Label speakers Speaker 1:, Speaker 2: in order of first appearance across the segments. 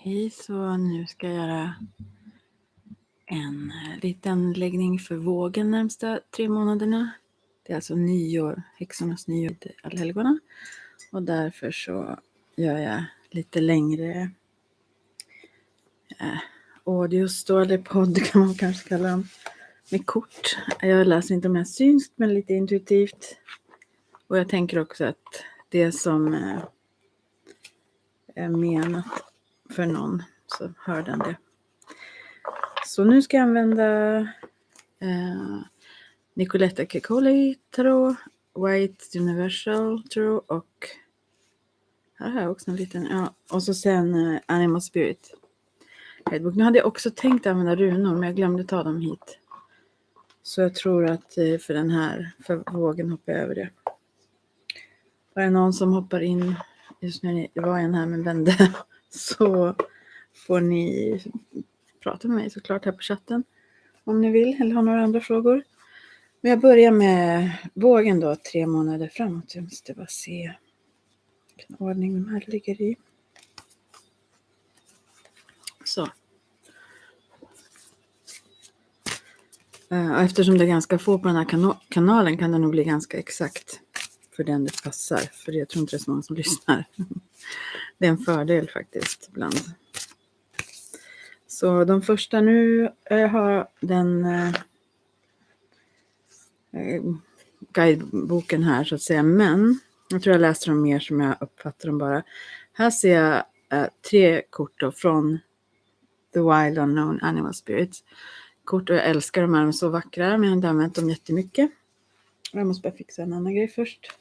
Speaker 1: Hej, så nu ska jag göra en liten läggning för vågen närmsta 3 månaderna. Det är alltså nyår, häxornas nyår till allhelgona. Och därför så gör jag lite längre audiostå eller podd kan man kanske kalla dem, med kort. Jag läser inte de här synskt men lite intuitivt. Och jag tänker också att det som är menat för någon så hör den det. Så nu ska jag använda Nicoletta Kekoli Tarot, White Universal Tarot och här har jag också en liten, och så sen Animal Spirit Headbook. Nu hade jag också tänkt använda runor men jag glömde ta dem hit. Så jag tror att för den här, för vågen hoppar jag över det. Var det någon som hoppar in just när det var en här men vände så får ni prata med mig såklart här på chatten om ni vill eller har några andra frågor. Men jag börjar med vågen då, 3 månader framåt. Jag måste bara se vilken ordning de här ligger i. Så. Eftersom det är ganska få på den här kanalen kan det nog bli ganska exakt för den det passar. För jag tror inte det är så många som lyssnar. Det är en fördel faktiskt ibland. Så de första nu har den guideboken här så att säga. Men jag tror jag läste dem mer som jag uppfattar dem bara. Här ser jag 3 kort då från The Wild Unknown Animal Spirits. Kort, och jag älskar de här, de är så vackra men jag har inte använt dem jättemycket. Jag måste bara fixa en annan grej först.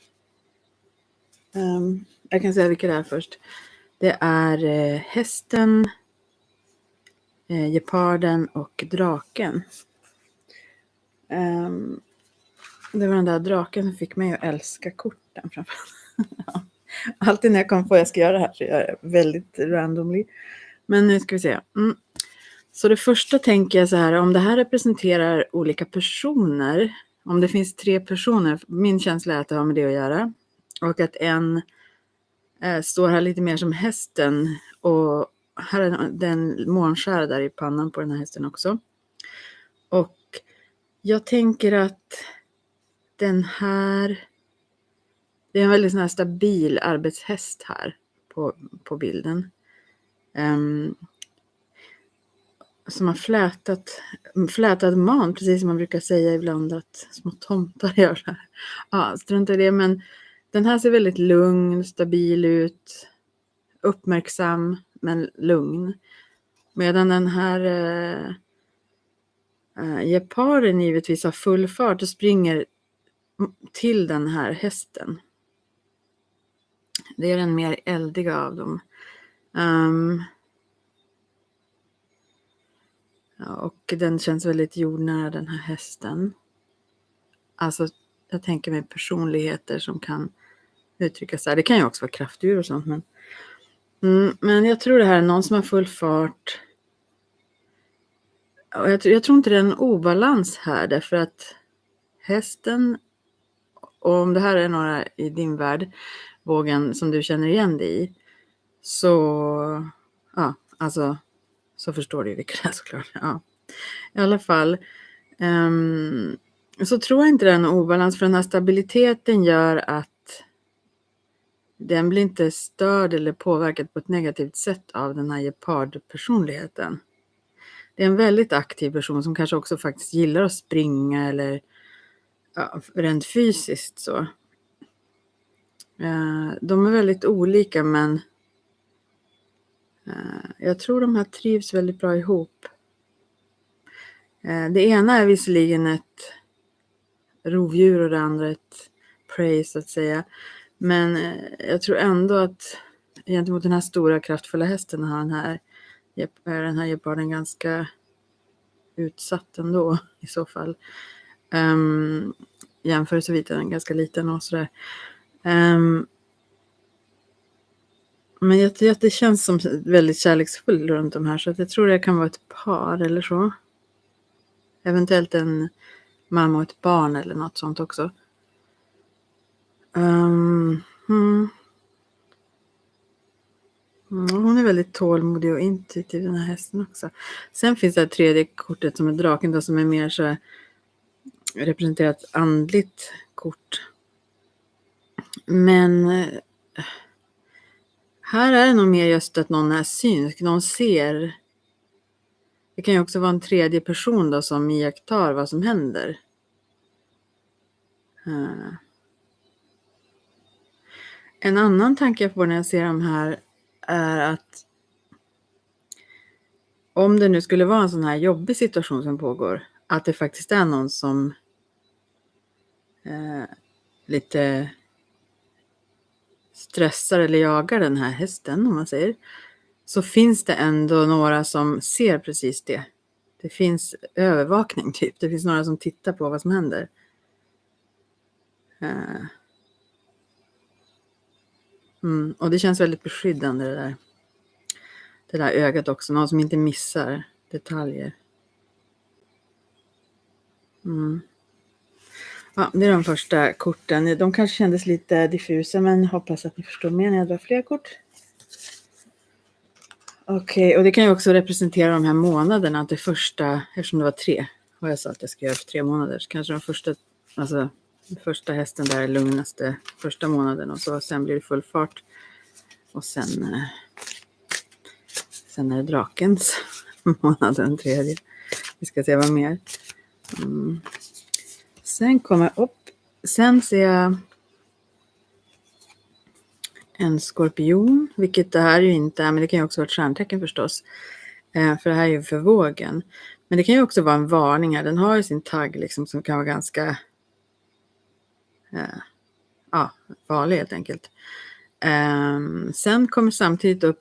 Speaker 1: Jag kan säga vilka det är först. Det är hästen, geparden och draken. Det var den där draken som fick mig att älska korten framförallt. Alltid när jag kommer på att jag ska göra det här så gör jag väldigt randomly. Men nu ska vi se. Så det första tänker jag så här, om det här representerar olika personer, om det finns 3 personer, min känsla är att det har med det att göra. Och att en står här lite mer som hästen och här är den månskära där i pannan på den här hästen också. Och jag tänker att den här, det är en väldigt sån här stabil arbetshäst här på bilden. Som har flätat man, precis som man brukar säga ibland att små tomtar gör så här. Ja, strunt i det, men den här ser väldigt lugn, stabil ut, uppmärksam men lugn. Medan den här geparden givetvis har full fart och springer till den här hästen. Det är den mer eldiga av dem. Och den känns väldigt jordnära, den här hästen. Alltså jag tänker mig personligheter som kan uttryckas där. Det kan ju också vara kraftdjur och sånt. Men jag tror det här är någon som har full fart. Och jag tror inte det är en obalans här. Därför att hästen, och om det här är några i din värld, vågen, som du känner igen dig i. Så, ja, alltså, så förstår du vilka det är såklart. Ja. I alla fall. Så tror jag inte det är en obalans. För den här stabiliteten gör att den blir inte störd eller påverkad på ett negativt sätt av den här gepardpersonligheten. Det är en väldigt aktiv person som kanske också faktiskt gillar att springa eller rent fysiskt så. De är väldigt olika men jag tror de här trivs väldigt bra ihop. Det ena är visserligen ett rovdjur och det andra ett prey så att säga. Men jag tror ändå att gentemot den här stora kraftfulla hästen har den här geparden ganska utsatt ändå i så fall. Jämförelsevis är den ganska liten och sådär. Men det känns som väldigt kärleksfull runt de här så att jag tror det kan vara ett par eller så. Eventuellt en mamma och ett barn eller något sånt också. Hon är väldigt tålmodig och intuitiv, den här hästen också. Sen finns det här tredje kortet som är draken då, som är mer så här representerat andligt kort. Men här är det nog mer just att någon är synsk, någon ser. Det kan ju också vara en tredje person då som iakttar vad som händer. En annan tanke jag får när jag ser de här är att om det nu skulle vara en sån här jobbig situation som pågår, att det faktiskt är någon som lite stressar eller jagar den här hästen, om man säger, så finns det ändå några som ser precis det. Det finns övervakning typ. Det finns några som tittar på vad som händer. Och det känns väldigt beskyddande det där ögat också. Någon som inte missar detaljer. Ja, det är de första korten. De kanske kändes lite diffusa, men hoppas att ni förstår mer när jag drar fler kort. Okej, och det kan ju också representera de här månaderna. Att det första, eftersom det var 3, och jag sa att jag ska göra för 3 månader, så kanske den första hästen där är lugnaste första månaden, och så sen blir det full fart. Och sen är det drakens månad, den tredje. Vi ska se vad mer. Sen kommer jag upp. Sen ser jag en skorpion, vilket det här ju inte är, men det kan ju också vara ett stjärntecken förstås. För det här är ju för vågen. Men det kan ju också vara en varning här. Den har ju sin tagg liksom, som kan vara ganska farlig helt enkelt. Sen kommer samtidigt upp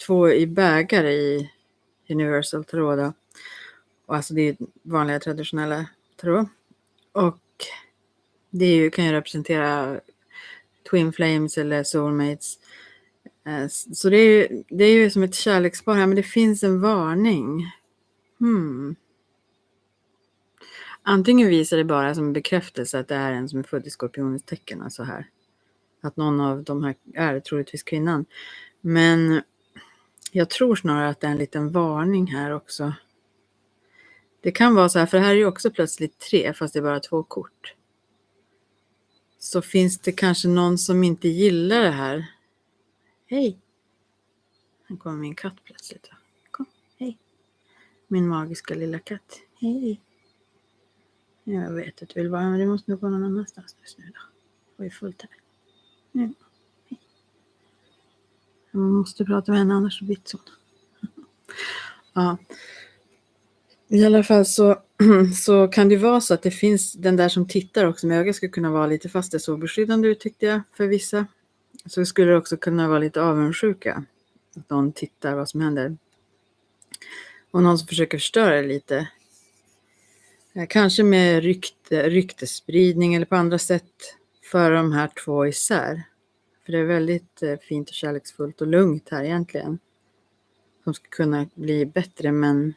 Speaker 1: 2 i bägare i Universal Tarot då. Och alltså det är vanliga traditionella tarot. Och det kan ju representera Twin Flames eller Soulmates. Så det är ju som ett kärlekspar här, men det finns en varning. Antingen visar det bara som en bekräftelse att det är en som är född i skorpionens tecken, alltså här. Att någon av de här är troligtvis kvinnan. Men jag tror snarare att det är en liten varning här också. Det kan vara så här, för här är ju också plötsligt 3, fast det är bara 2 kort. Så finns det kanske någon som inte gillar det här. Hej! Här kommer min katt plötsligt. Kom, hej! Min magiska lilla katt. Hej! Jag vet att du vill vara, men du måste nog gå någon annanstans just nu då. Det är fullt här. Ja. Hej. Jag måste prata med henne, annars så bits hon. Ja. I alla fall så kan det vara så att det finns den där som tittar också med ögat, skulle kunna vara lite, fast det så beskyddande ut tyckte jag för vissa. Så skulle det också kunna vara lite avundsjuka. Att någon tittar vad som händer. Och någon som försöker förstöra det lite. Kanske med ryktespridning eller på andra sätt för de här 2 isär. För det är väldigt fint och kärleksfullt och lugnt här egentligen. Som ska kunna bli bättre, men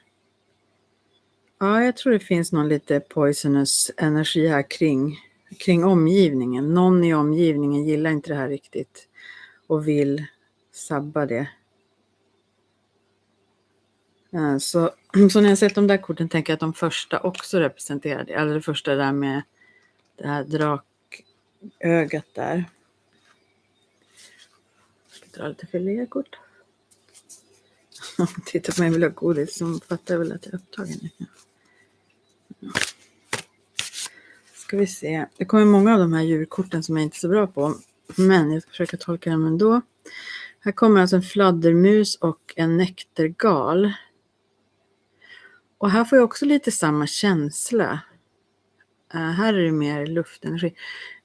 Speaker 1: ja, jag tror det finns någon lite poisonous energi här kring omgivningen. Någon i omgivningen gillar inte det här riktigt och vill sabba det. Så när jag sett de där korten tänker jag att de första också representerar det. Eller det första där med det här drakögat där. Jag ska dra lite fler kort. Titta på mig, vill ha godis, som fattar väl att jag är upptagen nu. Ska vi se. Det kommer många av de här djurkorten som jag inte är så bra på. Men jag ska försöka tolka dem ändå. Här kommer alltså en fladdermus och en näktergal. Och här får jag också lite samma känsla. Här är det mer luftenergi.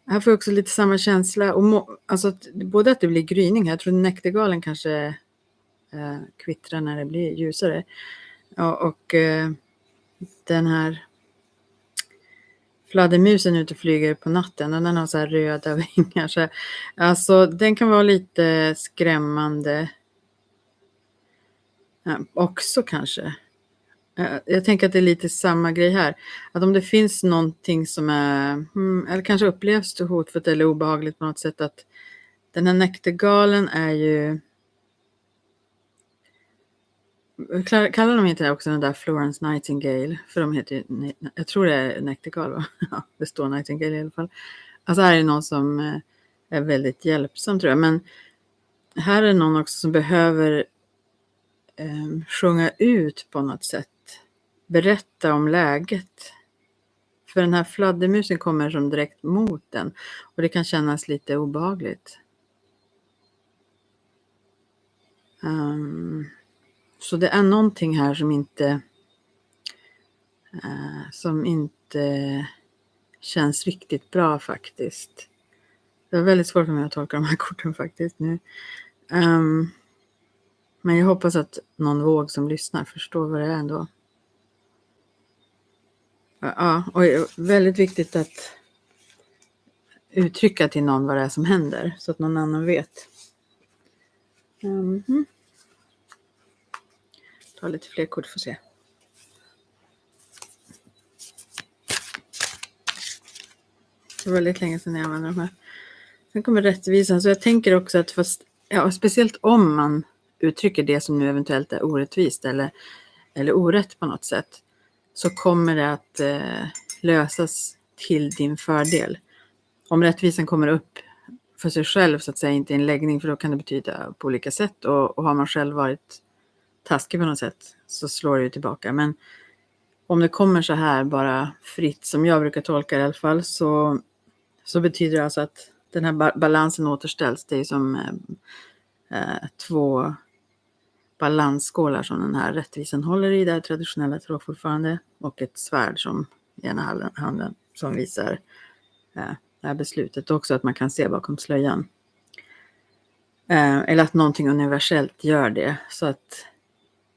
Speaker 1: Här får jag också lite samma känsla. Och alltså både att det blir gryning här. Jag tror näktergalen kanske kvittrar när det blir ljusare. Och den här fladdermusen ute flyger på natten. Och den har så här röda vingar. Så här. Alltså den kan vara lite skrämmande. Också kanske. Jag tänker att det är lite samma grej här. Att om det finns någonting som är, eller kanske upplevs det hotfullt eller obehagligt på något sätt, att Den här näktergalen är ju, kallar de inte det också den där Florence Nightingale? För de heter ju, jag tror det är näktergal va? Ja, det står Nightingale i alla fall. Alltså här är någon som är väldigt hjälpsam tror jag. Men här är någon också som behöver sjunga ut på något sätt. Berätta om läget. För den här fladdermusen kommer som direkt mot den. Och det kan kännas lite obehagligt. Så det är någonting här som inte känns riktigt bra faktiskt. Det är väldigt svårt för mig att tolka de här korten faktiskt nu. Men jag hoppas att någon våg som lyssnar förstår vad det är ändå. Ja, och det är väldigt viktigt att uttrycka till någon vad det är som händer. Så att någon annan vet. Ta lite fler kort för att se. Det var väldigt länge sedan jag använde de här. Sen kommer rättvisan. Så jag tänker också att speciellt om man uttrycker det som nu eventuellt är orättvist eller orätt på något sätt. Så kommer det att lösas till din fördel. Om rättvisan kommer upp för sig själv så att säga, inte i en läggning, för då kan det betyda på olika sätt. Och har man själv varit taskig på något sätt så slår det ju tillbaka. Men om det kommer så här bara fritt som jag brukar tolka i alla fall så betyder det alltså att den här balansen återställs. Det är som 2 balansskålar som den här rättvisan håller i, det här traditionella tarot fortfarande, och ett svärd som i ena handen som visar det här beslutet. Också att man kan se bakom slöjan. Eller att någonting universellt gör det, så att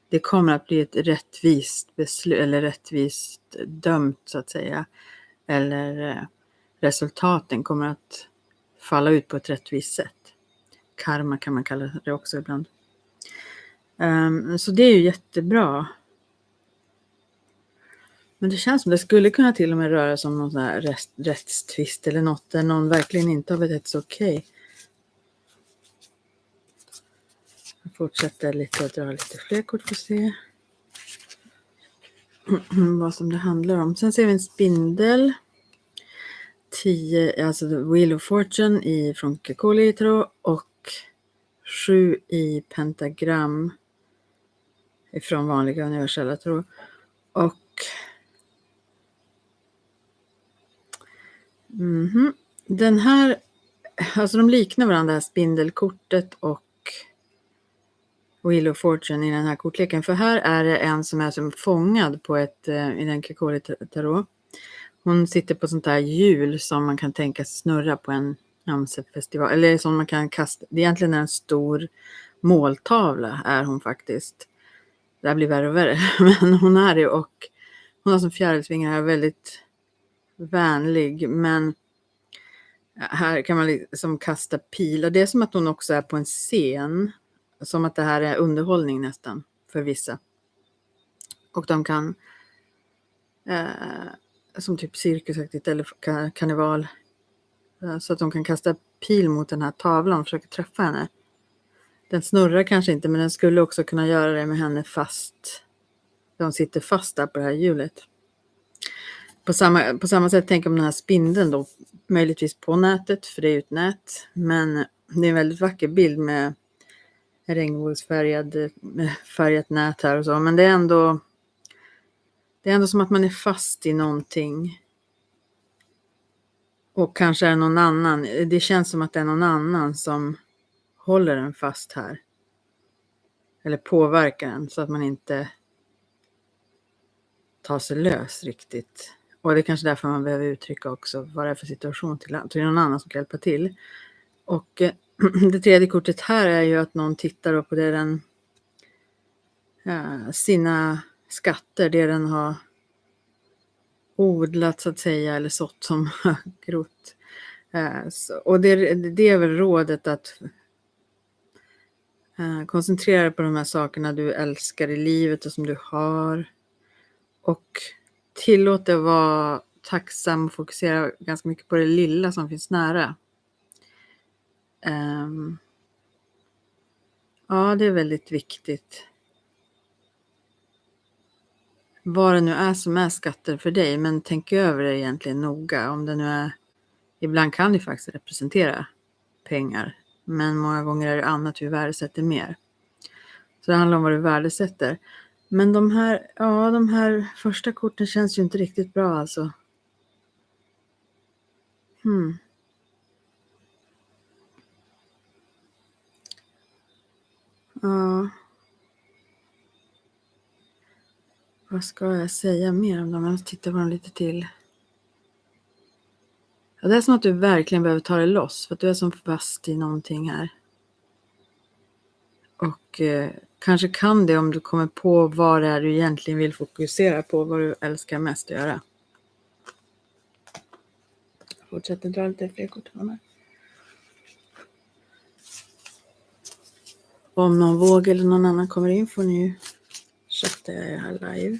Speaker 1: det kommer att bli ett rättvist beslut eller rättvist dömt så att säga. Eller resultaten kommer att falla ut på ett rättvist sätt. Karma kan man kalla det också ibland. Så det är ju jättebra. Men det känns som det skulle kunna till och med röra sig om någon sån här rättstvist eller något där någon verkligen inte har betett sig okej. Jag fortsätter lite att dra lite fler kort för att se vad som det handlar om. Sen ser vi en spindel. 10, alltså The Wheel of Fortune från Kekoli Tarot och 7 i pentagram ifrån vanliga universella tarot. Och den här, alltså de liknar varandra, här spindelkortet och Wheel of Fortune i den här kortleken. För här är det en som är som fångad på i den Kekoli Tarot. Hon sitter på sånt här hjul som man kan tänka snurra på en festival. Eller som man kan kasta. Det är egentligen en stor måltavla är hon faktiskt. Det här blir värre och värre. Men hon är det, och hon har som fjärilsvingar här, väldigt vänlig. Men här kan man liksom kasta pil. Och det är som att hon också är på en scen. Som att det här är underhållning nästan för vissa. Och de kan som typ cirkusaktigt eller karneval. Så att de kan kasta pil mot den här tavlan och försöka träffa henne. Den snurrar kanske inte, men den skulle också kunna göra det med henne fast. De sitter fast där på det här hjulet. På samma sätt tänker om den här spindeln då. Möjligtvis på nätet, för det är ju ett nät. Men det är en väldigt vacker bild med regnbågsfärgat nät här och så. Men det är ändå som att man är fast i någonting. Och kanske är någon annan. Det känns som att det är någon annan som håller den fast här. Eller påverkar den så att man inte tar sig lös riktigt. Och det är kanske därför man behöver uttrycka också vad det är för situation till någon annan som kan hjälpa till. Och det tredje kortet här är ju att någon tittar på det den sina skatter, det den har odlat så att säga, eller sått som grott. Och det är väl rådet att koncentrera dig på de här sakerna du älskar i livet och som du har. Och tillåt dig att vara tacksam och fokusera ganska mycket på det lilla som finns nära. Ja, det är väldigt viktigt. Vad det nu är som är skatter för dig, men tänk över det egentligen noga. Om det nu är, ibland kan det faktiskt representera pengar, men många gånger är det annat vi värdesätter mer. Så det handlar om vad du värdesätter. Men de här första korten känns ju inte riktigt bra alltså. Ja. Vad ska jag säga mer om dem? Jag tittar på dem lite till. Ja, det är som att du verkligen behöver ta dig loss. För att du är som fast i någonting här. Och kanske kan det om du kommer på vad det är du egentligen vill fokusera på. Vad du älskar mest att göra. Jag fortsätter dra lite fler kort. Om någon våg eller någon annan kommer in får ni ju chatta här live.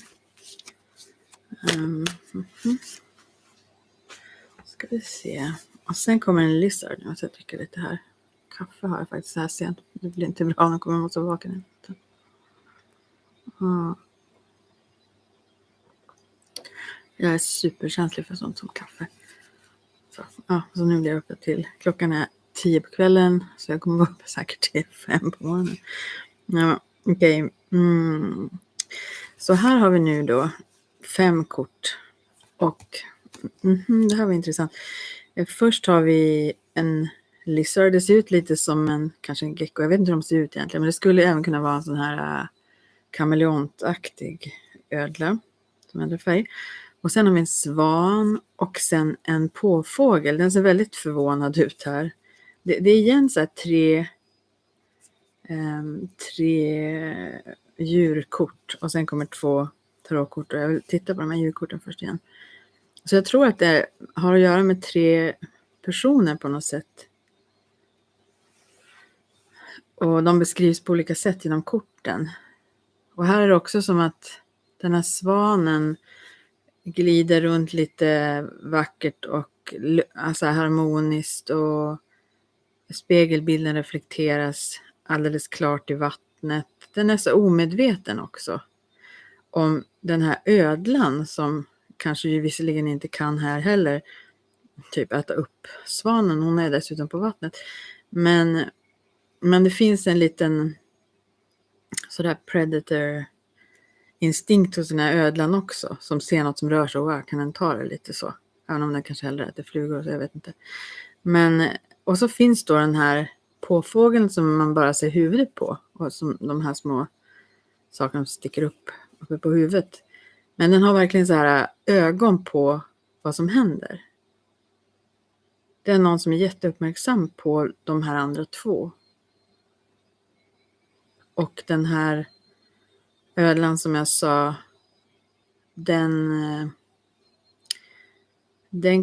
Speaker 1: Ska vi se. Och sen kommer en lizard. Jag ska dricka lite här. Kaffe har jag faktiskt här sent. Det blir inte bra om jag kommer måste vara vaken. Jag är superkänslig för sånt som kaffe. Så nu blir jag uppe till. Klockan är 10 på kvällen. Så jag kommer vara uppe säkert till 5 på morgonen. Ja, okej. Så här har vi nu då 5 kort. Och det här var intressant. Först har vi en lizard. Det ser ut lite som kanske en gecko. Jag vet inte hur de ser ut egentligen. Men det skulle även kunna vara en sån här kameleontaktig ödla. Som ändrar färg. Och sen har vi en svan och sen en påfågel. Den ser väldigt förvånad ut här. Det är igen så här 3 djurkort. Och sen kommer 2 tarotkort. Och jag vill titta på de här djurkorten först igen. Så jag tror att det har att göra med 3 personer på något sätt. Och de beskrivs på olika sätt genom korten. Och här är det också som att den här svanen glider runt lite vackert och alltså harmoniskt. Och spegelbilden reflekteras alldeles klart i vattnet. Den är så omedveten också. Om den här ödlan som kanske ju visserligen inte kan här heller typ äta upp svanen. Hon är dessutom på vattnet. Men det finns en liten sådär predator instinkt hos den här ödlan också. Som ser något som rör sig och kan den ta det lite så. Även om den kanske hellre äter flugor så jag vet inte. Men och så finns då den här påfågeln som man bara ser huvudet på. Och som de här små sakerna sticker upp uppe på huvudet. Men den har verkligen så här ögon på vad som händer. Det är någon som är jätteuppmärksam på de här andra 2. Och den här ödlan som jag sa, den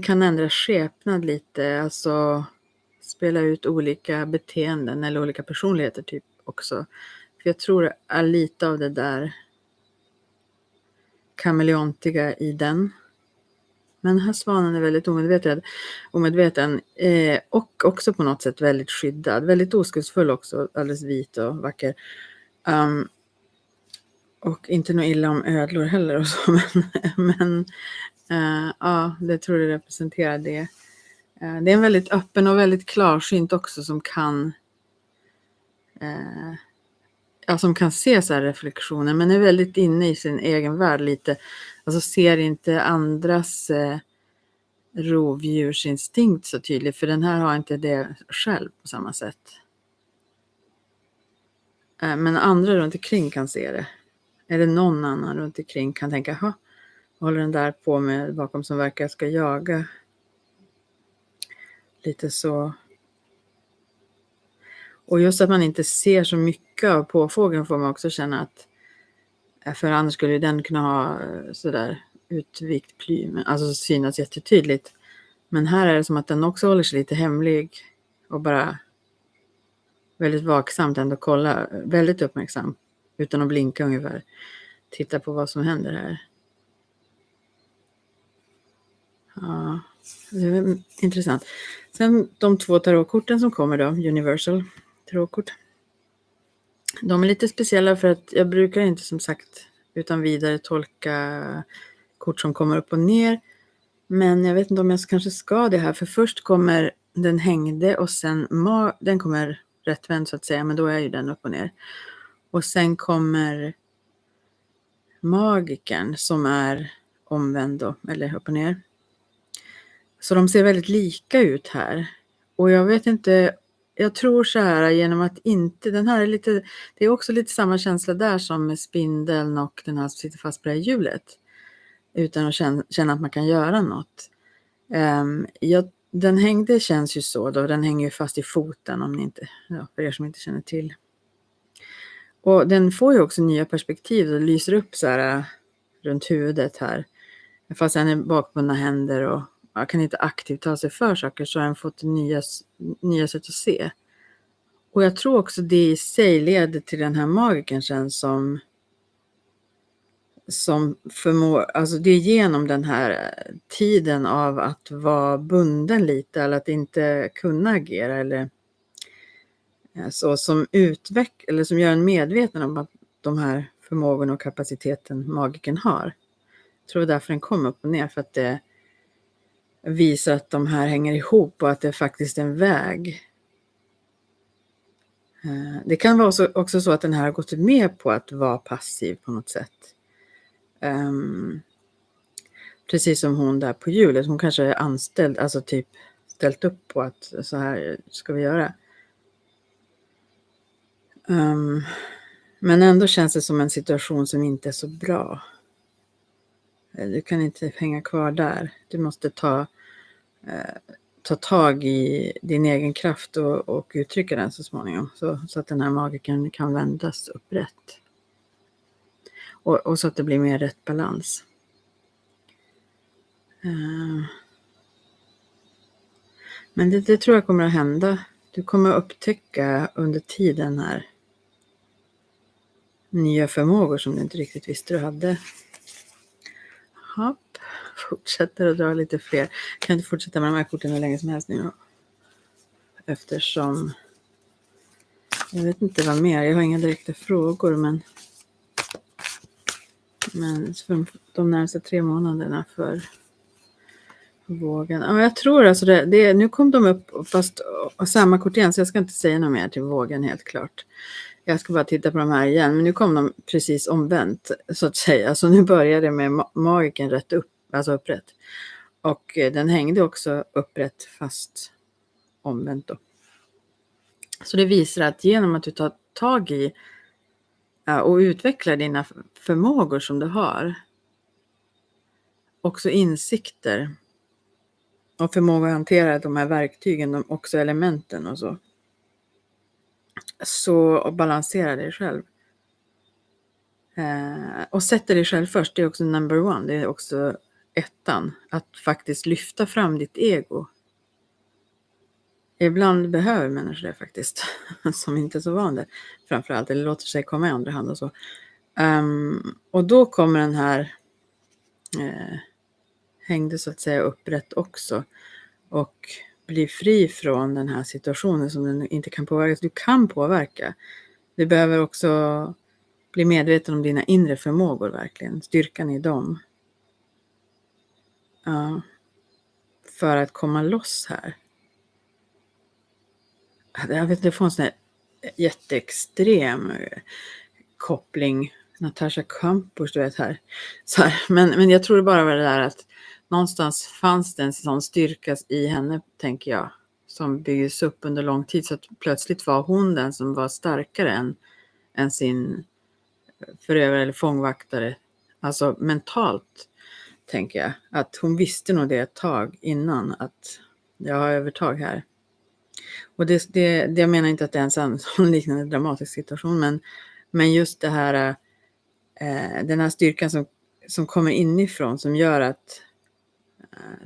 Speaker 1: kan ändra skepnad lite. Alltså spela ut olika beteenden eller olika personligheter typ också. För jag tror det är lite av det där kameleontiga i den. Men den här svanen är väldigt omedveten och också på något sätt väldigt skyddad. Väldigt oskuldsfull också, alldeles vit och vacker. Och inte något illa om ödlor heller och så. Men ja, det tror jag representerar det. Det är en väldigt öppen och väldigt klarsynt också som kan som kan se så här reflektioner. Men är väldigt inne i sin egen värld lite. Alltså ser inte andras rovdjursinstinkt så tydligt. För den här har inte det själv på samma sätt. Men andra runt omkring kan se det. Eller någon annan runt omkring kan tänka, vad håller den där på med bakom som verkar ska jaga. Lite så. Och just att man inte ser så mycket av påfågeln får man också känna att för annars skulle den kunna ha sådär utvikt plym. Alltså synas jättetydligt. Men här är det som att den också håller sig lite hemlig. Och bara väldigt vaksamt ändå kolla. Väldigt uppmärksam. Utan att blinka ungefär. Titta på vad som händer här. Ja. Det är intressant. Sen de 2 tarotkorten som kommer då, Universal tarotkort. De är lite speciella för att jag brukar inte som sagt utan vidare tolka kort som kommer upp och ner. Men jag vet inte om jag kanske ska det här, för först kommer den hängde och sen den kommer rättvänd så att säga, men då är ju den upp och ner. Och sen kommer magikern som är omvänd då, eller upp och ner. Så de ser väldigt lika ut här. Och jag vet inte, jag tror så här genom att inte, den här är lite, det är också lite samma känsla där som med spindeln och den här som sitter fast på det här hjulet. Utan att känna att man kan göra något. Den hängde känns ju så då, den hänger ju fast i foten om ni inte, för er som inte känner till. Och den får ju också nya perspektiv och lyser upp så här runt huvudet här. Fast den är bakbundna händer och jag kan inte aktivt ta sig för saker, så har den fått nya sätt att se. Och jag tror också det i sig leder till den här magiken sen som förmår, alltså det är genom den här tiden av att vara bunden lite eller att inte kunna agera eller så som eller som gör en medveten om att de här förmågorna och kapaciteten magiken har. Jag tror därför den kom upp och ner, för att det visar att de här hänger ihop och att det faktiskt är en väg. Det kan vara också så att den här har gått med på att vara passiv på något sätt. Precis som hon där på hjulet. Hon kanske är anställd, alltså typ ställt upp på att så här ska vi göra. Men ändå känns det som en situation som inte är så bra. Du kan inte hänga kvar där. Du måste ta tag i din egen kraft och uttrycka den så småningom. Så att den här magiken kan vändas upprätt. Och så att det blir mer rätt balans. Men det tror jag kommer att hända. Du kommer att upptäcka under tiden här nya förmågor som du inte riktigt visste du hade. Hopp. Fortsätter att dra lite fler. Jag kan inte fortsätta med de här korten hur länge som helst nu. Eftersom jag vet inte vad mer. Jag har inga direkta frågor, men för de närmaste 3 månaderna för Vågen. Ja, jag tror alltså nu kom de upp fast samma kort igen, så jag ska inte säga något mer till Vågen helt klart. Jag ska bara titta på de här igen, men nu kom de precis omvänt så att säga. Så nu börjar det med magiken rätt upp, alltså upprätt. Och den hängde också upprätt fast omvänt då. Så det visar att genom att du tar tag i och utvecklar dina förmågor som du har, också insikter och förmåga att hantera de här verktygen, också elementen och så balansera dig själv. Och sätta dig själv först, det är också number 1, det är också 1, att faktiskt lyfta fram ditt ego. Ibland behöver människor det faktiskt, som inte är så vana framförallt, eller låter sig komma i andra hand och så. Och då kommer den här hängde så att säga upprätt också och blir fri från den här situationen som den inte kan påverka. Du kan påverka. Du behöver också bli medveten om dina inre förmågor verkligen, styrkan i dem. För att komma loss här. Jag vet, det får en sån här jätteextrem koppling. Natasha Kampusch, du vet här. Så här. Men jag tror det bara var det där att någonstans fanns det en sån styrka i henne, tänker jag. Som byggdes upp under lång tid. Så att plötsligt var hon den som var starkare än sin förövare eller fångvaktare. Alltså mentalt, tänker jag. Att hon visste nog det ett tag innan att jag har övertag här. Och jag menar inte att det är en sån liknande dramatisk situation. Men just det här, den här styrkan som kommer inifrån, som gör att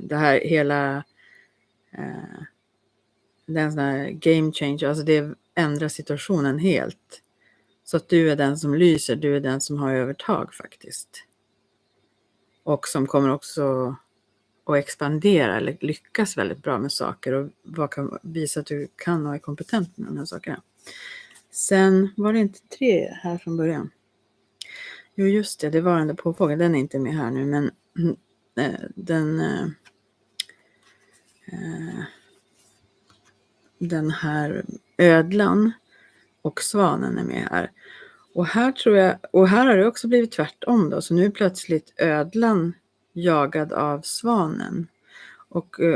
Speaker 1: det här hela den sån här game changer, alltså det ändrar situationen helt. Så att du är den som lyser, du är den som har övertag faktiskt. Och som kommer också och expandera eller lyckas väldigt bra med saker och visa att du kan och är kompetent med de här sakerna. Sen var det inte 3 här från början. Jo just det var den där påfågeln, den är inte med här nu, men den här ödlan och svanen är med här. Och här tror jag, och här har det också blivit tvärtom då, så nu är plötsligt ödlan jagad av svanen.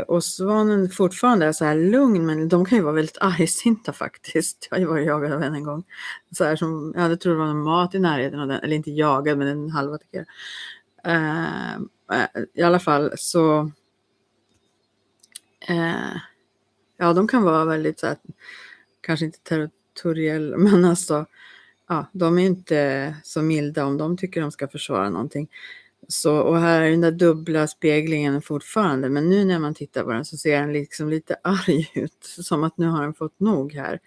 Speaker 1: Och svanen fortfarande är så här lugn, men de kan ju vara väldigt argsinta faktiskt. Jag har ju varit jagad av en gång. Så här som, jag hade trott det var någon mat i närheten av den, eller inte jagad, men en halvattackerad. I alla fall så ja, de kan vara väldigt så här, kanske inte territoriella, men alltså ja, de är inte så milda om de tycker de ska försvara någonting. Så, och här är den där dubbla speglingen fortfarande, men nu när man tittar på den så ser den liksom lite arg ut, som att nu har den fått nog här.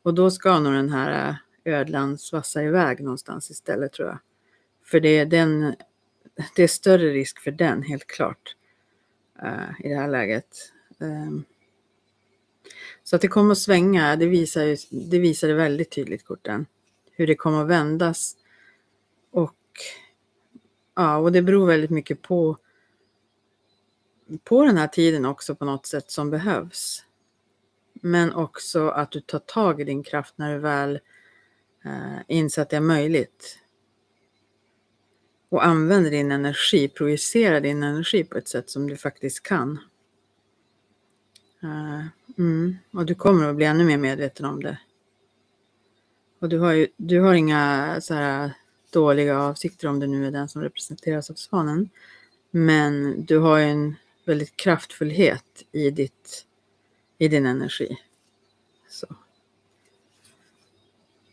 Speaker 1: Och då ska nog den här ödlan svassa iväg någonstans istället, tror jag. För det är större risk för den, helt klart, i det här läget. Så att det kommer att svänga, det visar det väldigt tydligt, korten. Hur det kommer att vändas. Och det beror väldigt mycket på den här tiden också på något sätt som behövs. Men också att du tar tag i din kraft när du väl inser att det är möjligt. Och använder din energi, projicerar din energi på ett sätt som du faktiskt kan. Och du kommer att bli ännu mer medveten om det. Och du har inga så här dåliga avsikter om det nu är den som representeras av svanen. Men du har en väldigt kraftfullhet i din energi.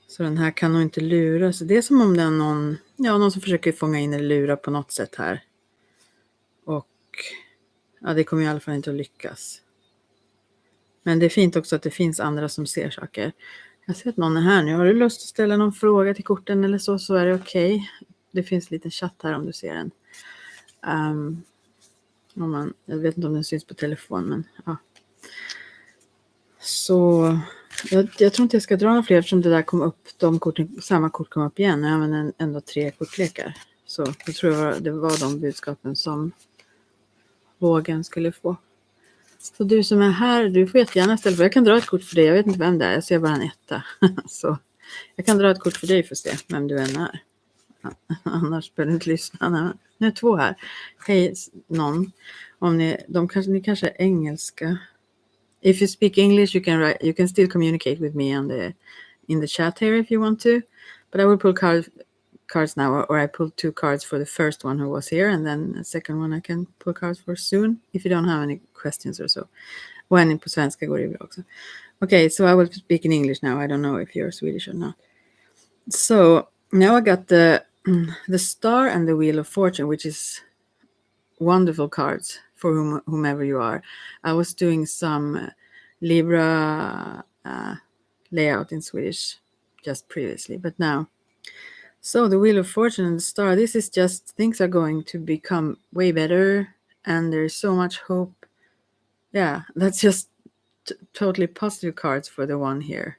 Speaker 1: Så den här kan nog inte lura. Så det är som om det är någon som försöker fånga in eller lura på något sätt här. Och ja, det kommer i alla fall inte att lyckas. Men det är fint också att det finns andra som ser saker. Jag ser att någon är här nu. Har du lust att ställa någon fråga till korten eller så är det okej. Det finns en liten chatt här om du ser den. Jag vet inte om den syns på telefon, men ja. Så jag tror inte jag ska dra några fler eftersom det där kom upp. Samma kort kom upp igen. Jag använder ändå 3 kortlekar. Så jag tror det var de budskapen som Vågen skulle få. Så du som är här, du får jättegärna ställa för. Jag kan dra ett kort för dig. Jag vet inte vem det är. Jag ser bara en 1. Så jag kan dra ett kort för dig för att se vem du än är. Annars behöver du inte lyssna. Nu är 2 här. Hej någon. Om ni kanske är engelska. If you speak English, you can still communicate with me in the chat here if you want to. But I will pull cards now, or I pulled 2 cards for the first one who was here, and then the second one I can pull cards for soon if you don't have any questions or so. Och på svenska går det bra också. Okay, so I will speak in English now. I don't know if you're Swedish or not. So now I got the Star and the Wheel of Fortune, which is wonderful cards for whomever you are. I was doing some Libra layout in Swedish just previously, but now. So the Wheel of Fortune and the Star, this is just things are going to become way better and there's so much hope. Yeah, that's just totally positive cards for the one here.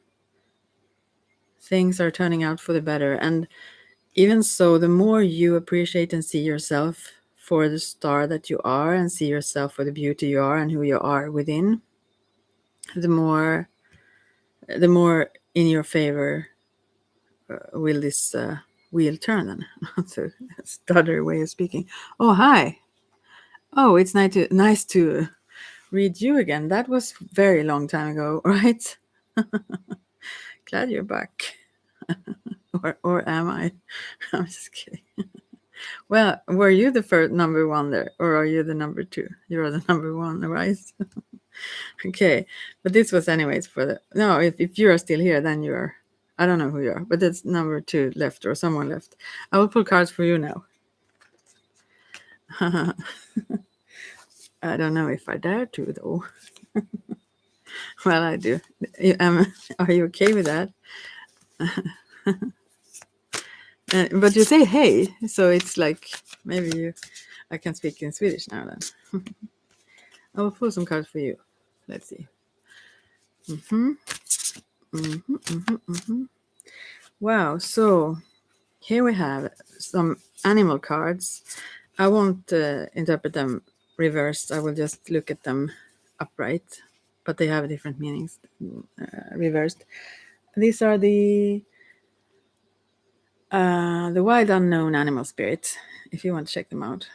Speaker 1: Things are turning out for the better, and even so, the more you appreciate and see yourself for the star that you are and see yourself for the beauty you are and who you are within, the more in your favor will this wheel turn then. That's a stutter way of speaking. Oh, hi. Oh, it's nice to read you again. That was very long time ago, right? Glad you're back. or am I? I'm just kidding. Well, were you the first number 1 there, or are you the number 2? You're the number 1, right? Okay, but this was anyways if you are still here, then you are, I don't know who you are, but it's number 2 left, or someone left. I will pull cards for you now. I don't know if I dare to, though. Well, I do. Are you okay with that? But you say hey, so it's like maybe you. I can speak in Swedish now then. I will pull some cards for you. Let's see. Wow, so here we have some animal cards. I won't interpret them reversed. I will just look at them upright, but they have different meanings reversed. These are the wild unknown animal spirits, if you want to check them out.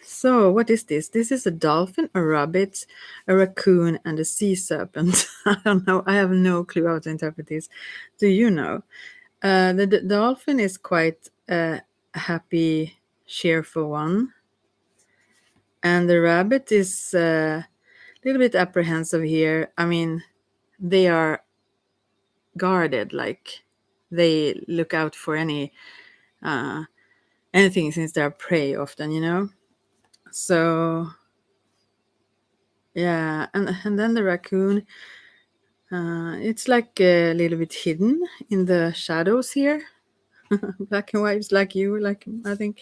Speaker 1: So, what is this? This is a dolphin, a rabbit, a raccoon, and a sea serpent. I don't know. I have no clue how to interpret this. Do you know? The dolphin is quite a happy, cheerful one. And the rabbit is a little bit apprehensive here. I mean, they are guarded, like they look out for anything since they're prey often, you know. So yeah, and then the raccoon, it's like a little bit hidden in the shadows here. Black and white, like you, like I think.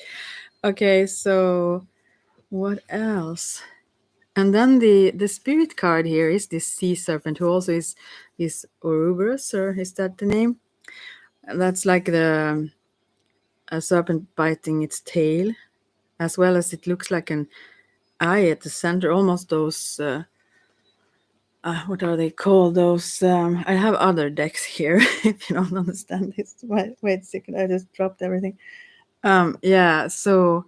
Speaker 1: Okay, so what else? And then the spirit card here is this sea serpent, who also is Ouroboros, or is that the name? That's like a serpent biting its tail, as well as it looks like an eye at the center, almost those. What are they called? Those. I have other decks here. If you don't understand this, wait a second. I just dropped everything. Yeah. So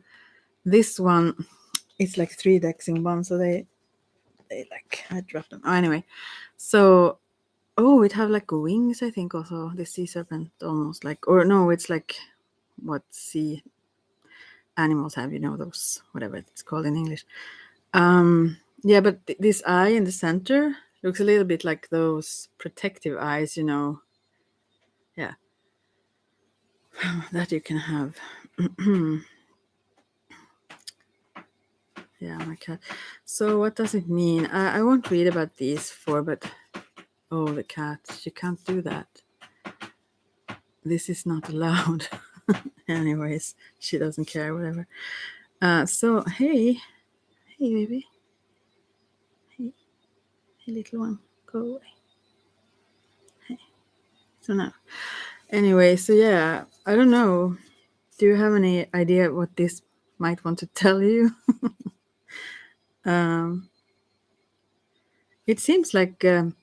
Speaker 1: this one, it's like 3 decks in one. So they like I dropped them. Oh, anyway, so it have like wings. I think also the sea serpent almost like, or no, it's like what sea animals have. You know, those whatever it's called in English. Yeah, but this eye in the center looks a little bit like those protective eyes, you know. Yeah. That you can have. Yeah, my cat. So what does it mean? I won't read about these 4, but oh, the cat. She can't do that. This is not allowed. Anyways, she doesn't care, whatever. So, hey, baby. Hey, little one, go away. Hey. So now, anyway, so yeah, I don't know. Do you have any idea what this might want to tell you? It seems like the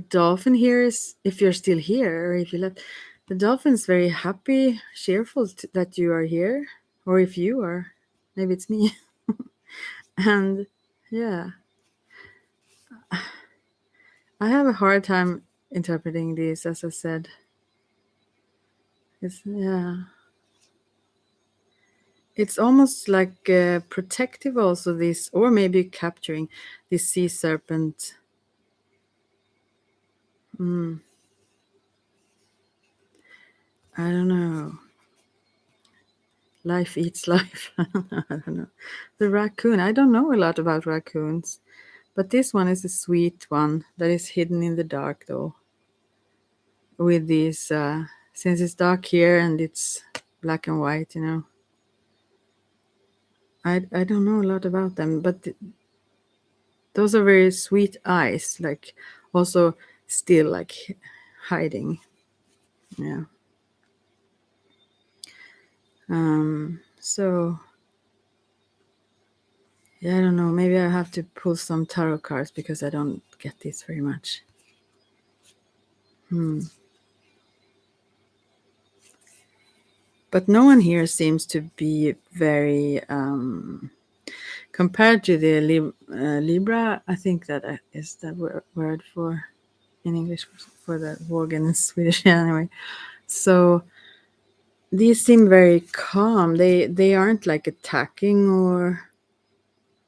Speaker 1: dolphin here is, if you're still here, or if you left, the dolphin's very happy, cheerful that you are here, or if you are, maybe it's me. And yeah, I have a hard time interpreting these, as I said. It's almost like protective also, this, or maybe capturing this sea serpent. I don't know. Life eats life. I don't know. The raccoon. I don't know a lot about raccoons, but this one is a sweet one that is hidden in the dark, though. With these, since it's dark here and it's black and white, you know. I don't know a lot about them, but those are very sweet eyes, like also still like hiding. Yeah. So yeah, I don't know. Maybe I have to pull some tarot cards because I don't get this very much. But no one here seems to be very compared to the Libra. I think that is the word for in English for the Vågen in Swedish. Anyway, so these seem very calm. They aren't like attacking, or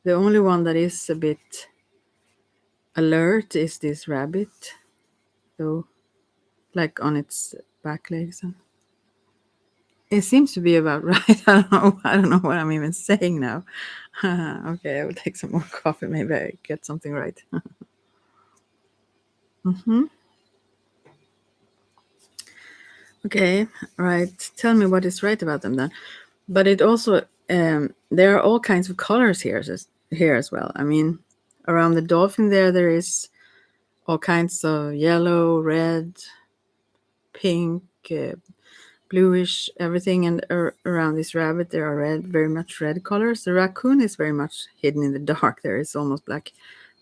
Speaker 1: the only one that is a bit alert is this rabbit, though, like on its back legs. And it seems to be about right. I don't know what I'm even saying now. Okay, I will take some more coffee. Maybe I get something right. Okay, right. Tell me what is right about them then. But it also There are all kinds of colors here as well. I mean, around the dolphin there is all kinds of yellow, red, pink, bluish, everything. And around this rabbit there are very much red colors. The raccoon is very much hidden in the dark. There is almost black.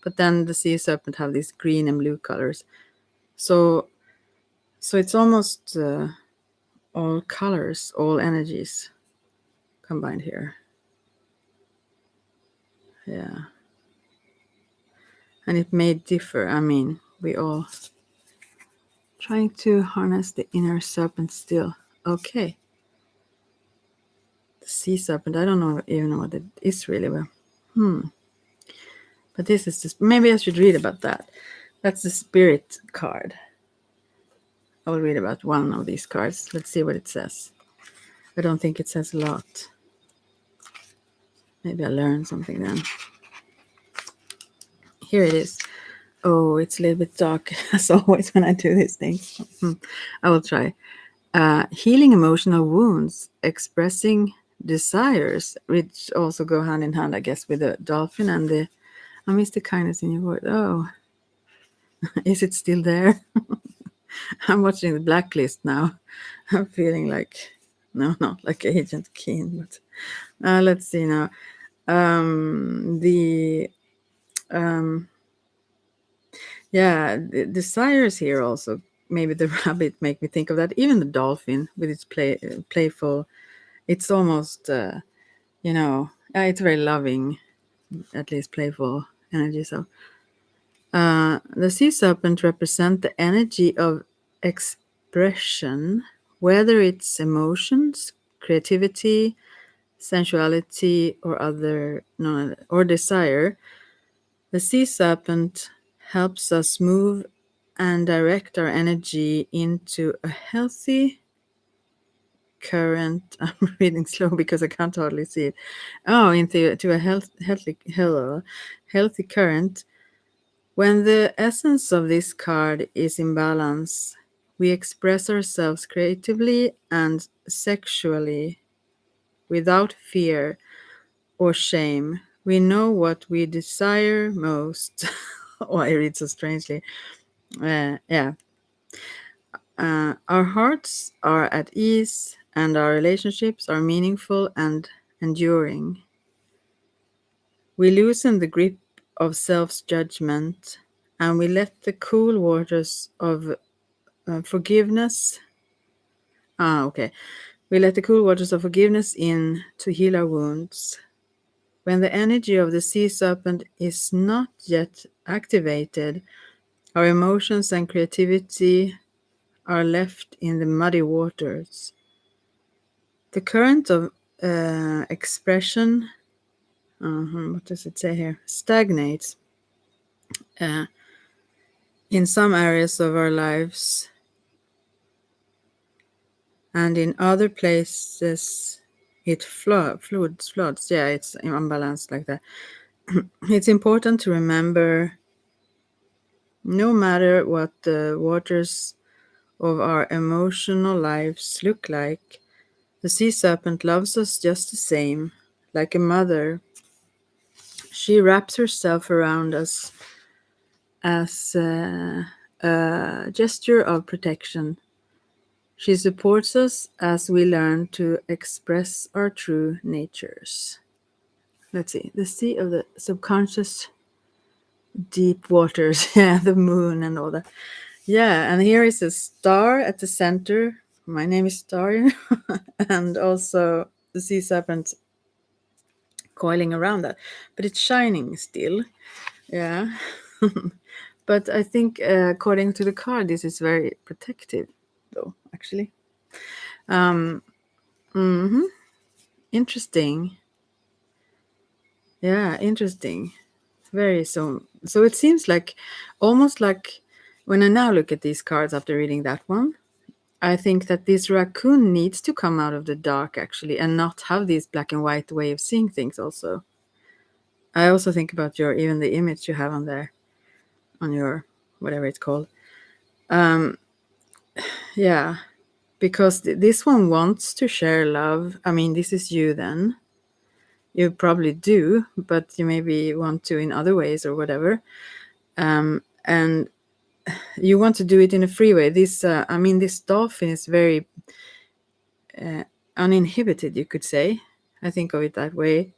Speaker 1: But then the sea serpent have these green and blue colors. So it's almost all colors, all energies combined here. Yeah. And it may differ. I mean, we all trying to harness the inner serpent still. Okay. The sea serpent, I don't even know what it is really. But this is just, maybe I should read about that. That's the spirit card. I will read about one of these cards. Let's see what it says. I don't think it says a lot. Maybe I learn something then. Here it is. Oh, it's a little bit dark as always when I do these things. I will try. Healing emotional wounds, expressing desires, which also go hand in hand, I guess, with the dolphin and the. I miss the kindness in your word. Oh, is it still there? I'm watching the Blacklist now. I'm feeling like, no, not like Agent Keen, but let's see now. The desires here also. Maybe the rabbit make me think of that. Even the dolphin with its playful. It's almost, it's very loving, at least playful energy. So the sea serpent represent the energy of expression, whether it's emotions, creativity, sensuality, or desire. The sea serpent helps us move and direct our energy into a healthy current. I'm reading slow because I can't hardly see it. Oh, into a healthy current. When the essence of this card is in balance, we express ourselves creatively and sexually without fear or shame. We know what we desire most. Oh, I read so strangely. Yeah. Our hearts are at ease and our relationships are meaningful and enduring. We loosen the grip of self-judgment and we let the cool waters of forgiveness. We let the cool waters of forgiveness in to heal our wounds. When the energy of the sea serpent is not yet activated, our emotions and creativity are left in the muddy waters. The current of expression, what does it say here? Stagnates in some areas of our lives, and in other places it floods. Yeah, it's unbalanced like that. It's important to remember, no matter what the waters of our emotional lives look like, the sea serpent loves us just the same, like a mother. She wraps herself around us as a gesture of protection. She supports us as we learn to express our true natures. Let's see. The sea of the subconscious deep waters. Yeah, the moon and all that. Yeah, and here is a star at the center. My name is Star. And also the sea serpent coiling around that. But it's shining still. Yeah. But I think according to the card, this is very protective, though, actually. Interesting. Yeah, interesting. Very so. So it seems like, almost like, when I now look at these cards after reading that one, I think that this raccoon needs to come out of the dark, actually, and not have this black and white way of seeing things also. I also think about even the image you have on there, on your, whatever it's called. Yeah, because this one wants to share love. I mean, this is you then. you probably do, but you maybe want to in other ways or whatever. And you want to do it in a free way. This dolphin is very uninhibited, you could say. I think of it that way,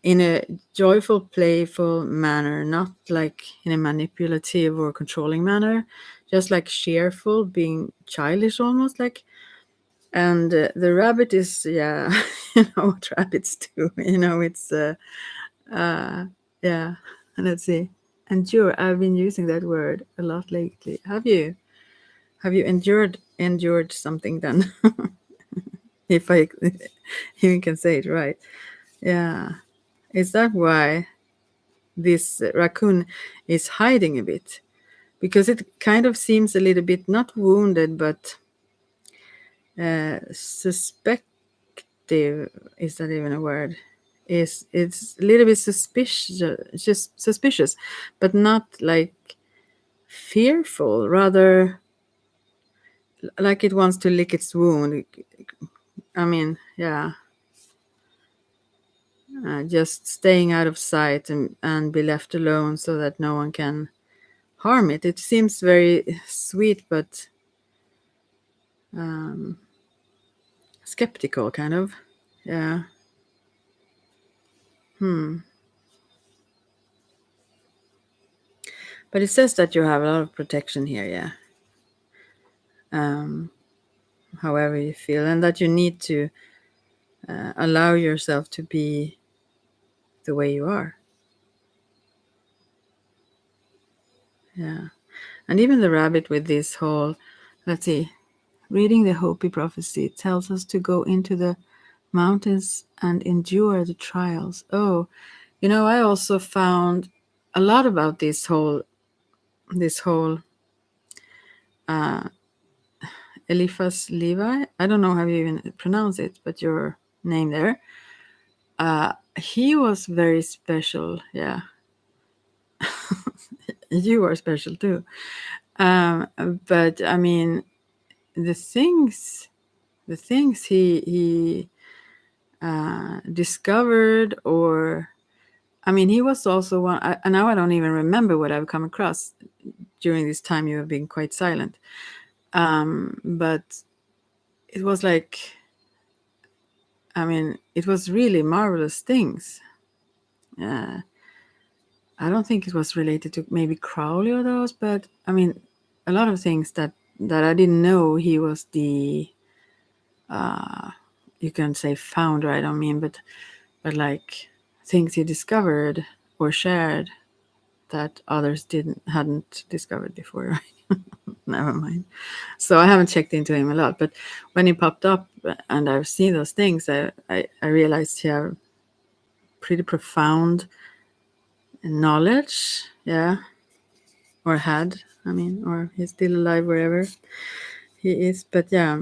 Speaker 1: in a joyful, playful manner, not like in a manipulative or controlling manner, just like cheerful, being childish almost like. And the rabbit is, yeah, you know what rabbits do. It's yeah. And let's see, endure. I've been using that word a lot lately. Have you endured something then? If I even can say it right. Yeah. Is that why this raccoon is hiding a bit? Because it kind of seems a little bit not wounded, but suspective. Is that even a word? It's a little bit suspicious, but not like fearful. Rather, like it wants to lick its wound. I mean, yeah. Just staying out of sight and be left alone so that no one can harm it. It seems very sweet, but skeptical, kind of. Yeah. But it says that you have a lot of protection here, yeah. However you feel, and that you need to allow yourself to be the way you are. Yeah. And even the rabbit with this whole, let's see, reading the Hopi prophecy tells us to go into the mountains and endure the trials. Oh, I also found a lot about this whole Eliphas Levi. I don't know how you even pronounce it, but your name there. He was very special. Yeah. You are special too. But I mean, the things he discovered, or I mean, he was also one. Now I don't even remember what I've come across during this time. You have been quite silent, but it was like, I mean, it was really marvelous things. I don't think it was related to maybe Crowley or those, but I mean, a lot of things that I didn't know he was the, you can say founder. I don't mean, but like things he discovered or shared that others hadn't discovered before. Never mind. So I haven't checked into him a lot, but when he popped up and I've seen those things, I realized he had pretty profound knowledge. Yeah. Or had, I mean, or he's still alive wherever he is. But yeah.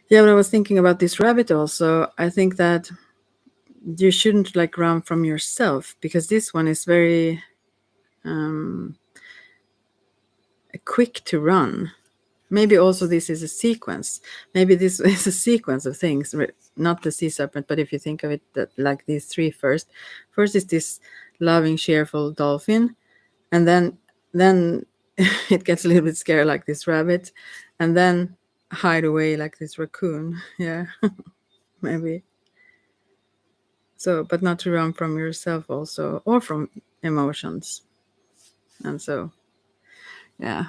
Speaker 1: Yeah, but I was thinking about this rabbit also. I think that you shouldn't like run from yourself, because this one is very quick to run. Maybe also this is a sequence. Maybe this is a sequence of things, not the sea serpent, but if you think of it that, like these three first. First is this loving, cheerful dolphin, and then it gets a little bit scared like this rabbit, and then hide away like this raccoon. Yeah, maybe. So, but not to run from yourself also, or from emotions. And so, yeah.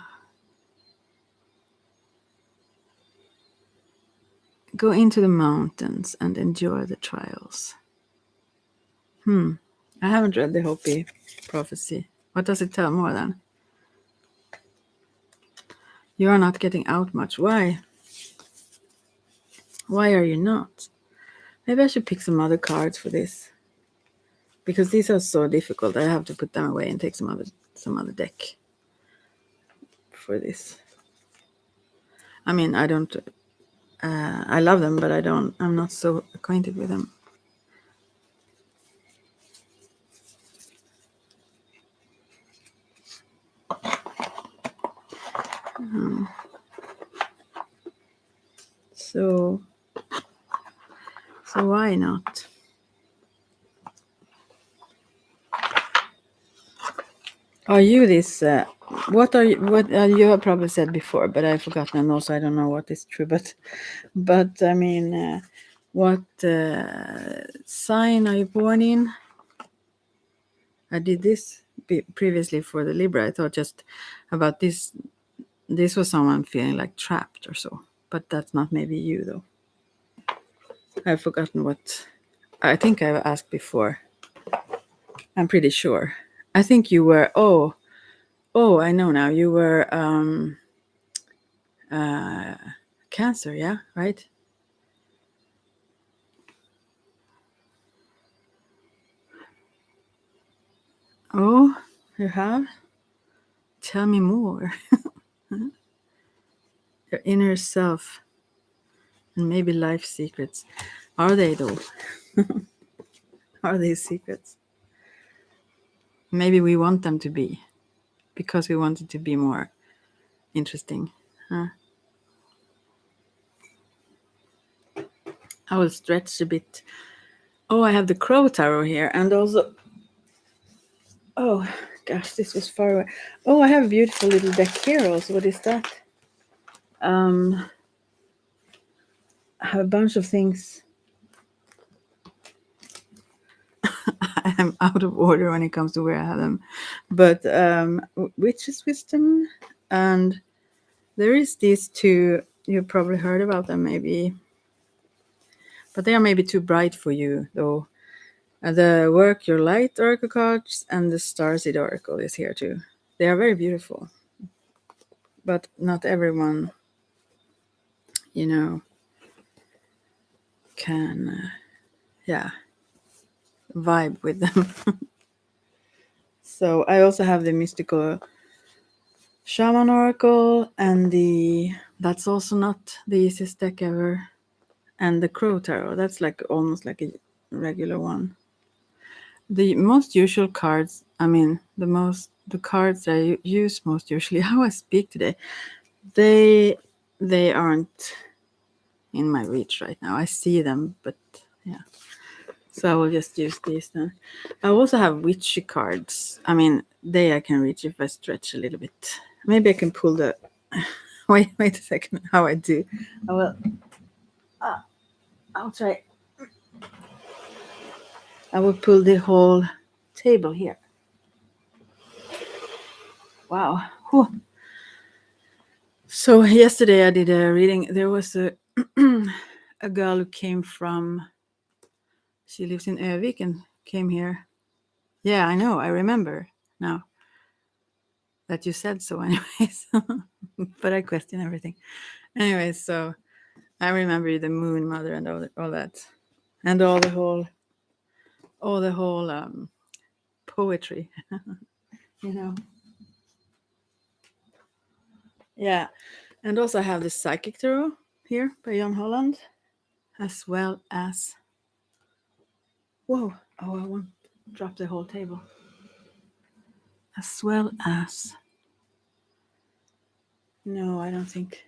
Speaker 1: Go into the mountains and endure the trials. I haven't read the Hopi prophecy. What does it tell more than? You are not getting out much. Why? Why are you not? Maybe I should pick some other cards for this, because these are so difficult. I have to put them away and take some other deck for this. I mean, I don't. I love them, but I'm not so acquainted with them. So So why not? Are you this? What are you? What you have probably said before, but I've forgotten, and also I don't know what is true. But I mean, what sign are you born in? I did this previously for the Libra. I thought just about this. This was someone feeling like trapped or so, but that's not maybe you though. I've forgotten what. I think I've asked before. I'm pretty sure. I think you were. Oh, I know now. You were Cancer, yeah, right? Oh, you have? Tell me more. Your inner self and maybe life secrets. Are they though? Are they secrets? Maybe we want them to be because we want it to be more interesting. Huh? I will stretch a bit. Oh, I have the Crow Tarot here, and also. Oh, gosh, this was far away. Oh, I have a beautiful little deck here also. What is that? I have a bunch of things. I am out of order when it comes to where I have them. But Witch's Wisdom, and there is these two. You've probably heard about them, maybe. But they are maybe too bright for you, though. The Work Your Light Oracle cards and the Starseed Oracle is here too. They are very beautiful. But not everyone, can, vibe with them. So I also have the Mystical Shaman Oracle and that's also not the easiest deck ever. And the Crow Tarot, that's like almost like a regular one. The most usual cards, the cards I use most usually, how I speak today, they aren't in my reach right now. I see them, but yeah. So I will just use these then. I also have witchy cards. I can reach if I stretch a little bit. Maybe I can pull the. Wait a second. How I do? I will. I'll try. I will pull the whole table here. Wow. Whew. So yesterday I did a reading. There was a a girl who came from. She lives in Övik and came here. Yeah, I know. I remember now that you said so. Anyways, but I question everything. Anyways, so I remember the Moon Mother and all that, and all the whole poetry. you know. Yeah, and also I have the Psychic Tarot here by Jan Holland, as well as. Whoa! Oh, I won't drop the whole table. As well as. No, I don't think.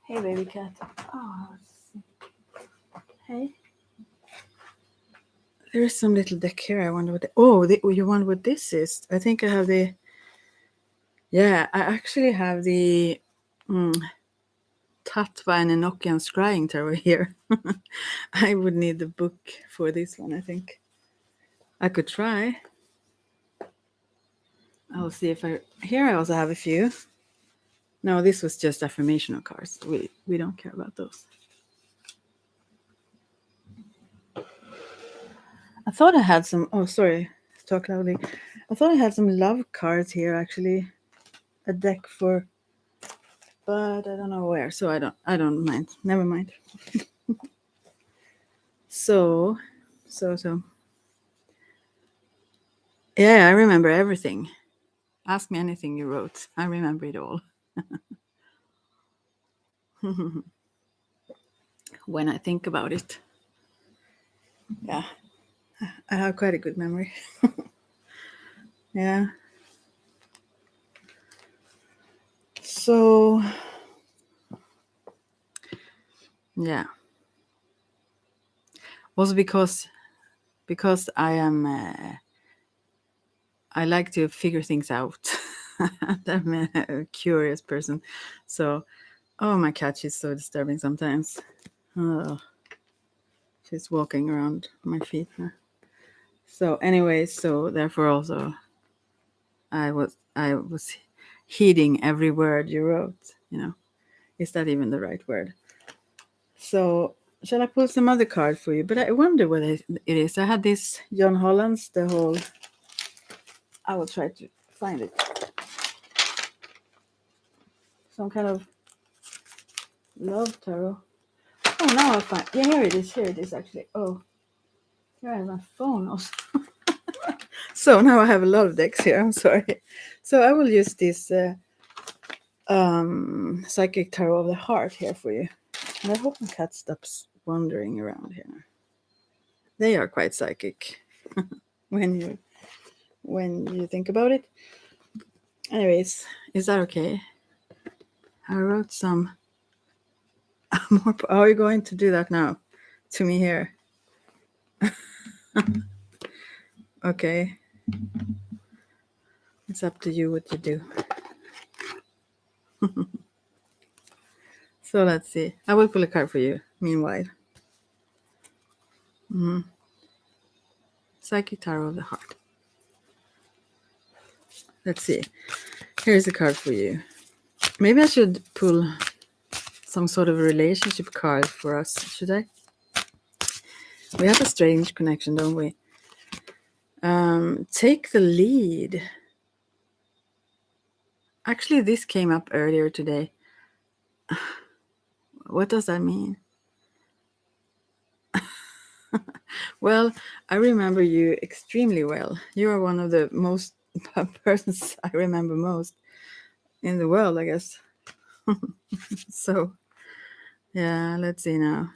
Speaker 1: Hey, baby cat. Oh, let's see. Hey. There is some little deck here. I wonder what. You wonder what this is? I think I have the. Yeah, I actually have the Tatva and Enochian Scrying Tarot here. I would need the book for this one, I think. I could try. I'll see if I. Here I also have a few. No, this was just affirmational cards. We don't care about those. I thought I had some. Oh, sorry. Talk loudly. I thought I had some love cards here, actually. A deck for. But I don't know where, so I don't mind. Never mind. So. Yeah, I remember everything. Ask me anything you wrote. I remember it all. When I think about it. Yeah. I have quite a good memory. Yeah. So. Yeah. Also because I like to figure things out. I'm a curious person. So, oh, my cat, she's so disturbing sometimes. Oh, she's walking around my feet now. So, anyway, so therefore also I was heeding every word you wrote. Is that even the right word? So, shall I pull some other card for you? But I wonder what it is. I had this John Holland's the whole. I will try to find it. Some kind of love tarot. Oh, now I'll find. Yeah, here it is. Here it is actually. Oh, here I have my phone also. So now I have a lot of decks here. I'm sorry. So I will use this psychic tarot of the heart here for you. And I hope my cat stops wandering around here. They are quite psychic when you think about it. Anyways, is that okay? I wrote some more. Are you going to do that now to me here? Okay. It's up to you what you do. So let's see. I will pull a card for you meanwhile. Psychic Tarot of the Heart. Let's see. Here's a card for you. Maybe I should pull some sort of relationship card for us, should I? We have a strange connection, don't we? Take the lead. Actually, this came up earlier today. What does that mean? Well, I remember you extremely well. You are one of the most persons I remember most in the world, I guess. So, yeah, let's see now.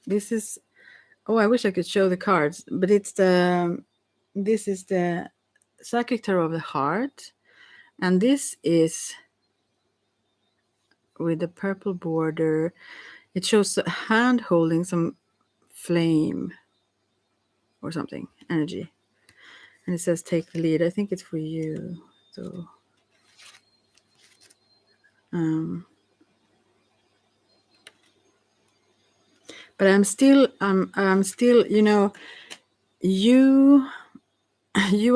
Speaker 1: This is. Oh, I wish I could show the cards, but this is the Psychic Tarot of the Heart, and this is with the purple border. It shows a hand holding some flame or something, energy. And it says take the lead. I think it's for you. So but I'm still you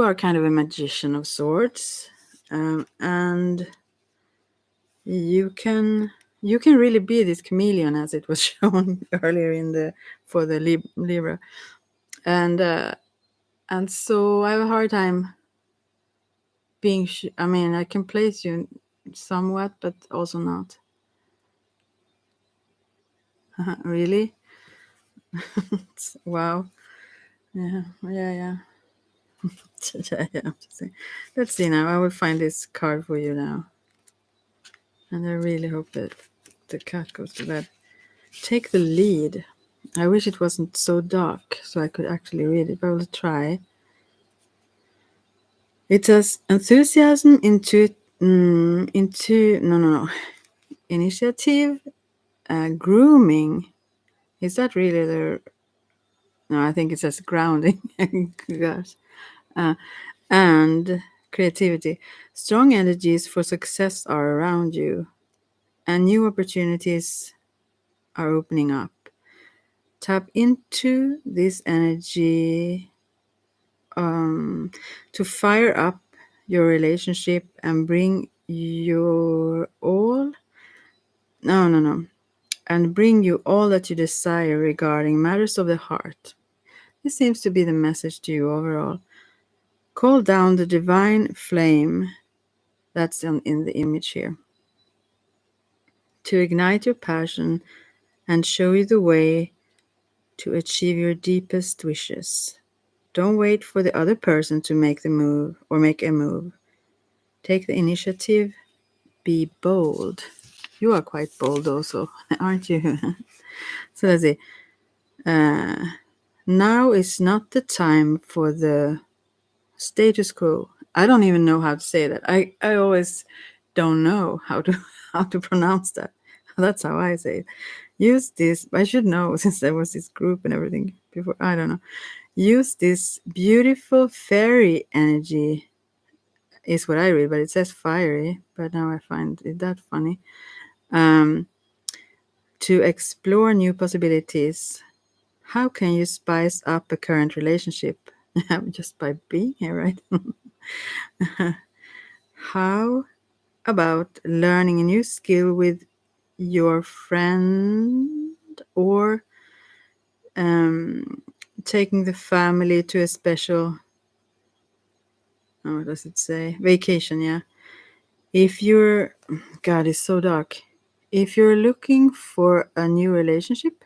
Speaker 1: are kind of a magician of sorts. And you can really be this chameleon, as it was shown earlier for the Libra. And so I have a hard time being I can place you somewhat, but also not. Really? Wow. Yeah. Yeah. Let's see now. I will find this card for you now, and I really hope that the cat goes to bed. Take the lead. I wish it wasn't so dark so I could actually read it, but I will try. It says enthusiasm initiative, grooming. Is that really the? No, I think it says grounding. Gosh, and creativity. Strong energies for success are around you, and new opportunities are opening up. Tap into this energy to fire up your relationship and bring your all. No. And bring you all that you desire regarding matters of the heart. This seems to be the message to you overall. Call down the divine flame that's in the image here to ignite your passion and show you the way to achieve your deepest wishes. Don't wait for the other person to make the move or make a move. Take the initiative. Be bold. You are quite bold also, aren't you? So let's see. Now is not the time for the status quo. I don't even know how to say that. I always don't know how to pronounce that. That's how I say it. Use this. I should know since there was this group and everything before. I don't know. Use this beautiful fairy energy is what I read, but it says fiery. But now I find it that funny. Um, to explore new possibilities. How can you spice up a current relationship? Just by being here, right? How about learning a new skill with your friend or taking the family to a special, what does it say? Vacation, yeah. If you're, God, it's so dark. If you're looking for a new relationship,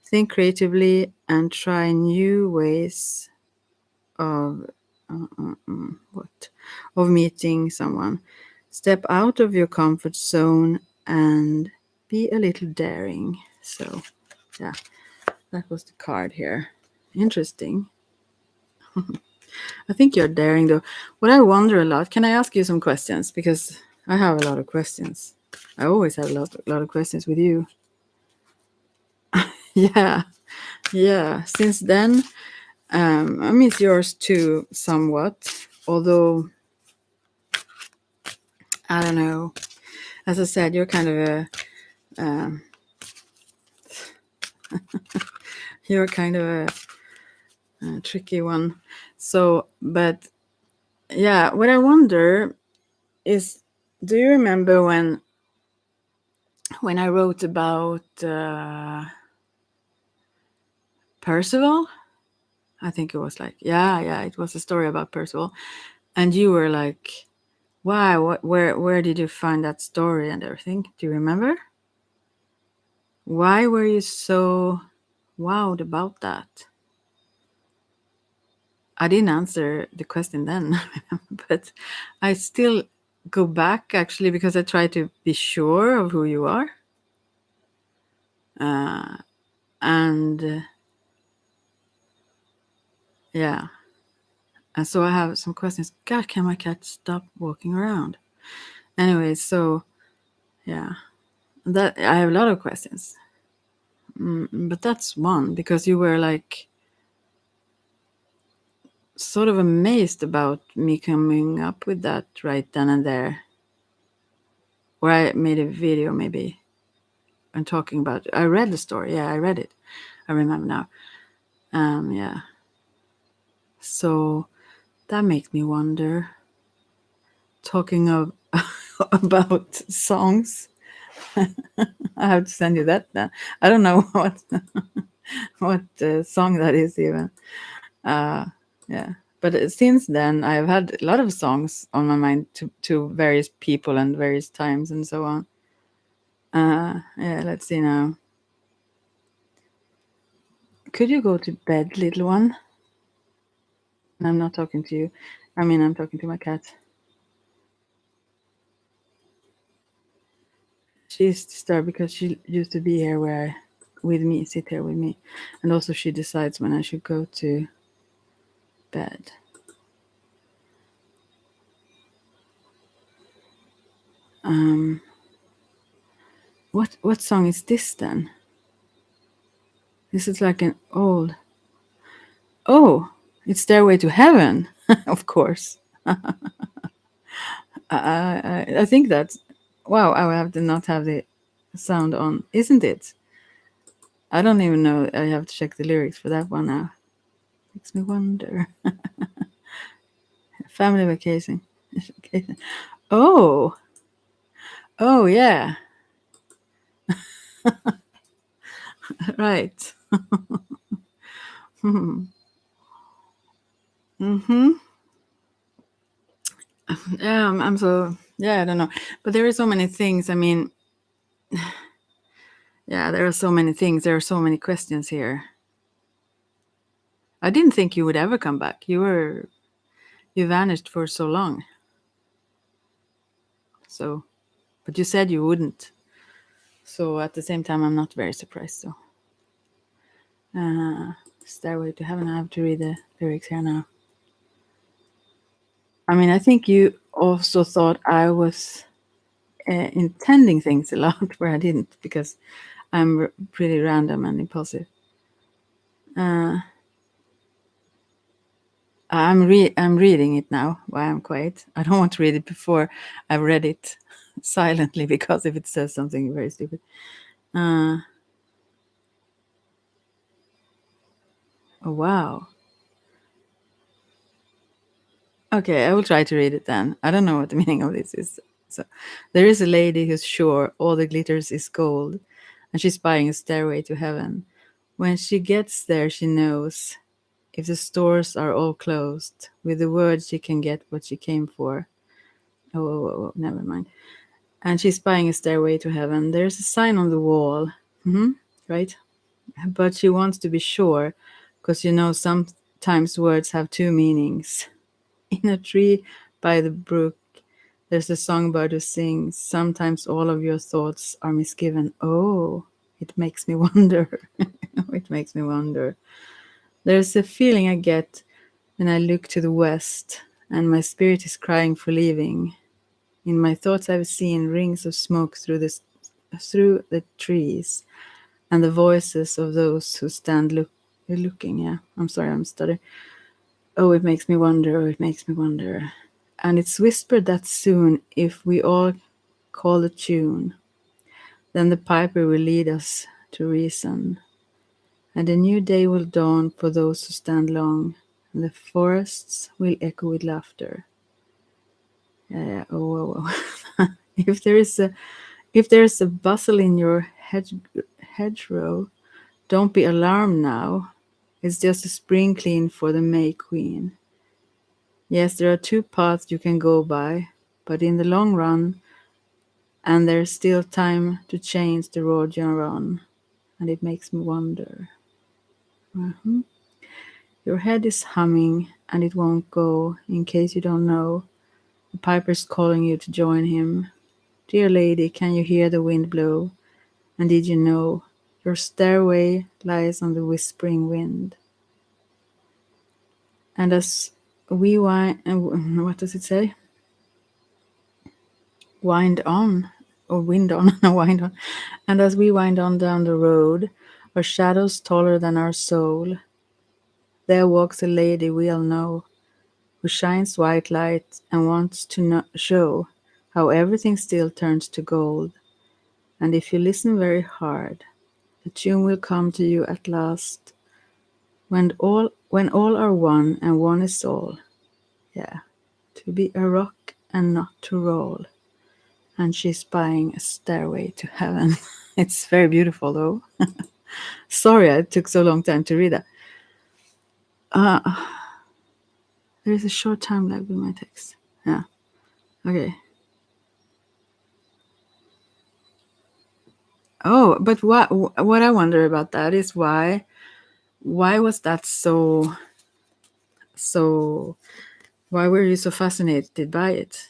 Speaker 1: think creatively and try new ways of what of meeting someone. Step out of your comfort zone and be a little daring. So, yeah, that was the card here. Interesting. I think you're daring though. What I wonder a lot, can I ask you some questions? Because I have a lot of questions. I always have a lot of questions with you. Yeah, yeah. Since then, I miss yours too somewhat. Although I don't know. As I said, you're kind of a um, you're kind of a tricky one. So, but yeah, what I wonder is, do you remember when I wrote about Percival? I think it was like, yeah, it was a story about Percival, and you were like, "Why? Where did you find that story and everything? Do you remember? Why were you so wowed about that?" I didn't answer the question then, but I still go back actually because I try to be sure of who you are. Uh, and yeah, and so I have some questions. God, can my cat stop walking around? Anyway, so yeah, that I have a lot of questions, but that's one because you were like sort of amazed about me coming up with that right then and there, or I made a video maybe and talking about. I read the story. Yeah, I read it. I remember now. Yeah. So that makes me wonder. Talking of about songs, I have to send you that. I don't know what song that is even. Uh, yeah. But since then, I've had a lot of songs on my mind to various people and various times and so on. Yeah. Let's see now. Could you go to bed, little one? And I'm not talking to you. I mean, I'm talking to my cat. She's disturbed because she used to be here with me, sit here with me. And also she decides when I should go to bed. Um, what song is this then? This is like an old. Oh, it's Stairway to Heaven, of course. I think that's wow. I have to not have the sound on, isn't it? I don't even know. I have to check the lyrics for that one now. Makes me wonder. Family vacation. Oh, oh yeah, right. Mm-hmm. Yeah, I'm so yeah. I don't know, but there are so many things. I mean, yeah, there are so many things. There are so many questions here. I didn't think you would ever come back. You vanished for so long. So, but you said you wouldn't. So at the same time, I'm not very surprised. So, uh, Stairway to Heaven. I have to read the lyrics here now. I mean, I think you also thought I was intending things a lot where I didn't because I'm pretty random and impulsive. I'm reading it now while I'm quiet. I don't want to read it before I've read it silently, because if it says something very stupid. Oh, wow. Okay, I will try to read it then. I don't know what the meaning of this is. So, there is a lady who's sure all the glitters is gold, and she's buying a stairway to heaven. When she gets there, she knows if the stores are all closed, with the word she can get what she came for. Oh, never mind. And she's buying a stairway to heaven. There's a sign on the wall, right? But she wants to be sure, because sometimes words have two meanings. In a tree by the brook, there's a songbird who sings, sometimes all of your thoughts are misgiven. Oh, it makes me wonder. It makes me wonder. There's a feeling I get when I look to the west, and my spirit is crying for leaving. In my thoughts, I've seen rings of smoke through the trees, and the voices of those who stand looking. Yeah, I'm sorry, I'm stuttering. Oh, it makes me wonder. Oh, it makes me wonder. And it's whispered that soon, if we all call a tune, then the piper will lead us to reason, and a new day will dawn for those who stand long, and the forests will echo with laughter. Yeah. Oh. if there is a bustle in your hedgerow, don't be alarmed now. It's just a spring clean for the May Queen. Yes, there are two paths you can go by, but in the long run, and there's still time to change the road you're on, and it makes me wonder. Your head is humming, and it won't go, in case you don't know. The piper's calling you to join him. Dear lady, can you hear the wind blow? And did you know your stairway lies on the whispering wind? And as we wind, what does it say? Wind on, or wind on, no, wind on. And as we wind on down the road, our shadows taller than our soul, there walks a lady we all know, who shines white light and wants to show how everything still turns to gold. And if you listen very hard, the tune will come to you at last, when all are one and one is all. Yeah, to be a rock and not to roll. And she's buying a stairway to heaven. It's very beautiful, though. Sorry, it took so long time to read that. There is a short time lag with my text. Yeah. Okay. Oh, but what I wonder about that is why was that so why were you so fascinated by it?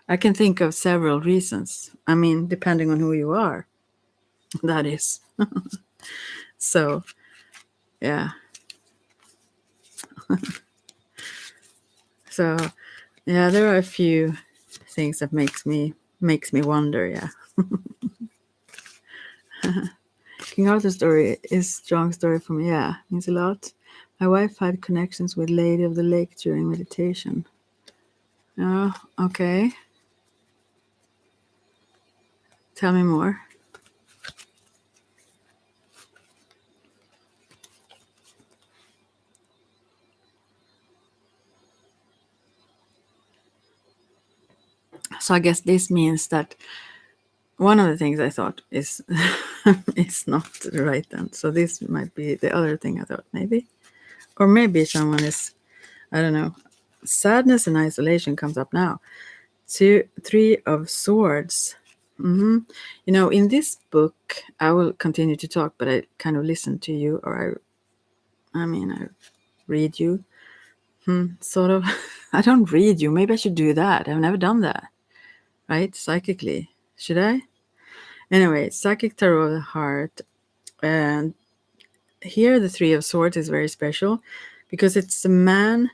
Speaker 1: I can think of several reasons. I mean, depending on who you are, that is. So, yeah. So, yeah, there are a few things that makes me wonder, yeah. King Arthur's story is strong story for me, yeah. Means a lot. My wife had connections with Lady of the Lake during meditation. Oh, okay. Tell me more. So I guess this means that one of the things I thought is is not the right then. So this might be the other thing I thought, maybe. Or maybe someone is, I don't know. Sadness and isolation comes up now. 3 of Swords. You know, in this book, I will continue to talk, but I kind of listen to you, or I read you. Sort of. I don't read you. Maybe I should do that. I've never done that. Right? Psychically. Should I? Anyway, Psychic Tarot of the Heart. And here the 3 of Swords is very special because it's a man.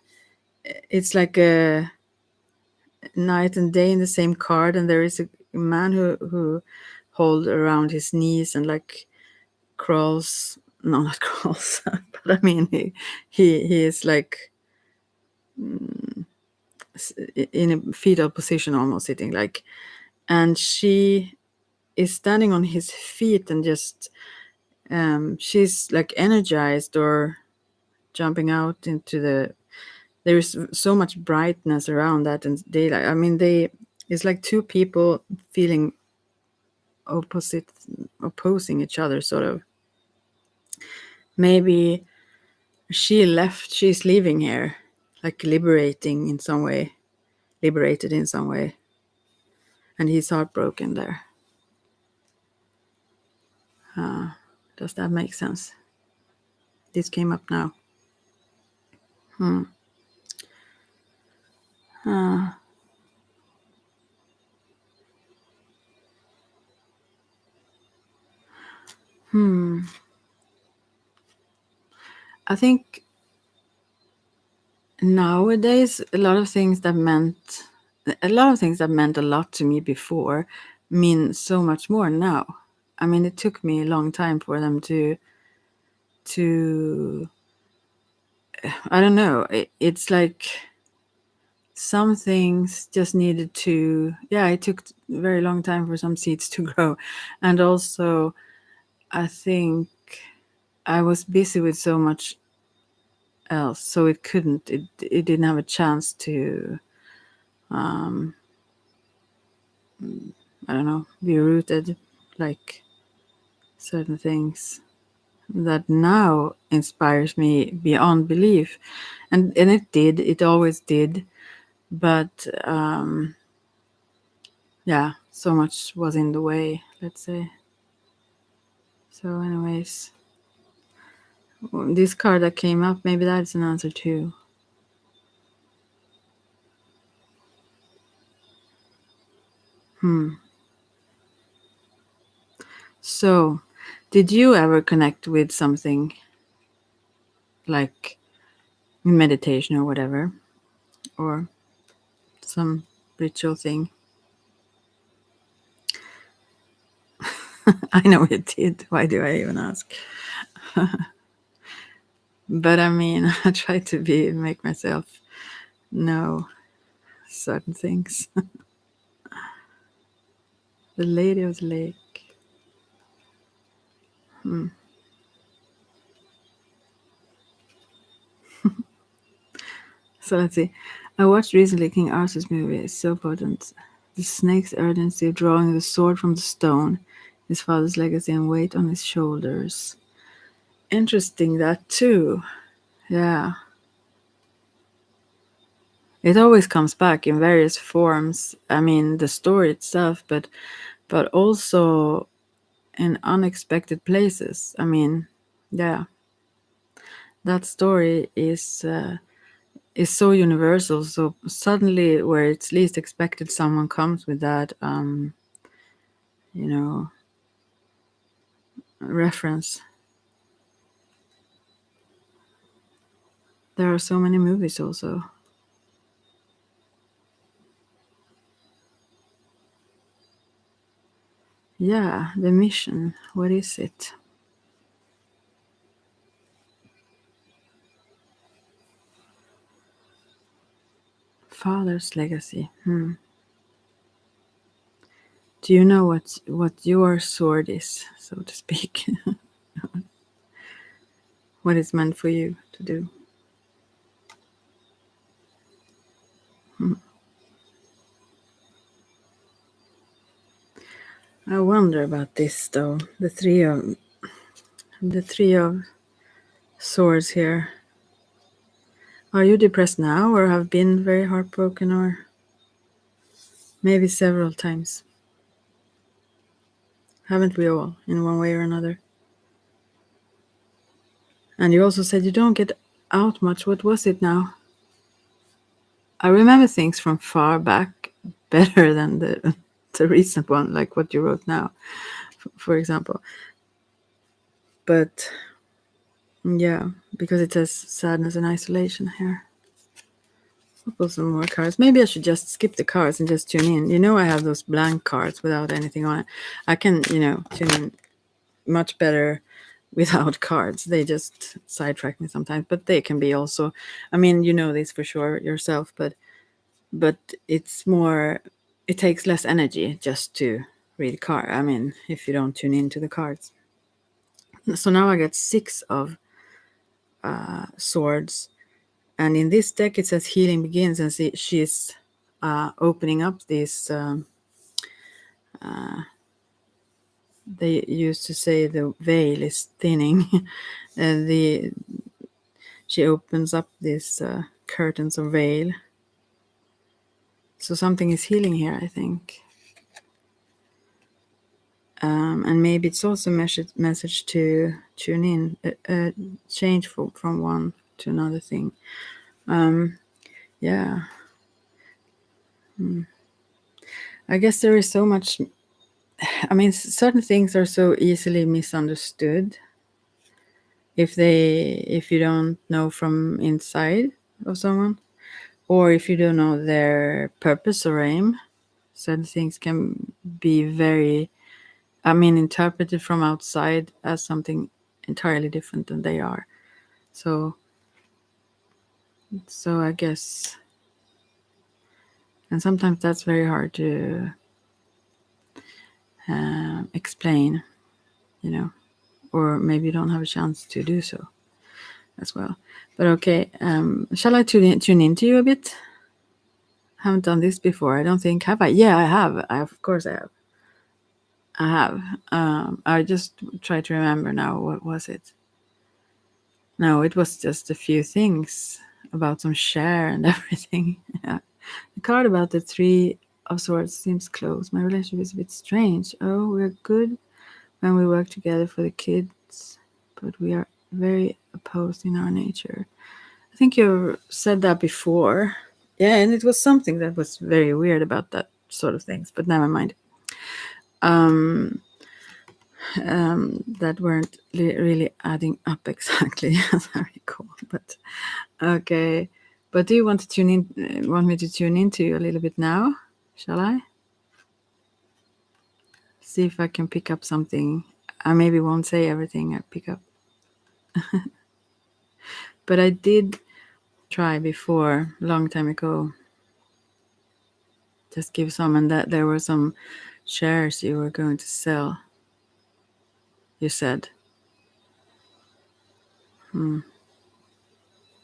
Speaker 1: It's like a night and day in the same card, and there is a man who hold around his knees and like crawls. No, not crawls, but I mean he is like in a fetal position, almost sitting like, and she is standing on his feet and just she's like energized or jumping out into there's so much brightness around that and daylight. I mean, it's like two people feeling opposing each other, sort of. Maybe she's leaving here, like liberated in some way, and he's heartbroken there. Does that make sense? This came up now. I think nowadays a lot of things that meant a lot to me before mean so much more now. I mean, it took me a long time for them to I don't know. It's like some things just needed to, yeah, it took a very long time for some seeds to grow. And also, I think I was busy with so much else, so it didn't have a chance to, I don't know, be rooted like certain things that now inspires me beyond belief. And it always did. But yeah, so much was in the way, let's say. So anyways, this card that came up, maybe that's an answer too. So, did you ever connect with something like meditation or whatever, or some ritual thing? I know it did. Why do I even ask? But I mean, I try to make myself know certain things. The Lady of the Lake. So let's see. I watched recently King Arthur's movie. It's so potent. The snake's urgency of drawing the sword from the stone, his father's legacy and weight on his shoulders. Interesting, that too. Yeah. It always comes back in various forms. I mean, the story itself, but also in unexpected places. I mean, yeah. That story is so universal. So suddenly, where it's least expected, someone comes with that, reference. There are so many movies also. Yeah, the mission. What is it? Father's legacy. Do you know what your sword is, so to speak? What it's meant for you to do? I wonder about this though. The three of swords here. Are you depressed now, or have been very heartbroken, or maybe several times? Haven't we all, in one way or another? And you also said you don't get out much. What was it now? I remember things from far back better than the recent one, like what you wrote now, for example. But yeah, because it says sadness and isolation here. I'll pull some more cards. Maybe I should just skip the cards and just tune in. You know, I have those blank cards without anything on it. I can, tune in much better without cards. They just sidetrack me sometimes, but they can be also, I mean, you know this for sure yourself, but it's more, it takes less energy just to read card. I mean, if you don't tune into the cards. So now I get 6 of swords, and in this deck it says healing begins, and she's opening up these. They used to say the veil is thinning, and she opens up these curtains of veil. So something is healing here, I think. And maybe it's also a message to tune in, change from one to another thing. Yeah. I guess there is so much. I mean, certain things are so easily misunderstood if you don't know from inside of someone, or if you don't know their purpose or aim. Certain things can be very, I mean, interpreted from outside as something entirely different than they are. So I guess, and sometimes that's very hard to explain, or maybe you don't have a chance to do so as well. But okay, shall I tune into you a bit? I haven't done this before. I don't think, have I? Yeah, I have. Of course I have. I have. I just try to remember now. What was it? No, it was just a few things about some share and everything. Yeah. The card about the 3 of Swords seems close. My relationship is a bit strange. Oh, we're good when we work together for the kids, but we are very opposed in our nature. I think you said that before. Yeah, and it was something that was very weird about that sort of things, but never mind. That weren't really adding up exactly as I recall. But okay. But do you want to tune in? Want me to tune into you a little bit now? Shall I? See if I can pick up something. I maybe won't say everything I pick up. But I did try before, a long time ago. Just give some, and that there were some shares you were going to sell. You said.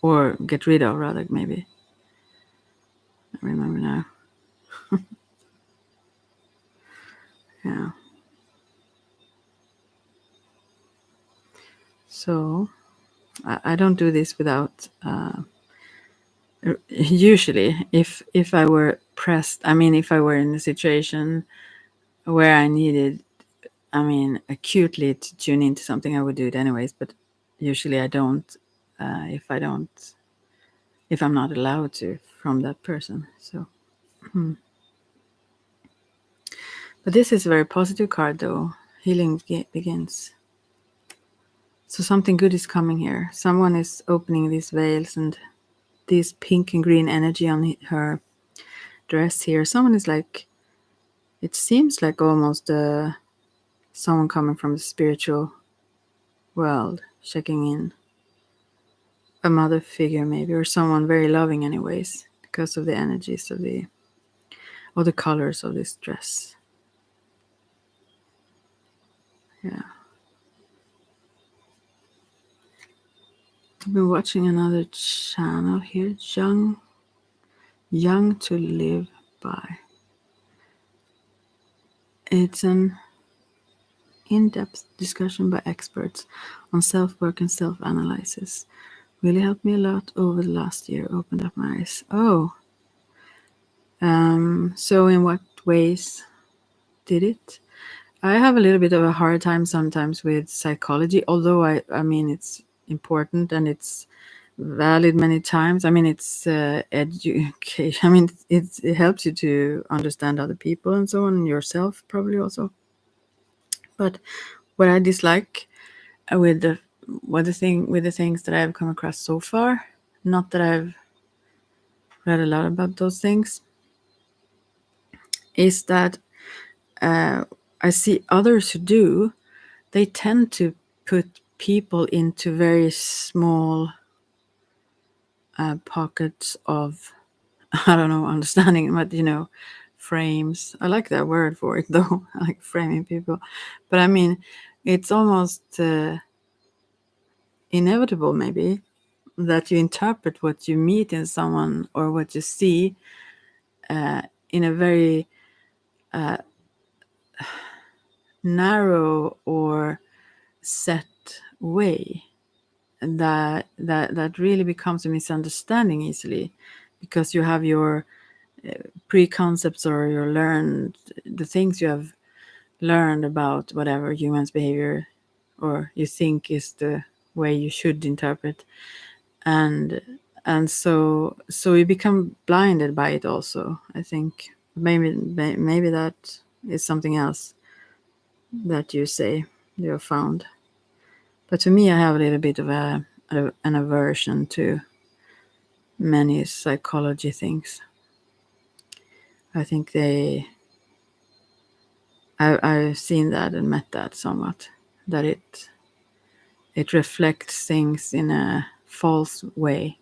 Speaker 1: Or get rid of, rather, maybe. I remember now. Yeah. So I don't do this without. Usually, if I were pressed, I mean, if I were in a situation where I needed, I mean, acutely to tune into something, I would do it anyways. But usually, I don't. If I'm not allowed to from that person. So. But this is a very positive card, though. Healing begins. So something good is coming here. Someone is opening these veils, and this pink and green energy on her dress here. Someone is like, it seems like almost someone coming from the spiritual world, checking in. A mother figure maybe, or someone very loving anyways, because of the energies of the colors of this dress. Yeah. I've been watching another channel here, Young to Live By. It's an in-depth discussion by experts on self-work and self-analysis. Really helped me a lot over the last year, opened up my eyes. Oh. So in what ways did it? I have a little bit of a hard time sometimes with psychology, although I mean, it's important and it's valid many times. I mean, it's education. I mean, it helps you to understand other people and so on, and yourself probably also. But what I dislike with the things that I've come across so far, not that I've read a lot about those things, is that I see others who do, they tend to put people into very small pockets of, I don't know, understanding, but frames. I like that word for it though. I like framing people. But I mean, it's almost inevitable maybe that you interpret what you meet in someone or what you see in a very narrow or set way, and that really becomes a misunderstanding easily, because you have your preconcepts or the things you have learned about whatever humans behavior, or you think is the way you should interpret, and so you become blinded by it also. I think maybe that is something else that you say you have found. But to me, I have a little bit of an aversion to many psychology things. I think I've seen that and met that somewhat, that it reflects things in a false way,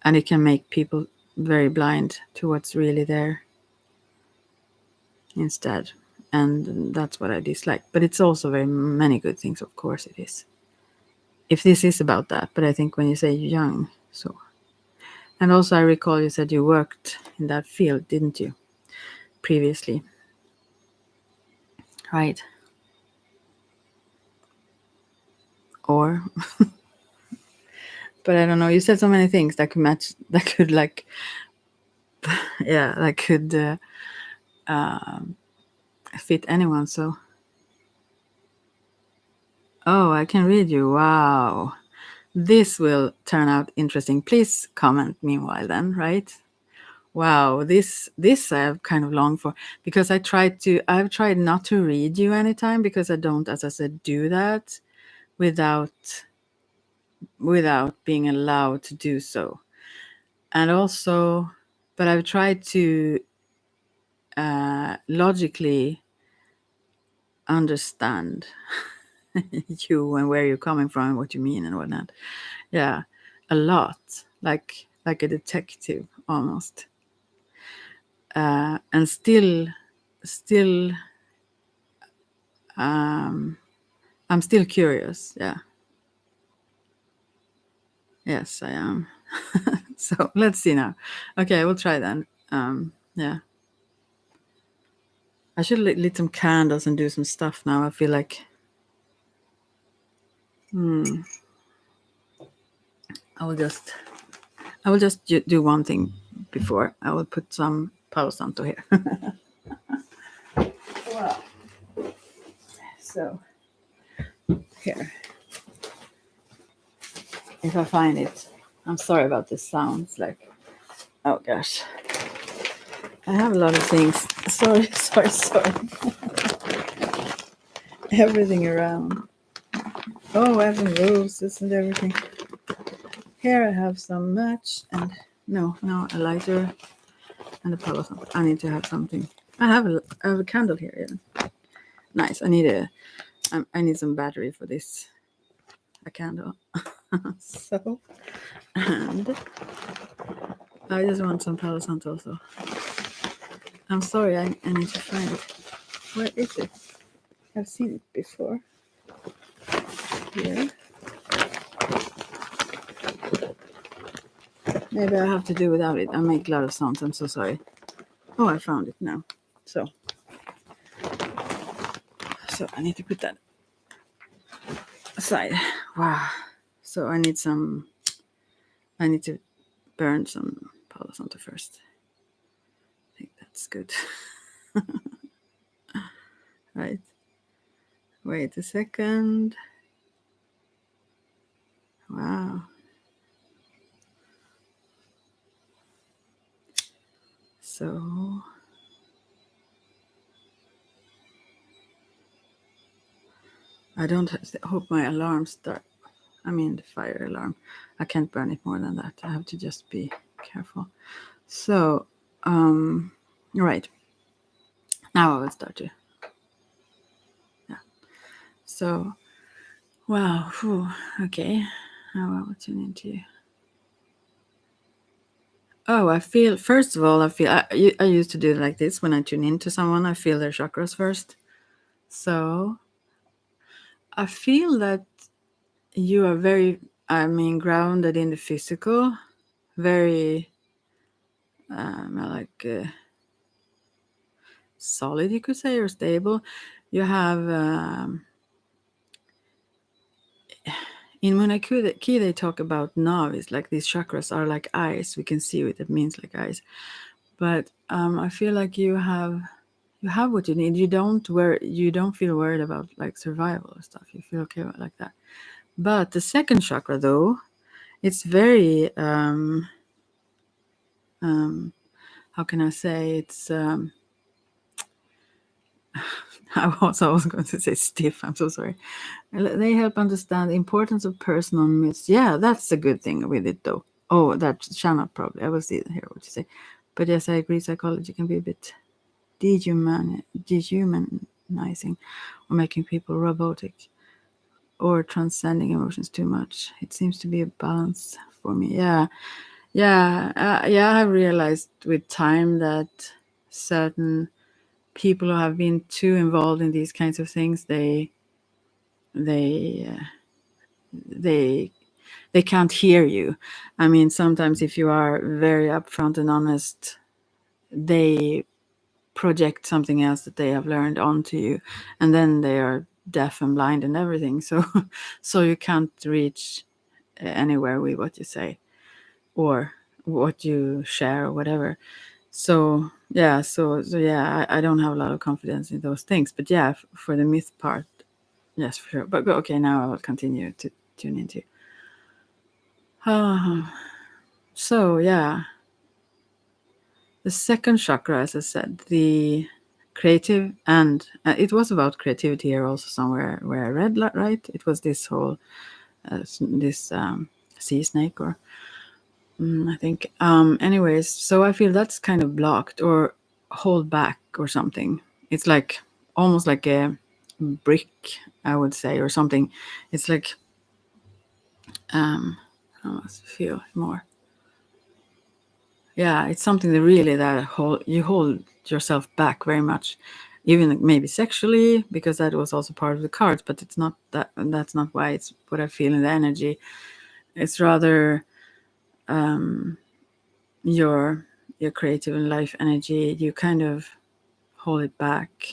Speaker 1: and it can make people very blind to what's really there instead. And that's what I dislike. But it's also very many good things, of course it is. If this is about that, but I think when you say young, so. And also I recall you said you worked in that field, didn't you? Previously. Right. Or but I don't know, you said so many things that could match, that could like yeah, that could fit anyone. So oh, I can read you. Wow, this will turn out interesting. Please comment meanwhile then, right? Wow, this I have kind of longed for, because I've tried not to read you anytime, because I don't, as I said, do that without being allowed to do so. And also, but I've tried to logically understand you and where you're coming from and what you mean and whatnot. Yeah, a lot, like a detective almost. And still, I'm still curious. Yeah. Yes, I am. So let's see now. Okay, we'll try then. Yeah. I should lit some candles and do some stuff now. I feel like I will just do one thing before. I will put some Palo Santo here. Wow. So here, if I find it, I'm sorry about the sounds. Like, oh gosh, I have a lot of things. Sorry. Everything around. Oh, I have some roses and everything. Here I have some match and no, a lighter and a Palo Santo. I need to have something. I have a candle here. Yeah. Nice. I need some battery for this. A candle. So, and I just want some Palo Santo also. I'm sorry, I need to find it. Where is it? I've seen it before. Here. Maybe I have to do without it. I make a lot of sounds. I'm so sorry. Oh, I found it now. So I need to put that aside. Wow. So I need to burn some Palo Santo first. I think that's good. Right. Wait a second. Wow. So I don't hope my alarm start. I mean the fire alarm. I can't burn it more than that. I have to just be careful. So, right. Now I will start to. Yeah. So, wow. Whew, okay. Now I will tune into. Oh, I feel, first of all, I used to do it like this when I tune into someone. I feel their chakras first. So, I feel that you are very, grounded in the physical, very, like, solid, you could say, or stable. You have, in Munaki, they talk about navis, like these chakras are like eyes. We can see what it means, like eyes. But I feel like you have what you need. You don't feel worried about like survival or stuff. You feel okay like that. But the second chakra, though, it's very how can I say, it's I was going to say stiff. I'm so sorry. They help understand the importance of personal myths. Yeah, that's a good thing with it, though. Oh, that Shanna probably. I will see here what you say. But yes, I agree. Psychology can be a bit dehumanizing, or making people robotic, or transcending emotions too much. It seems to be a balance for me. Yeah, yeah. I realized with time that certain people who have been too involved in these kinds of things, they they they can't hear you. I mean, sometimes if you are very upfront and honest, they project something else that they have learned onto you, and then they are deaf and blind and everything. So so you can't reach anywhere with what you say or what you share or whatever. So yeah, so yeah, I don't have a lot of confidence in those things. But yeah, for the myth part, yes, for sure. But okay, now I will continue to tune into. So yeah, the second chakra, as I said, the creative, and it was about creativity here also somewhere where I read, right? It was this whole this sea snake, or I think. Anyways, so I feel that's kind of blocked or hold back or something. It's like almost like a brick, I would say, or something. It's like I must feel more. Yeah, it's something that really that you hold yourself back very much, even maybe sexually, because that was also part of the cards. But it's not that. That's not why. It's what I feel in the energy. It's rather your creative and life energy. You kind of hold it back.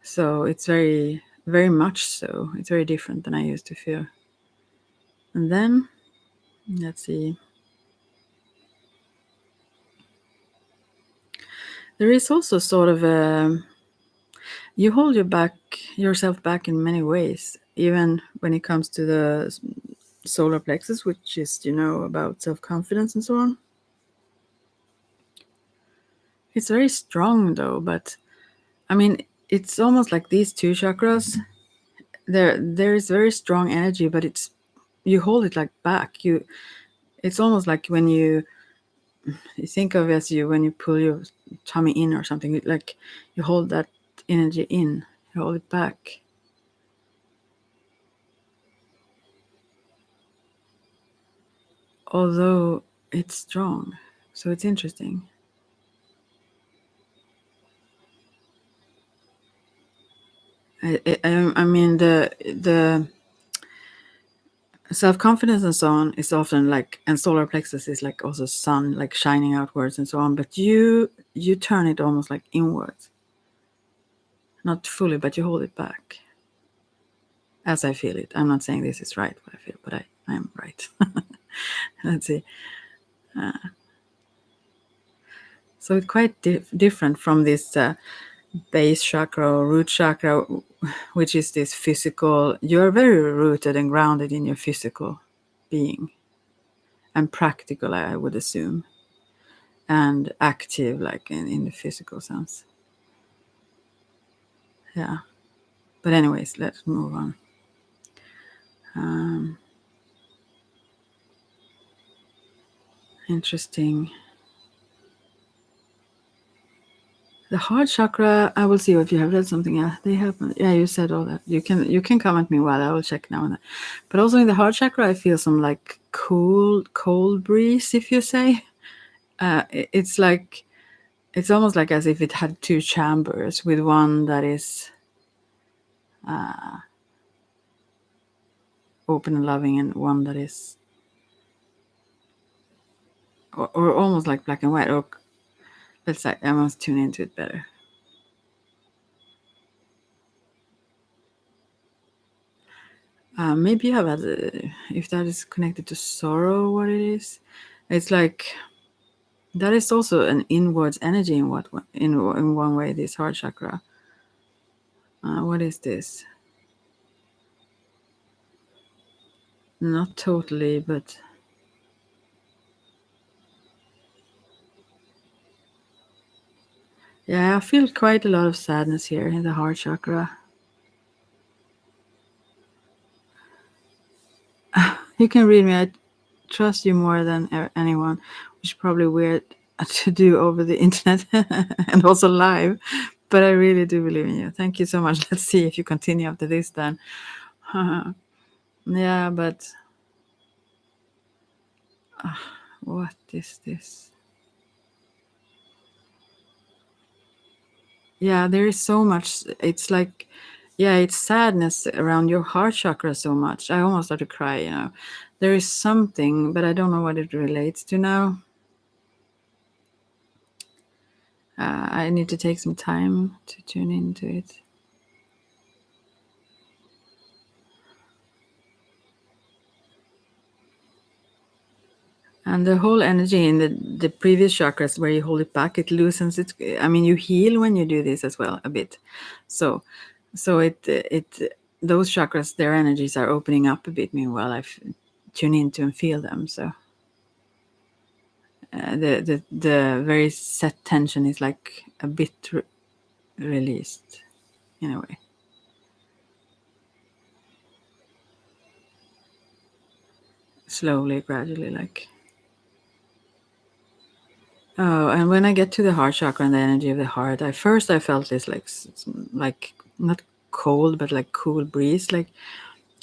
Speaker 1: So it's very, very much so. It's very different than I used to feel. And then let's see. There is also sort of a, you hold yourself back in many ways, even when it comes to the solar plexus, which is, about self-confidence and so on. It's very strong though, but I mean, it's almost like these two chakras, there is very strong energy, but you hold it like back. It's almost like when you think of as when you pull your tummy in or something, like you hold that energy in, you hold it back. Although it's strong, so it's interesting. I mean, the self confidence and so on is often like, and solar plexus is like also sun, like shining outwards and so on. But you turn it almost like inwards, not fully, but you hold it back. As I feel it, I'm not saying this is right what I feel, but I am right. Let's see. So it's quite different from this base chakra or root chakra, which is this physical. You're very rooted and grounded in your physical being, and practical, I would assume, and active, like in the physical sense. Yeah. But anyways, let's move on. Um, Interesting. The heart chakra, I will see if you have read something. Yeah, they have. Yeah, you said all that. You can comment me while I will check now and then. But also in the heart chakra, I feel some like cold breeze, if you say. It's like it's almost like as if it had two chambers, with one that is open and loving, and one that is, or almost like black and white. Or let's say I must tune into it better. Maybe you have had, if that is connected to sorrow, what it is. It's like that is also an inwards energy in in one way. This heart chakra. What is this? Not totally, but yeah, I feel quite a lot of sadness here in the heart chakra. You can read me. I trust you more than anyone, which is probably weird to do over the internet and also live. But I really do believe in you. Thank you so much. Let's see if you continue after this then. Yeah, but what is this? Yeah, there is so much. It's like, yeah, it's sadness around your heart chakra so much. I almost start to cry. There is something, but I don't know what it relates to now. I need to take some time to tune into it. And the whole energy in the previous chakras where you hold it back, it loosens it. I mean, you heal when you do this as well a bit. So, so those chakras, their energies are opening up a bit. Meanwhile, I tune into and feel them. So the very set tension is like a bit released in a way. Slowly, gradually, like. Oh, and when I get to the heart chakra and the energy of the heart, I felt this like not cold but like cool breeze, like,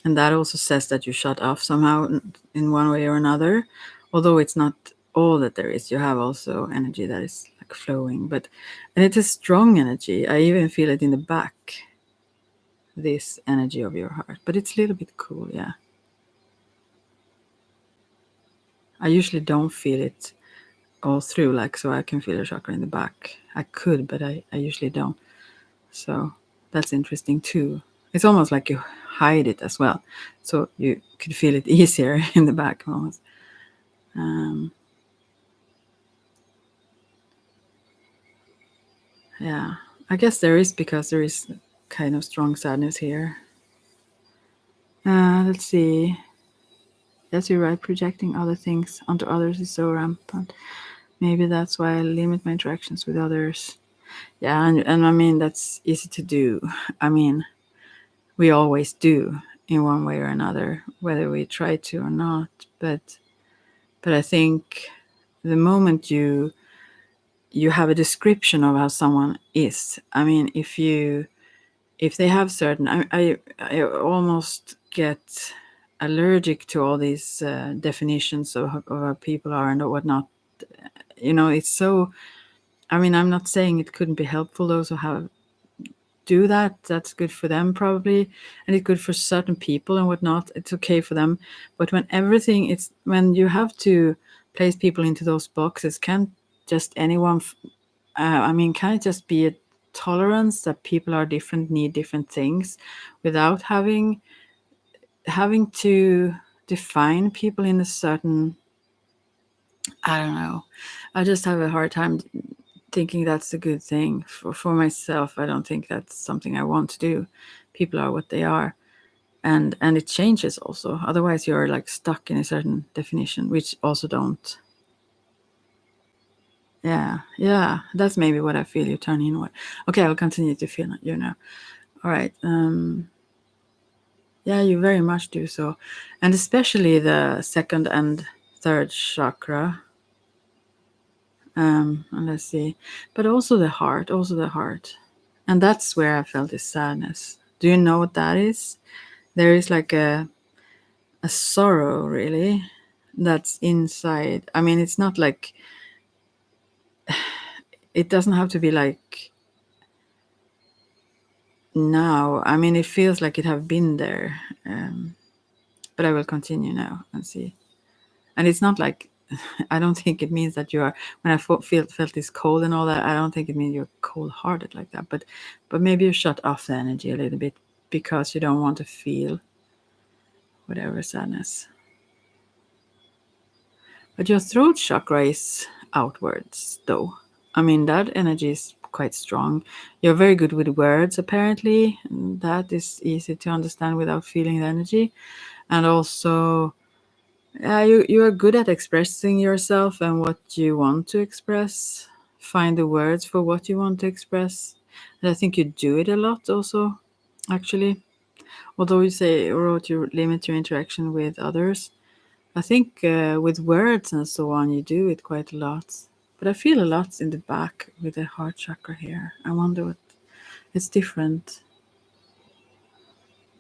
Speaker 1: and that also says that you shut off somehow in one way or another. Although it's not all that there is, you have also energy that is like flowing, and it's a strong energy. I even feel it in the back, this energy of your heart, but it's a little bit cool, yeah. I usually don't feel it all through, like, so I can feel a chakra in the back. I could, but I usually don't. So that's interesting too. It's almost like you hide it as well, so you could feel it easier in the back almost. Yeah, I guess there is, because there is kind of strong sadness here. Let's see. Yes, you're right. Projecting other things onto others is so rampant. Maybe that's why I limit my interactions with others. Yeah, and I mean, that's easy to do. I mean, we always do in one way or another, whether we try to or not. But I think the moment you have a description of how someone is, I mean, if they have certain, I almost get allergic to all these definitions of how people are and whatnot. It's so. I mean, I'm not saying it couldn't be helpful. Those who have do that, that's good for them probably, and it's good for certain people and whatnot. It's okay for them, but when you have to place people into those boxes, can't just anyone. I mean, can it just be a tolerance that people are different, need different things, without having to define people in a certain. I don't know. I just have a hard time thinking that's a good thing for myself. I don't think that's something I want to do. People are what they are, and it changes also. Otherwise, you're like stuck in a certain definition, which also don't. Yeah, yeah, that's maybe what I feel. You turn inward. Okay, I'll continue to feel you now. All right. Yeah, you very much do so, and especially the second and third chakra. And let's see, but also the heart, and that's where I felt this sadness. Do you know what that is? There is like a sorrow, really, that's inside. I mean, it's not like, it doesn't have to be like now. I mean, it feels like it have been there. But I will continue now and see. And it's not like, I don't think it means that you are, when I felt this cold and all that, I don't think it means you're cold hearted like that. But maybe you shut off the energy a little bit because you don't want to feel whatever sadness. But your throat chakra is outwards, though. I mean, that energy is quite strong. You're very good with words, apparently. And that is easy to understand without feeling the energy. And also, you are good at expressing yourself and what you want to express. Find the words for what you want to express. And I think you do it a lot also, actually. Although you say, or you limit your interaction with others, I think with words and so on, you do it quite a lot. But I feel a lot in the back with the heart chakra here. I wonder what it's different.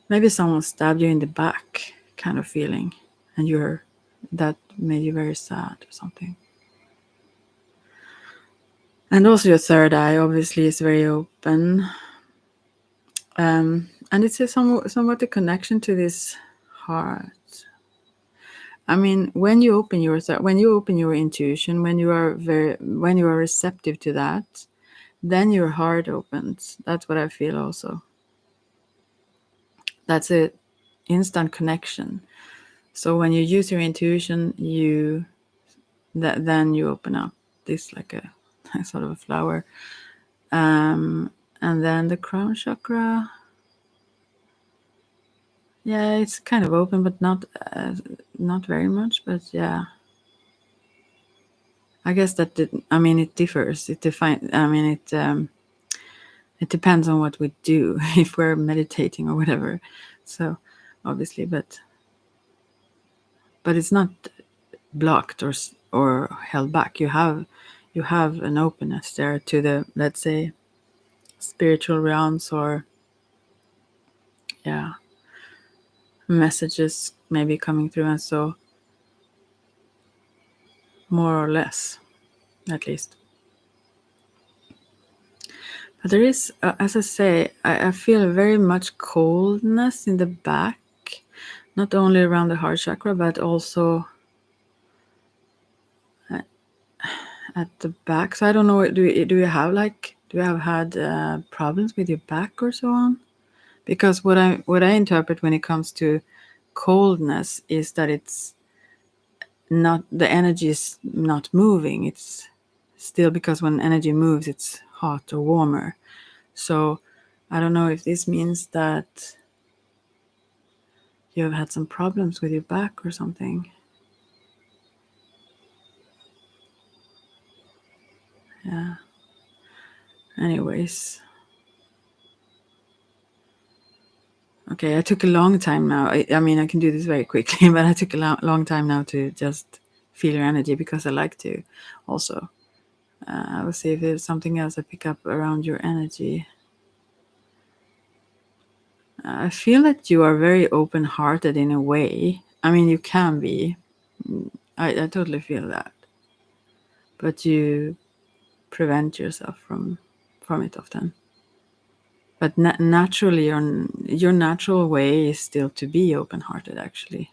Speaker 1: Maybe someone stabbed you in the back, kind of feeling, and that made you very sad or something. And also your third eye obviously is very open. And it's somewhat a connection to this heart. I mean, when you open your intuition, when you are receptive to that, then your heart opens. That's what I feel also. That's a instant connection. So when you use your intuition, then you open up. This like a sort of a flower. And then the crown chakra, yeah, it's kind of open, but not very much. But yeah, I guess that it differs. It defines. It depends on what we do, if we're meditating or whatever. So obviously, but it's not blocked or held back. You have an openness there to the, let's say, spiritual realms, or yeah, messages maybe coming through, and so more or less, at least. But there is, as I say, I feel very much coldness in the back, not only around the heart chakra, but also at the back. So I don't know, do you have had problems with your back or so on? Because what I interpret when it comes to coldness is that it's not, the energy is not moving. It's still, because when energy moves, it's hot or warmer. So I don't know if this means that you have had some problems with your back or something. Yeah. Anyways. Okay, I took a long time now. I mean, I can do this very quickly, but I took a long time now to just feel your energy, because I like to also. I will see if there's something else I pick up around your energy. I feel that you are very open-hearted in a way. I mean, you can be. I totally feel that. But you prevent yourself from it often. But naturally, your natural way is still to be open-hearted, actually.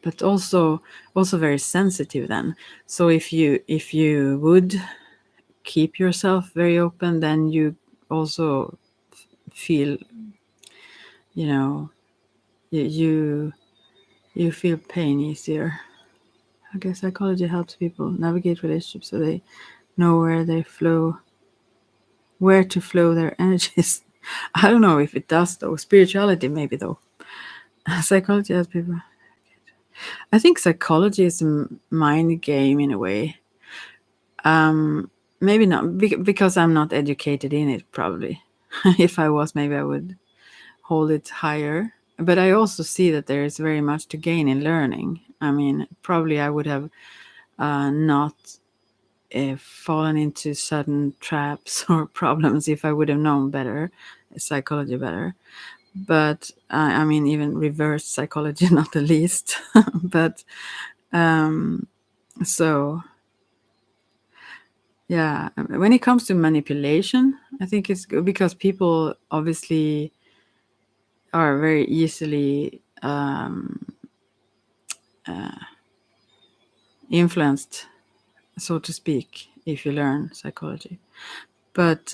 Speaker 1: But also very sensitive then. So if you would keep yourself very open, then you also feel, you know, you feel pain easier. I guess psychology helps people navigate relationships so they know where to flow their energies. I don't know if it does though. Spirituality maybe though. Psychology helps people. I think psychology is a mind game in a way. Maybe not, because I'm not educated in it, probably. If I was, maybe I would hold it higher. but I also see that there is very much to gain in learning. I mean, probably I would have not fallen into sudden traps or problems if I would have known better, psychology better. But I mean, even reverse psychology, not the least. But so yeah, when it comes to manipulation, I think it's good because people obviously are very easily influenced, so to speak, if you learn psychology. But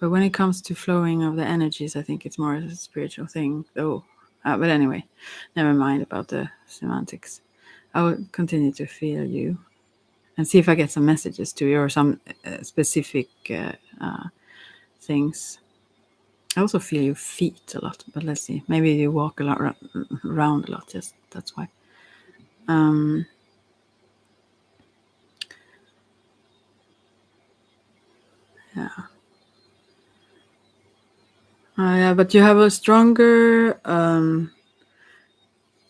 Speaker 1: when it comes to flowing of the energies, I think it's more a spiritual thing, though. But anyway, never mind about the semantics. I will continue to feel you and see if I get some messages to you or some specific things. I also feel your feet a lot, but let's see. Maybe you walk a lot around a lot. Just that's why. Yeah. Yeah, but you have a stronger,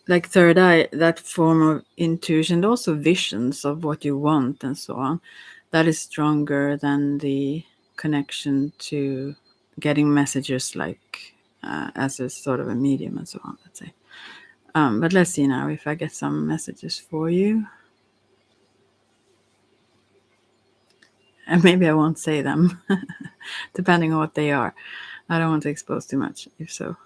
Speaker 1: like third eye, that form of intuition, also visions of what you want and so on. That is stronger than the connection to getting messages, like as a sort of a medium and so on. Let's say. But let's see now if I get some messages for you. And maybe I won't say them, depending on what they are. I don't want to expose too much, if so.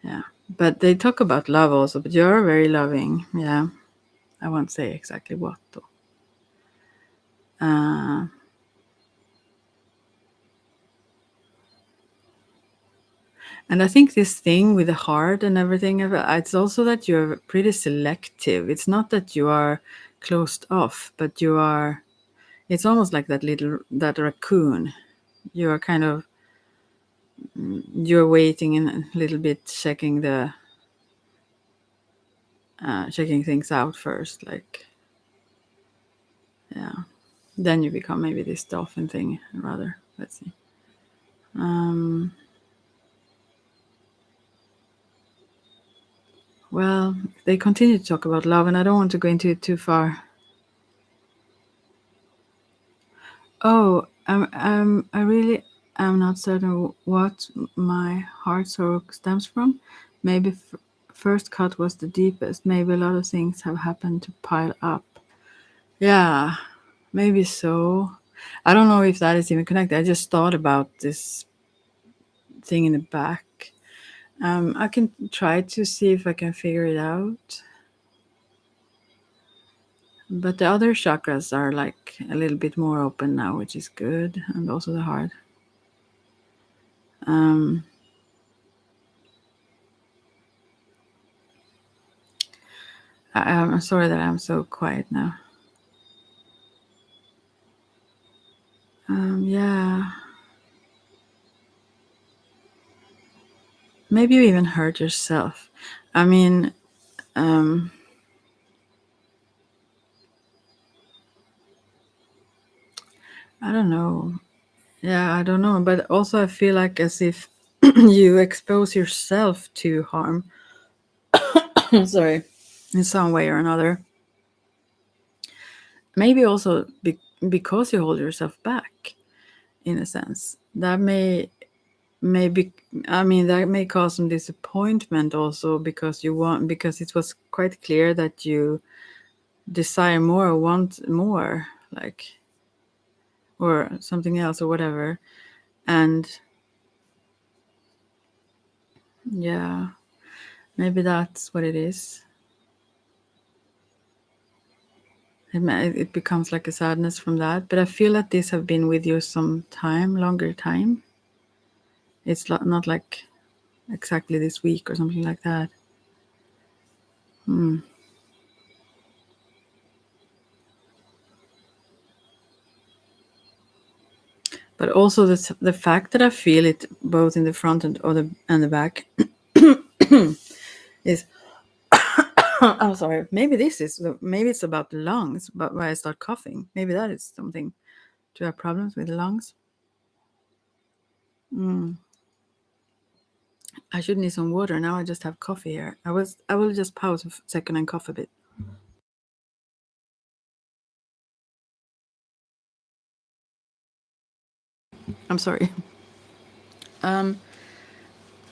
Speaker 1: Yeah. But they talk about love also, but you're very loving. Yeah. I won't say exactly what, though. And I think this thing with the heart and everything, it's also that you're pretty selective. It's not that you are closed off, but you are, it's almost like that raccoon. You are kind of, you're waiting and a little bit checking things out first. Like, yeah. Then you become maybe this dolphin thing rather. Let's see. Well, they continue to talk about love, and I don't want to go into it too far. Oh, I really am not certain what my heart sorrow stems from. Maybe first cut was the deepest. Maybe a lot of things have happened to pile up. Yeah, maybe so. I don't know if that is even connected. I just thought about this thing in the back. I can try to see if I can figure it out. But the other chakras are like a little bit more open now, which is good, and also the heart. I'm sorry that I'm so quiet now. Yeah. Maybe you even hurt yourself. I mean, I don't know. Yeah, I don't know. But also, I feel like as if you expose yourself to harm. Sorry, in some way or another. Maybe also because you hold yourself back, in a sense. That maybe, I mean, that may cause some disappointment also because it was quite clear that you desire more or want more, like, or something else or whatever. And yeah, maybe that's what it is. It becomes like a sadness from that, but I feel that these have been with you some time, longer time. It's not like exactly this week or something like that. But also the fact that I feel it both in the front and the back is I'm sorry. Maybe it's about the lungs, but why I start coughing. Maybe that is something. Do I have problems with the lungs? I should need some water. Now I just have coffee here. I will just pause a second and cough a bit. I'm sorry. I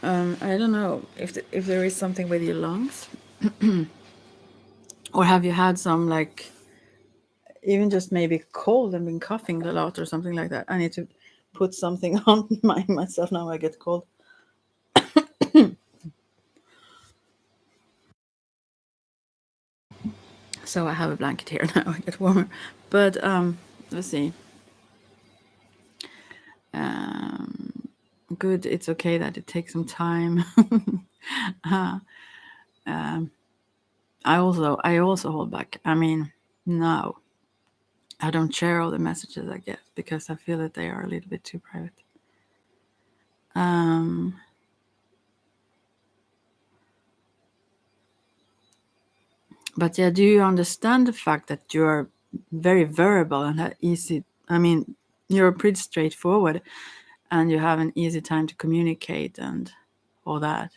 Speaker 1: don't know if there is something with your lungs, or have you had some, like, even just maybe cold and been coughing a lot or something like that. I need to put something on myself now. I get cold. So I have a blanket here now. I get warmer. But let's see. Good. It's okay that it takes some time. I also hold back. I mean, no, I don't share all the messages I get because I feel that they are a little bit too private. But yeah, do you understand the fact that you're very verbal and that easy? I mean, you're pretty straightforward and you have an easy time to communicate and all that,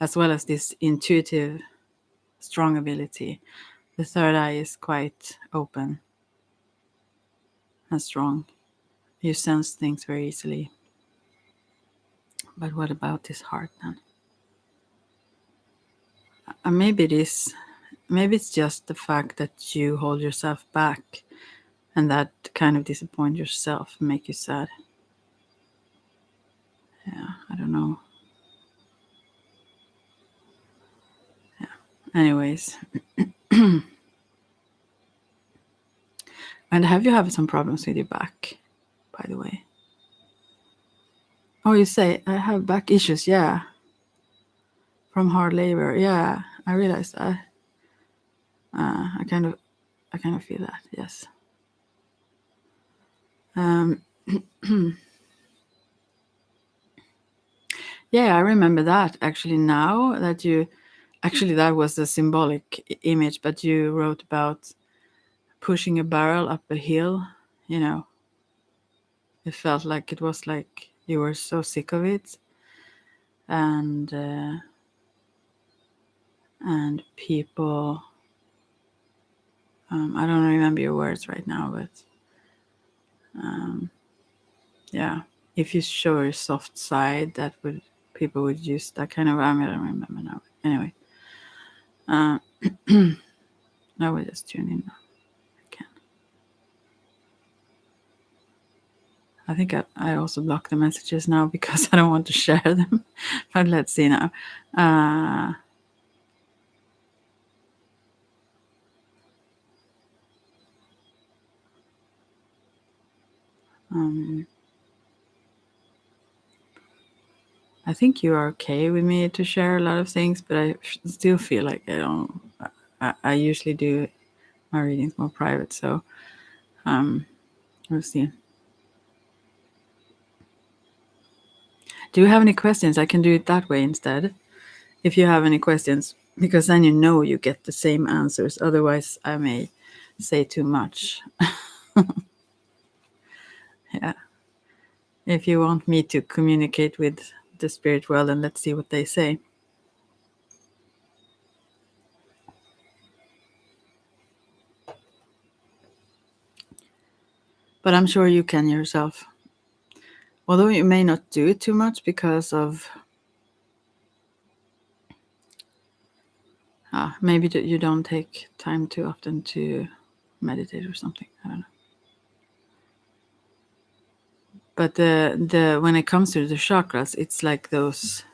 Speaker 1: as well as this intuitive, strong ability. The third eye is quite open and strong. You sense things very easily. But what about this heart then? Maybe it's just the fact that you hold yourself back and that kind of disappoint yourself, make you sad. Yeah, I don't know. Yeah. Anyways. And have you had some problems with your back, by the way? Oh, you say I have back issues, yeah. From hard labor. Yeah, I realized that. I kind of feel that, yes. Yeah, I remember that actually now that you actually that was a symbolic image, but you wrote about pushing a barrel up a hill, you know. It felt like it was like you were so sick of it, and people. I don't remember your words right now, but yeah, if you show your soft side, that would people would use that kind of. I don't remember now. Anyway, I will just tune in now. I can. I think I also block the messages now because I don't want to share them. But let's see now. I think you are okay with me to share a lot of things, but I still feel like I don't. I usually do my readings more private, so we'll see. Do you have any questions? I can do it that way instead. If you have any questions, because then you know you get the same answers. Otherwise, I may say too much. Yeah. If you want me to communicate with the spirit world, then let's see what they say. But I'm sure you can yourself. Although you may not do it too much because of maybe you don't take time too often to meditate or something. I don't know. But the when it comes to the chakras, it's like those,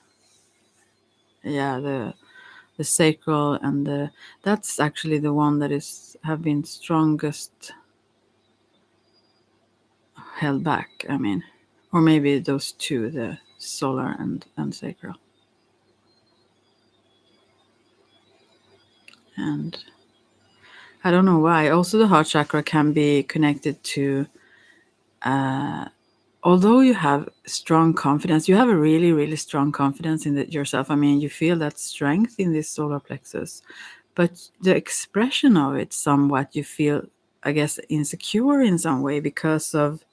Speaker 1: yeah, the sacral and that's actually the one that have been strongest held back. I mean, or maybe those two, the solar and sacral. And I don't know why. Also, the heart chakra can be connected to. Although you have strong confidence, you have a really, really strong confidence in yourself. I mean, you feel that strength in this solar plexus, but the expression of it somewhat, you feel, I guess, insecure in some way because of.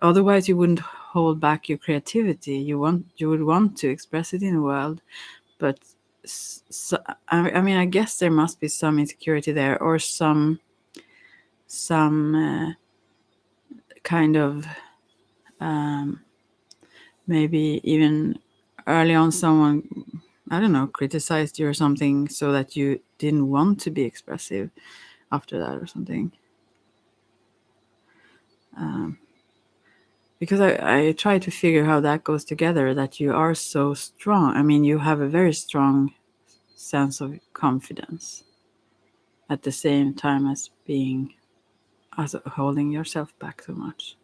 Speaker 1: Otherwise, you wouldn't hold back your creativity. You would want to express it in the world, but I mean, I guess there must be some insecurity there, or some kind of maybe even early on someone, I don't know, criticized you or something, so that you didn't want to be expressive after that or something. Because I try to figure how that goes together, that you are so strong. I mean, you have a very strong sense of confidence at the same time as holding yourself back so much.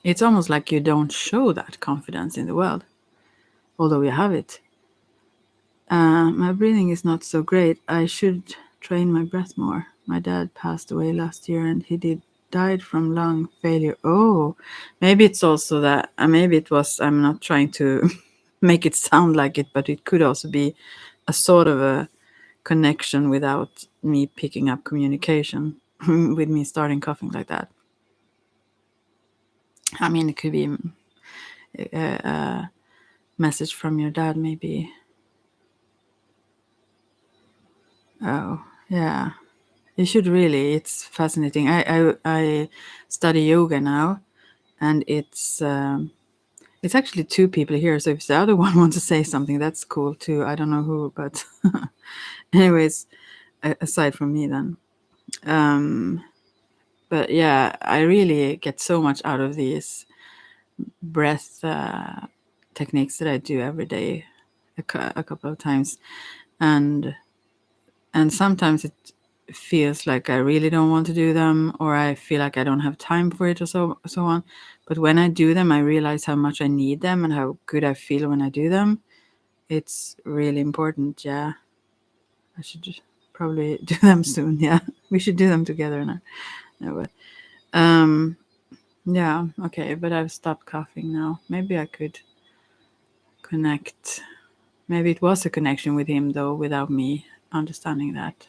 Speaker 1: It's almost like you don't show that confidence in the world, although you have it. My breathing is not so great. I should train my breath more. My dad passed away last year, and he died from lung failure. Oh, maybe it's also that. Maybe it was. I'm not trying to make it sound like it, but it could also be a sort of a connection without me picking up communication with me starting coughing like that. I mean, it could be a message from your dad, maybe. Oh, yeah. You should really. It's fascinating. I study yoga now, and it's actually two people here. So if the other one wants to say something, that's cool too. I don't know who, but anyways, aside from me then. But yeah, I really get so much out of these breath techniques that I do every day, a couple of times, and sometimes it feels like I really don't want to do them, or I feel like I don't have time for it, or so on. But when I do them, I realize how much I need them and how good I feel when I do them. It's really important. Yeah, I should probably do them soon. Yeah, we should do them together now. No, but yeah, okay. But I've stopped coughing now. Maybe I could connect. Maybe it was a connection with him though, without me understanding that.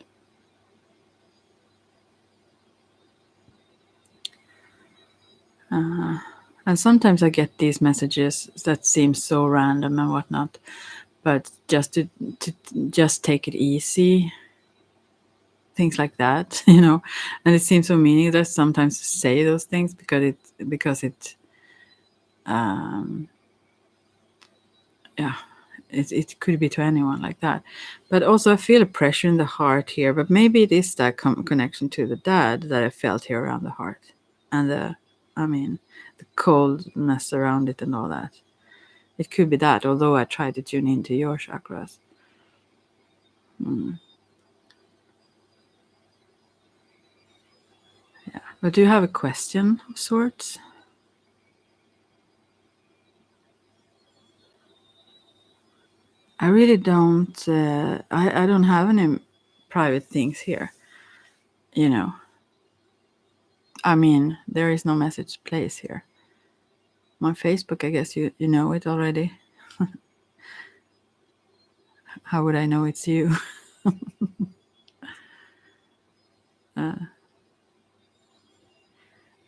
Speaker 1: And sometimes I get these messages that seem so random and whatnot, but just to just take it easy, things like that, And it seems so meaningless sometimes to say those things because it yeah, it could be to anyone like that. But also I feel a pressure in the heart here, but maybe it is that connection to the dad that I felt here around the heart, and the coldness around it and all that. It could be that, although I try to tune into your chakras. Yeah. But do you have a question of sorts? I really don't. I don't have any private things here. I mean, there is no message place here. My Facebook, I guess you know it already. How would I know it's you?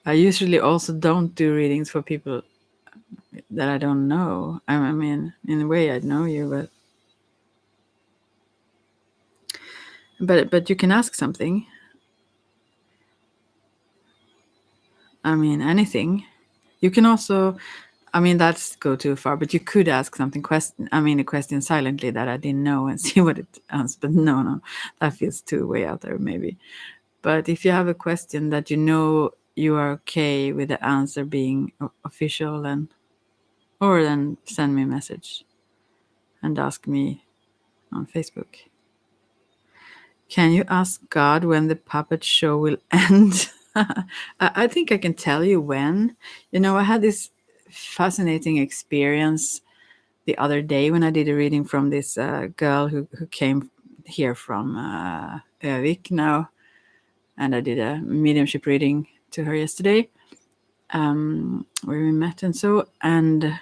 Speaker 1: I usually also don't do readings for people that I don't know. I mean, in a way, I know you, but you can ask something. I mean, anything. You can also, I mean, that's go too far, but you could ask a question silently that I didn't know and see what it answers. But no, that feels too way out there, maybe. But if you have a question that you are okay with the answer being official, or then send me a message and ask me on Facebook. Can you ask God when the puppet show will end? I think I can tell you when. I had this fascinating experience the other day when I did a reading from this girl who came here from Övik now, and I did a mediumship reading to her yesterday, where we met and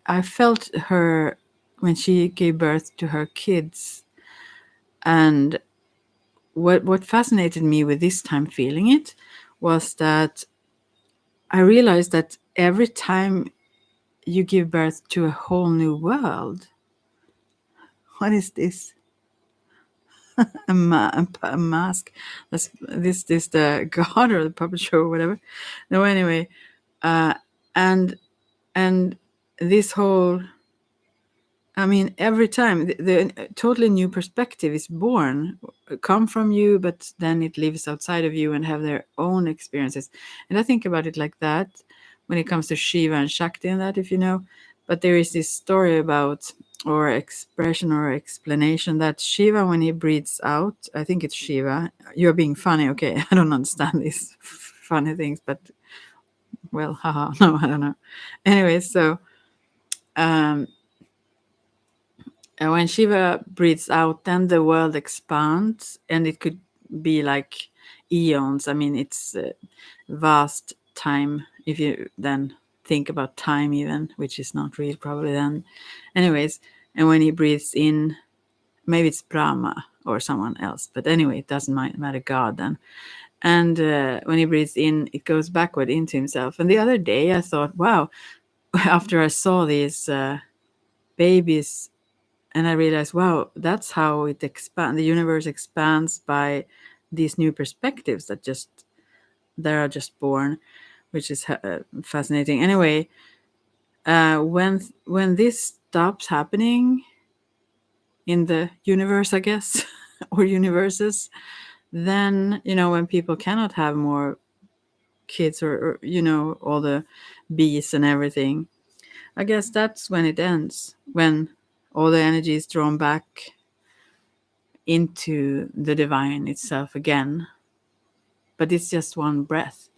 Speaker 1: I felt her when she gave birth to her kids, and what fascinated me with this time feeling it was that I realized that every time you give birth to a whole new world, what is this? A mask? This the god or the puppet show or whatever? No, anyway, uh, and and this whole, I mean, every time the totally new perspective is born, come from you, but then it lives outside of you and have their own experiences. And I think about it like that when it comes to Shiva and Shakti and that, if you know. But there is this story about, or expression or explanation, that Shiva, when he breathes out, I think it's Shiva. You're being funny, okay? I don't understand these funny things, but well, haha, no, I don't know. Anyway, so. Um, And when Shiva breathes out, then the world expands, and it could be like eons. I mean, it's vast time if you then think about time, even, which is not real probably then. Anyways, and when he breathes in, maybe it's Brahma or someone else, but anyway, it doesn't matter, God then. And when he breathes in, it goes backward into himself. And the other day I thought, wow, after I saw these babies, and I realized, wow, that's how it expands. The universe expands by these new perspectives that are just born, which is fascinating. Anyway, when this stops happening in the universe, I guess, or universes, then when people cannot have more kids, or all the bees and everything, I guess that's when it ends. When all the energy is drawn back into the divine itself again. But it's just one breath.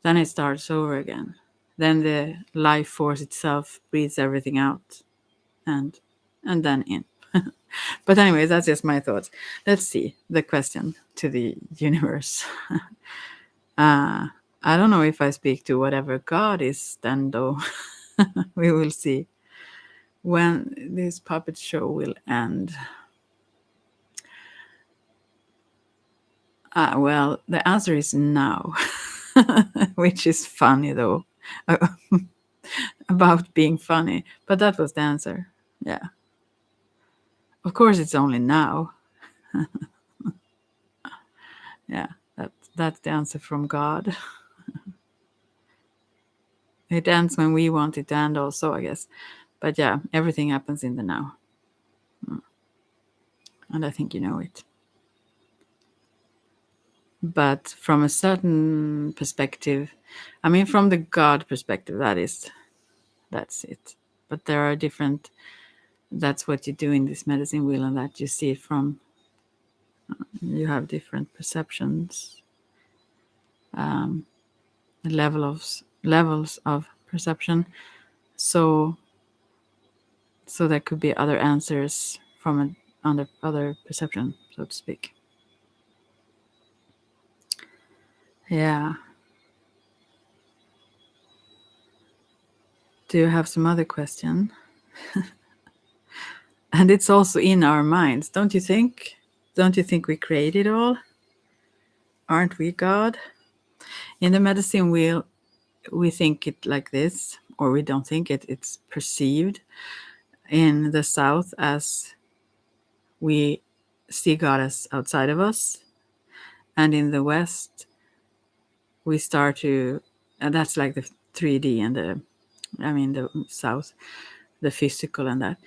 Speaker 1: Then it starts over again. Then the life force itself breathes everything out, and then in. But anyway, that's just my thoughts. Let's see the question to the universe. I don't know if I speak to whatever God is then, though. We will see when this puppet show will end. Well, the answer is now, which is funny though, about being funny. But that was the answer. Yeah. Of course, it's only now. Yeah, that's the answer from God. It ends when we want it to end, also, I guess. But yeah, everything happens in the now. And I think you know it. But from a certain perspective, I mean, from the God perspective, that's it. But there are different, that's what you do in this medicine wheel, and that you see it from, you have different perceptions, levels of perception. So there could be other answers from other perception, so to speak. Yeah. Do you have some other question? And it's also in our minds, don't you think? Don't you think we create it all? Aren't we God? In the medicine wheel, we think it like this, or we don't think it. It's perceived in the South as we see God as outside of us. And in the West, we start to, and that's like the 3D and the South, the physical and that.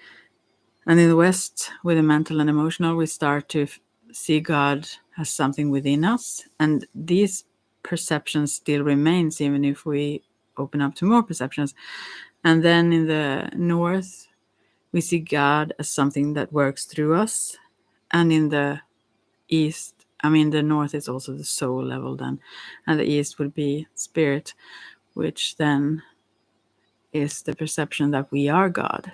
Speaker 1: And in the West, with the mental and emotional, we start to see God as something within us. And these perceptions still remains even if we open up to more perceptions. And then in the North, we see God as something that works through us. And in the East, the North is also the soul level then. And the East would be spirit, which then is the perception that we are God.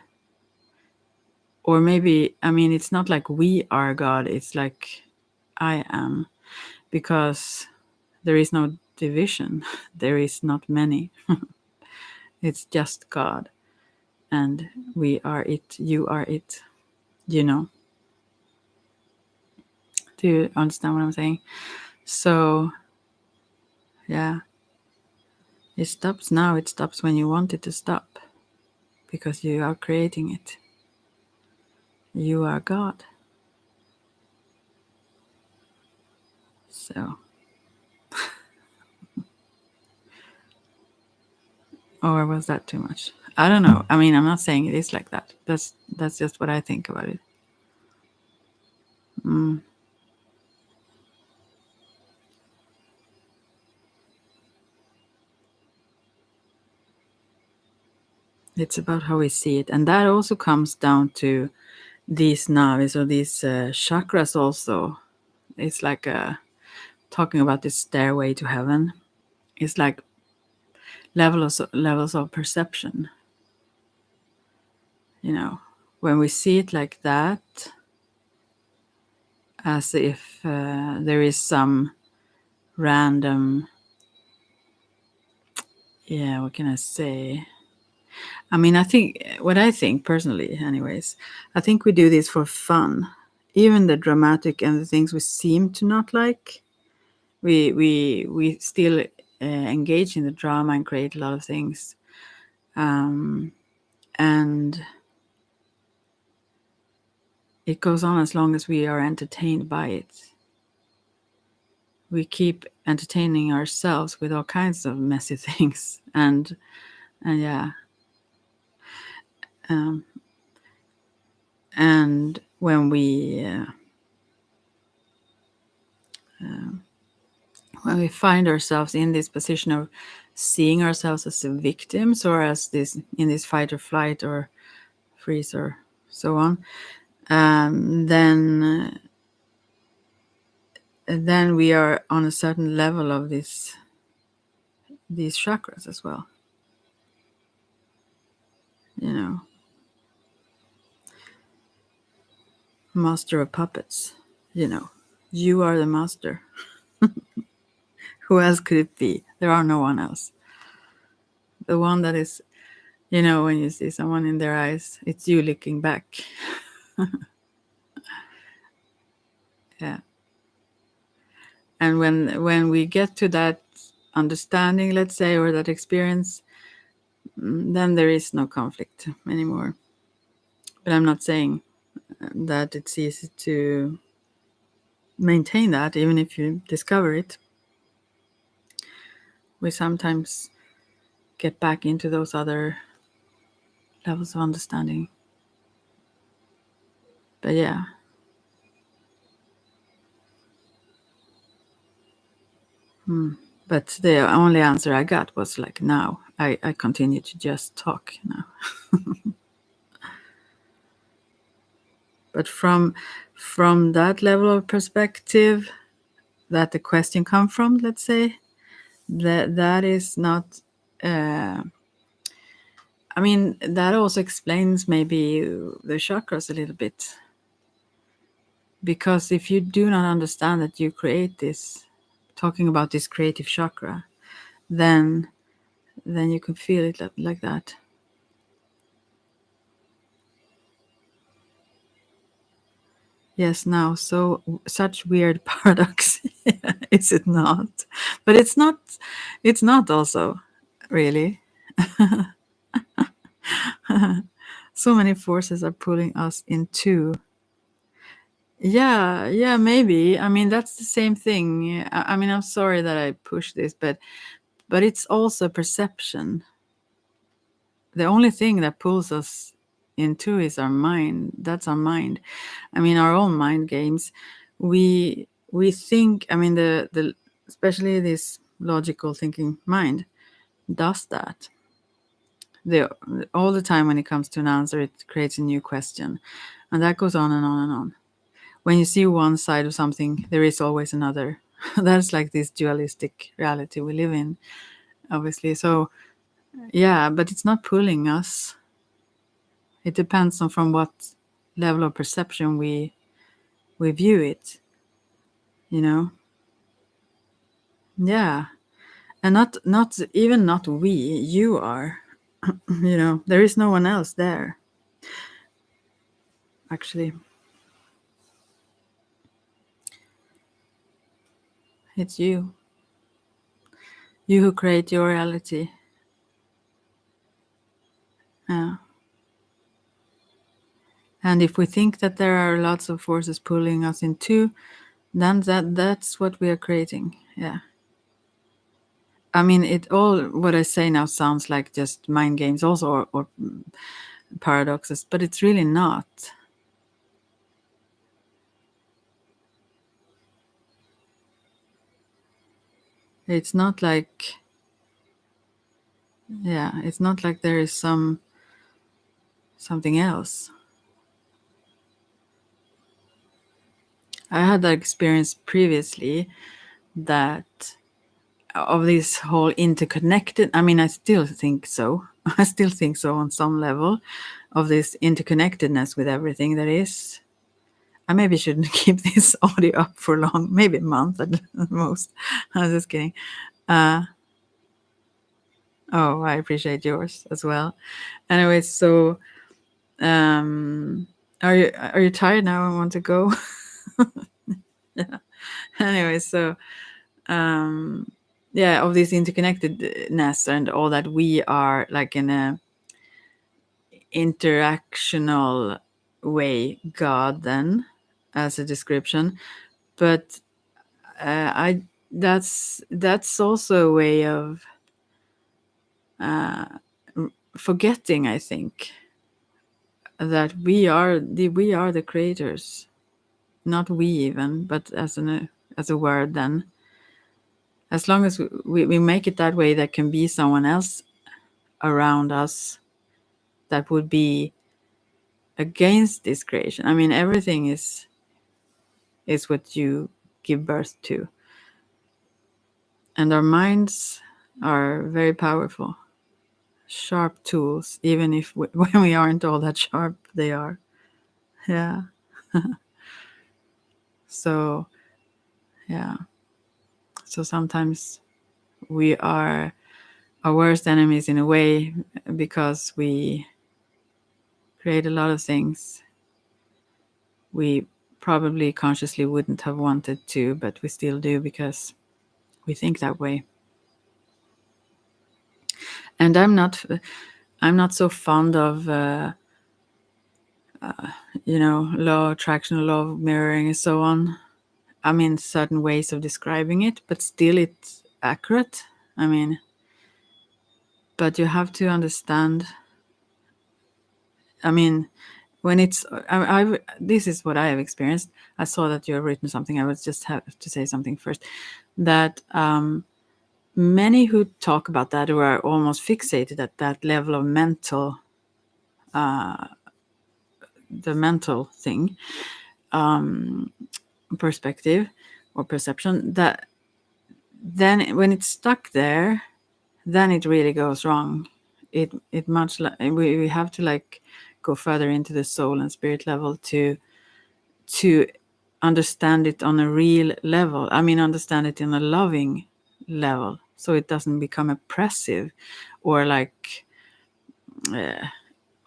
Speaker 1: Or maybe, it's not like we are God, it's like I am. Because there is no division. There is not many. It's just God. And we are it, you are it, you know. Do you understand what I'm saying? So, yeah, it stops now. It stops when you want it to stop, because you are creating it. You are God. So, or was that too much? I don't know. I mean, I'm not saying it is like that. That's just what I think about it. It's about how we see it, and that also comes down to these navis or these chakras. Also, it's like talking about this stairway to heaven. It's like levels of perception. You know, when we see it like that, as if there is some random, yeah, what can I say? I mean, I think personally, anyways, I think we do this for fun. Even the dramatic and the things we seem to not like, we still engage in the drama and create a lot of things, and it goes on as long as we are entertained by it. We keep entertaining ourselves with all kinds of messy things, and yeah, and when we find ourselves in this position of seeing ourselves as victims, or as this in this fight or flight or freeze or so on, then we are on a certain level of these chakras as well. You know, master of puppets. You know, you are the master. Who else could it be? There are no one else. The one that is, you know, when you see someone in their eyes, it's you looking back. Yeah. And when we get to that understanding, let's say, or that experience, then there is no conflict anymore. But I'm not saying that it's easy to maintain that, even if you discover it. We sometimes get back into those other levels of understanding. But yeah. But the only answer I got was like, now. I continue to just talk now. But from that level of perspective that the question come from, let's say, that is not. I mean, that also explains maybe the chakras a little bit. Because if you do not understand that you create this, talking about this creative chakra, then you can feel it like that. Yes, now, so such weird paradox, is it not? But it's not. It's not also, really. So many forces are pulling us into. Yeah, maybe. I mean, that's the same thing. I mean, I'm sorry that I push this, but it's also perception. The only thing that pulls us into is our mind. That's our mind. I mean, our own mind games. We think. I mean, the especially this logical thinking mind does that. All the time when it comes to an answer, it creates a new question, and that goes on and on and on. When you see one side of something, there is always another. That's like this dualistic reality we live in, obviously. So yeah, but it's not pulling us. It depends on from what level of perception we view it, you know. Yeah, and not even not we. You are, you know. There is no one else there, actually. It's you. You who create your reality. Yeah. And if we think that there are lots of forces pulling us into, then that's what we are creating. Yeah. I mean, it all what I say now sounds like just mind games, also, or paradoxes, but it's really not. It's not like, yeah, it's not like there is something else. I had that experience previously, that of this whole interconnected. I mean, I still think so. I still think so on some level, of this interconnectedness with everything that is. I maybe shouldn't keep this audio up for long, maybe a month at most. I was just kidding. Oh, I appreciate yours as well. Anyway, so are you tired now and want to go? Yeah. Anyway, so yeah, of this interconnectedness and all that, we are like in a interactional way, God, then, as a description. But I that's also a way of forgetting, I think, that we are the creators, not we even, but as a word. Then, as long as we make it that way, there can be someone else around us that would be against this creation. I mean, everything is what you give birth to, and our minds are very powerful, sharp tools, even if when we aren't all that sharp, they are. Yeah. So, yeah. So sometimes we are our worst enemies in a way, because we create a lot of things we probably consciously wouldn't have wanted to, but we still do because we think that way. And I'm not so fond of law of attraction, law of mirroring, and so on. I mean, certain ways of describing it, but still it's accurate. I mean, but you have to understand. I mean, when it's this is what I have experienced. I saw that you have written something. I would just have to say something first. That many who talk about that, who are almost fixated at that level of the mental thing, perspective or perception, that then when it's stuck there, then it really goes wrong. It much like we have to like go further into the soul and spirit level to understand it on a real level. I mean, understand it in a loving level, so it doesn't become oppressive, or like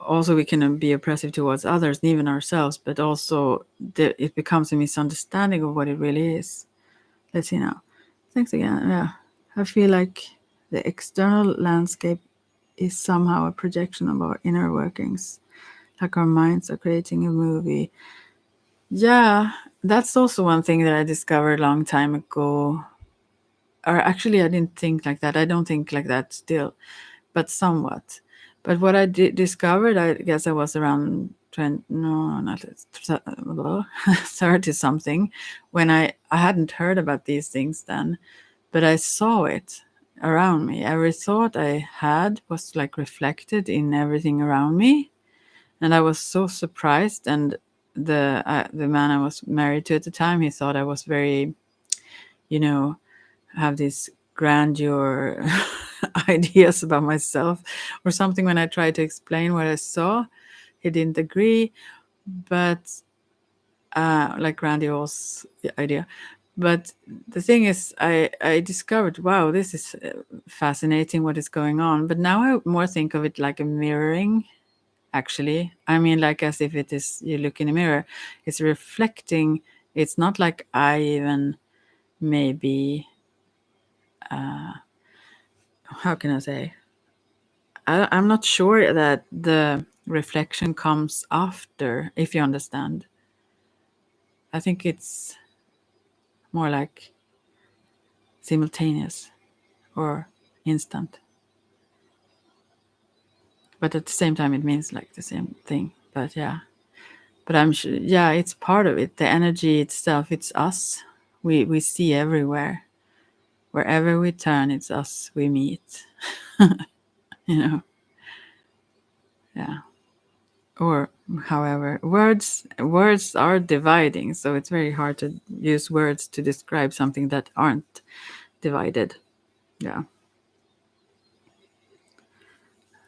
Speaker 1: also we can be oppressive towards others and even ourselves, but also it becomes a misunderstanding of what it really is. Let's see now. Thanks again. Yeah, I feel like the external landscape is somehow a projection of our inner workings, like our minds are creating a movie. Yeah, that's also one thing that I discovered a long time ago. Or actually, I didn't think like that. I don't think like that still, but somewhat. But what I discovered, I guess I was around 20, no, not 30 something, when I hadn't heard about these things then, but I saw it around me. Every thought I had was like reflected in everything around me. And I was so surprised. And the man I was married to at the time, he thought I was very, have these grandeur ideas about myself or something. When I tried to explain what I saw, he didn't agree. But like grandiose idea. But the thing is, I discovered, wow, this is fascinating what is going on. But now I more think of it like a mirroring, actually. I mean, like as if it is, you look in a mirror, it's reflecting. It's not like I even maybe, how can I say? I'm not sure that the reflection comes after, if you understand. I think it's more like simultaneous or instant. But at the same time, it means like the same thing. But yeah. But I'm sure, yeah, it's part of it. The energy itself, it's us. We see everywhere. Wherever we turn, it's us we meet. You know, yeah. Or however, words are dividing, so it's very hard to use words to describe something that aren't divided. Yeah.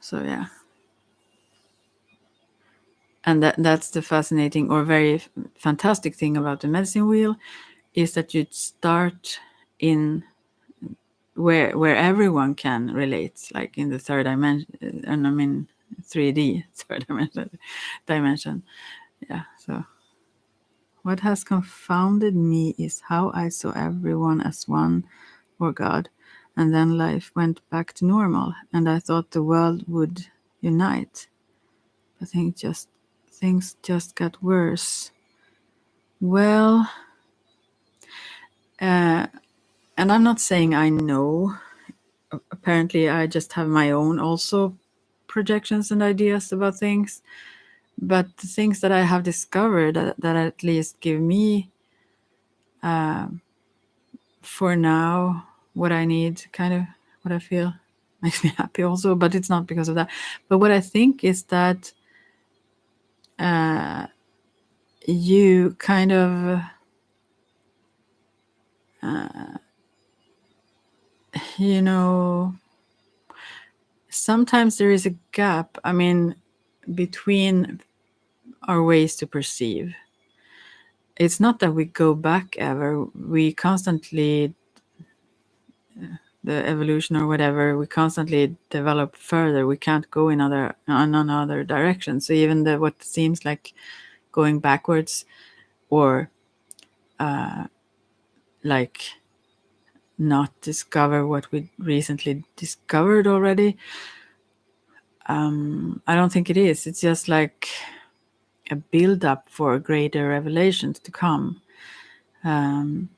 Speaker 1: So yeah. And that's the fascinating or very fantastic thing about the medicine wheel, is that you start in where everyone can relate, like in the third dimension, and I mean 3D third dimension. Yeah. So what has confounded me is how I saw everyone as one or God, and then life went back to normal, and I thought the world would unite. I think things just got worse. Well, and I'm not saying I know. Apparently, I just have my own also projections and ideas about things. But the things that I have discovered that at least give me, for now, what I need, kind of what I feel makes me happy also. But it's not because of that. But what I think is that you kind of, you know, sometimes there is a gap, I mean, between our ways to perceive. It's not that we go back ever. We constantly, the evolution or whatever, we constantly develop further. We can't go in another direction. So even what seems like going backwards, or like not discover what we recently discovered already, I don't think it is. It's just like a build up for greater revelations to come. And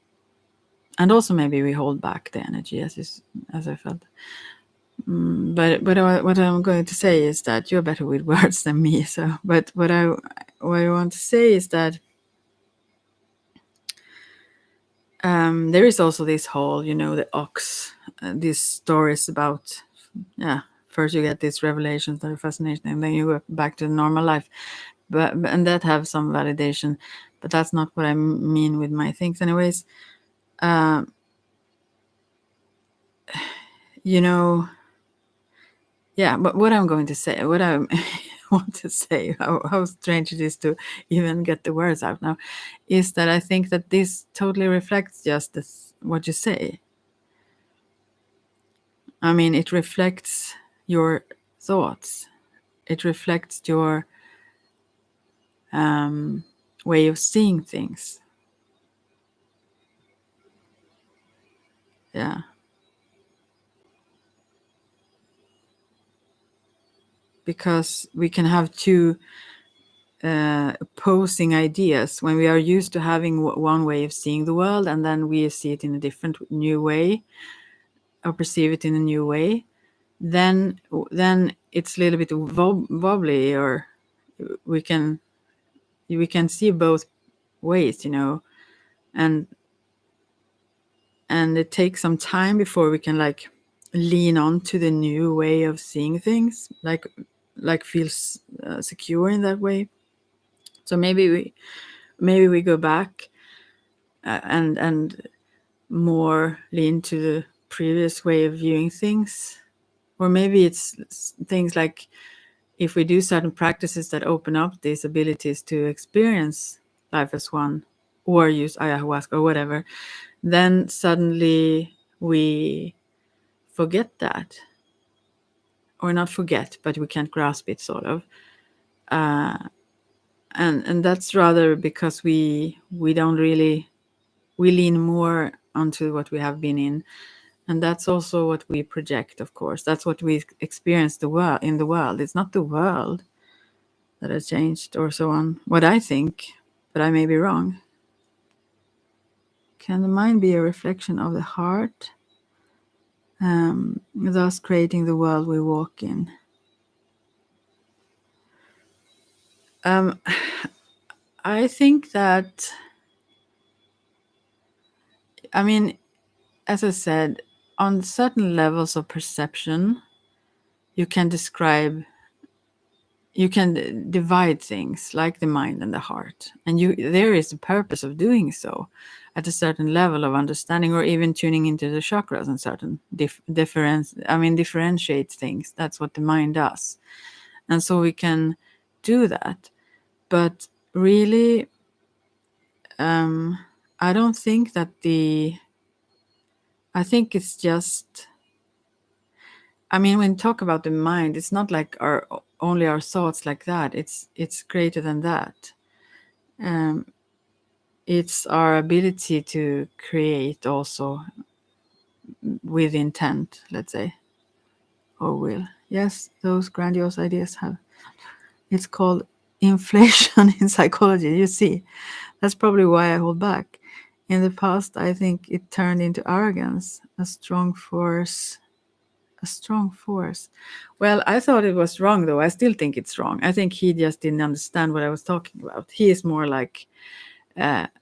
Speaker 1: also maybe we hold back the energy, as I felt. But what I'm going to say is that you're better with words than me. So, but what I want to say is that there is also this whole, the ox, these stories about, first you get these revelations that are fascinating, and then you go back to normal life, and that have some validation. But that's not what I mean with my things, anyways. Yeah, but what I'm going to say, what I want to say, how strange it is to even get the words out now, is that I think that this totally reflects just what you say. I mean, it reflects your thoughts. It reflects your way of seeing things. Yeah. Because we can have two opposing ideas when we are used to having one way of seeing the world, and then we see it in a different, new way, or perceive it in a new way. Then it's a little bit wobbly, or we can see both ways, and it takes some time before we can like lean on to the new way of seeing things, like feels secure in that way. So maybe we go back, and more lean to the previous way of viewing things. Or maybe it's things like, if we do certain practices that open up these abilities to experience life as one, or use ayahuasca or whatever, then suddenly we forget that. Or not forget, but we can't grasp it, sort of. And that's rather because we don't really, we lean more onto what we have been in. And that's also what we project, of course. That's what we experience in the world. It's not the world that has changed or so on. What I think, but I may be wrong. Can the mind be a reflection of the heart, thus creating the world we walk in? I think that, I mean, as I said, on certain levels of perception, you can divide things like the mind and the heart, and there is a purpose of doing so at a certain level of understanding, or even tuning into the chakras and certain differentiate things. That's what the mind does, and so we can do that. But really, I don't think that I think it's just, when you talk about the mind, it's not like only our thoughts like that. It's greater than that. It's our ability to create also with intent, let's say, or will. Yes, those grandiose ideas have. It's called inflation in psychology. You see, that's probably why I hold back. In the past, I think it turned into arrogance, a strong force. Well, I thought it was wrong, though. I still think it's wrong. I think he just didn't understand what I was talking about. He is more like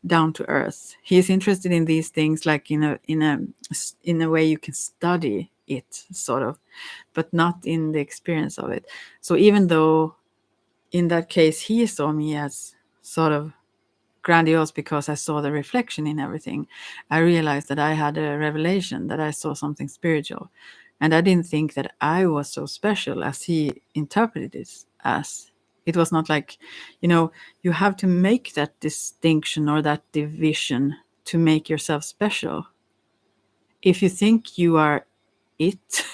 Speaker 1: down to earth. He is interested in these things, like in a way you can study it, sort of, but not in the experience of it. So even though in that case he saw me as sort of grandiose because I saw the reflection in everything, I realized that I had a revelation, that I saw something spiritual. And I didn't think that I was so special as he interpreted it as. It was not like, you have to make that distinction or that division to make yourself special. If you think you are it,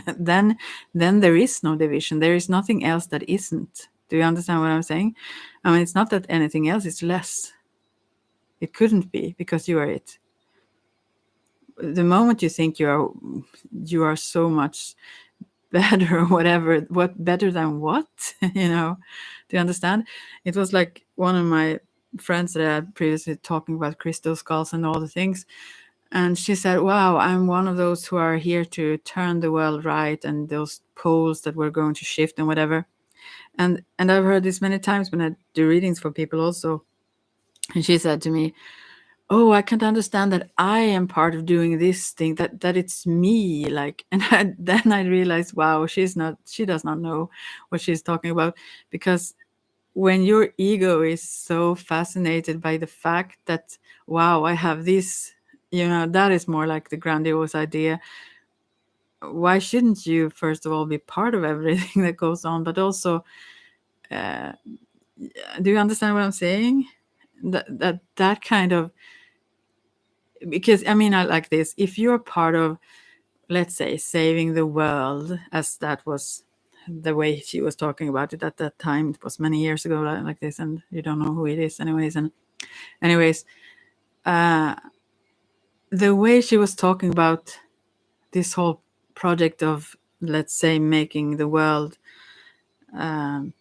Speaker 1: then there is no division. There is nothing else that isn't. Do you understand what I'm saying? It's not that anything else is less. It couldn't be, because you are it. The moment you think you are so much better or whatever, what better than what? Do you understand? It was like one of my friends that I had previously talking about crystal skulls and all the things. And she said, wow, I'm one of those who are here to turn the world right, and those poles that we're going to shift and whatever. And I've heard this many times when I do readings for people also. And she said to me, oh, I can't understand that I am part of doing this thing, that it's me. Like, and then I realized, wow, she does not know what she's talking about. Because when your ego is so fascinated by the fact that, wow, I have this, that is more like the grandiose idea. Why shouldn't you, first of all, be part of everything that goes on, but also, do you understand what I'm saying? That kind of, because I like this. If you're part of, let's say, saving the world, as that was the way she was talking about it at that time, it was many years ago, like this, and you don't know who it is anyways. And anyways, the way she was talking about this whole project of, let's say, making the world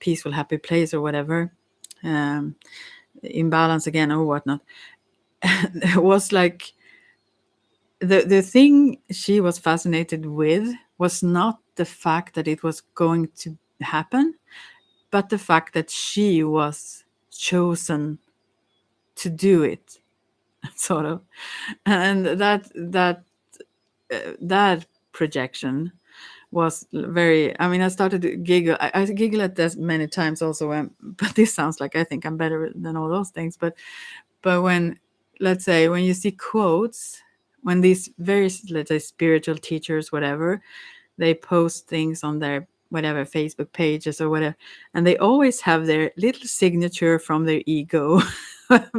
Speaker 1: peaceful, happy place or whatever, in balance again or whatnot, it was like the thing she was fascinated with was not the fact that it was going to happen, but the fact that she was chosen to do it, sort of. And that projection was very, I started to giggle. I giggle at this many times also but this sounds like I think I'm better than all those things, but when, let's say, when you see quotes, when these very, let's say, spiritual teachers, whatever, they post things on their whatever Facebook pages or whatever, and they always have their little signature from their ego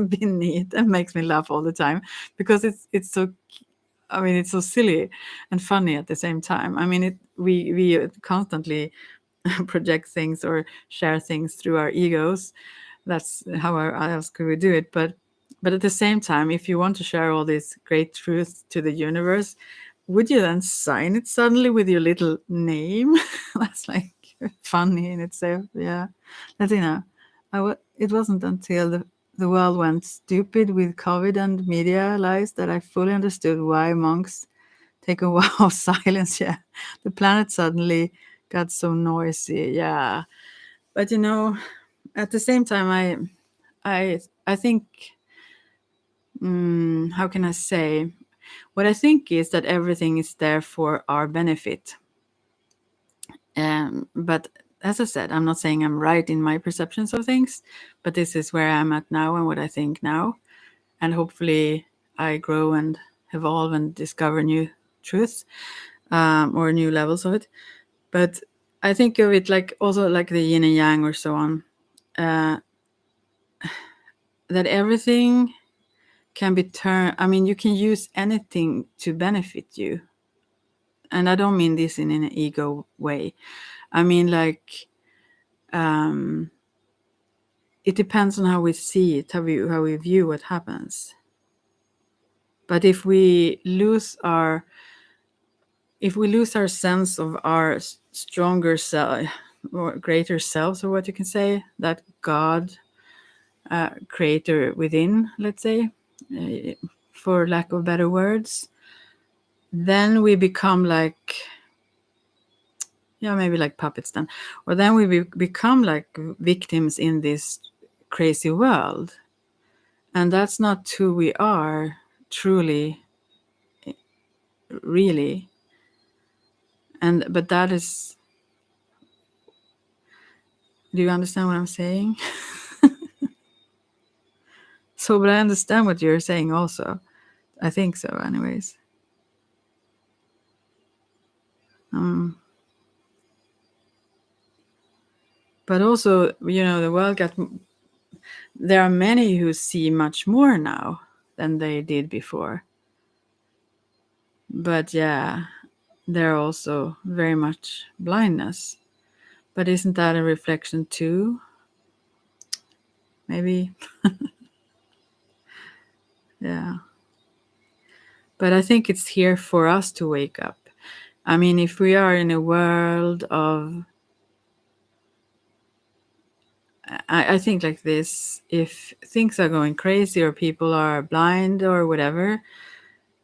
Speaker 1: beneath, and makes me laugh all the time, because it's so, it's so silly and funny at the same time. We constantly project things or share things through our egos. That's how else could we do it? But But at the same time, if you want to share all these great truths to the universe, would you then sign it suddenly with your little name? That's like funny in itself. Yeah. But it wasn't until the world went stupid with COVID and media lies that I fully understood why monks take a vow of silence. Yeah. The planet suddenly got so noisy. Yeah. But at the same time, I think, how can I say? What I think is that everything is there for our benefit. But as I said, I'm not saying I'm right in my perceptions of things, but this is where I'm at now and what I think now. And hopefully I grow and evolve and discover new truths, or new levels of it. But I think of it like also like the yin and yang or so on, that everything can be turned. I mean, you can use anything to benefit you. And I don't mean this in an ego way. I mean, like, it depends on how we see it, how we view what happens. But if we lose our sense of our stronger self or greater selves, or what you can say, that God, creator within, let's say, for lack of better words, then we become like, maybe like puppets then, or then we become like victims in this crazy world, and that's not who we are truly, really. But that is, do you understand what I'm saying? So, but I understand what you're saying also. I think so, anyways. But also, the world there are many who see much more now than they did before. But yeah, there are also very much blindness. But isn't that a reflection too? Maybe. Yeah. But I think it's here for us to wake up. I mean, if we are in a world of, I think like this, if things are going crazy or people are blind or whatever,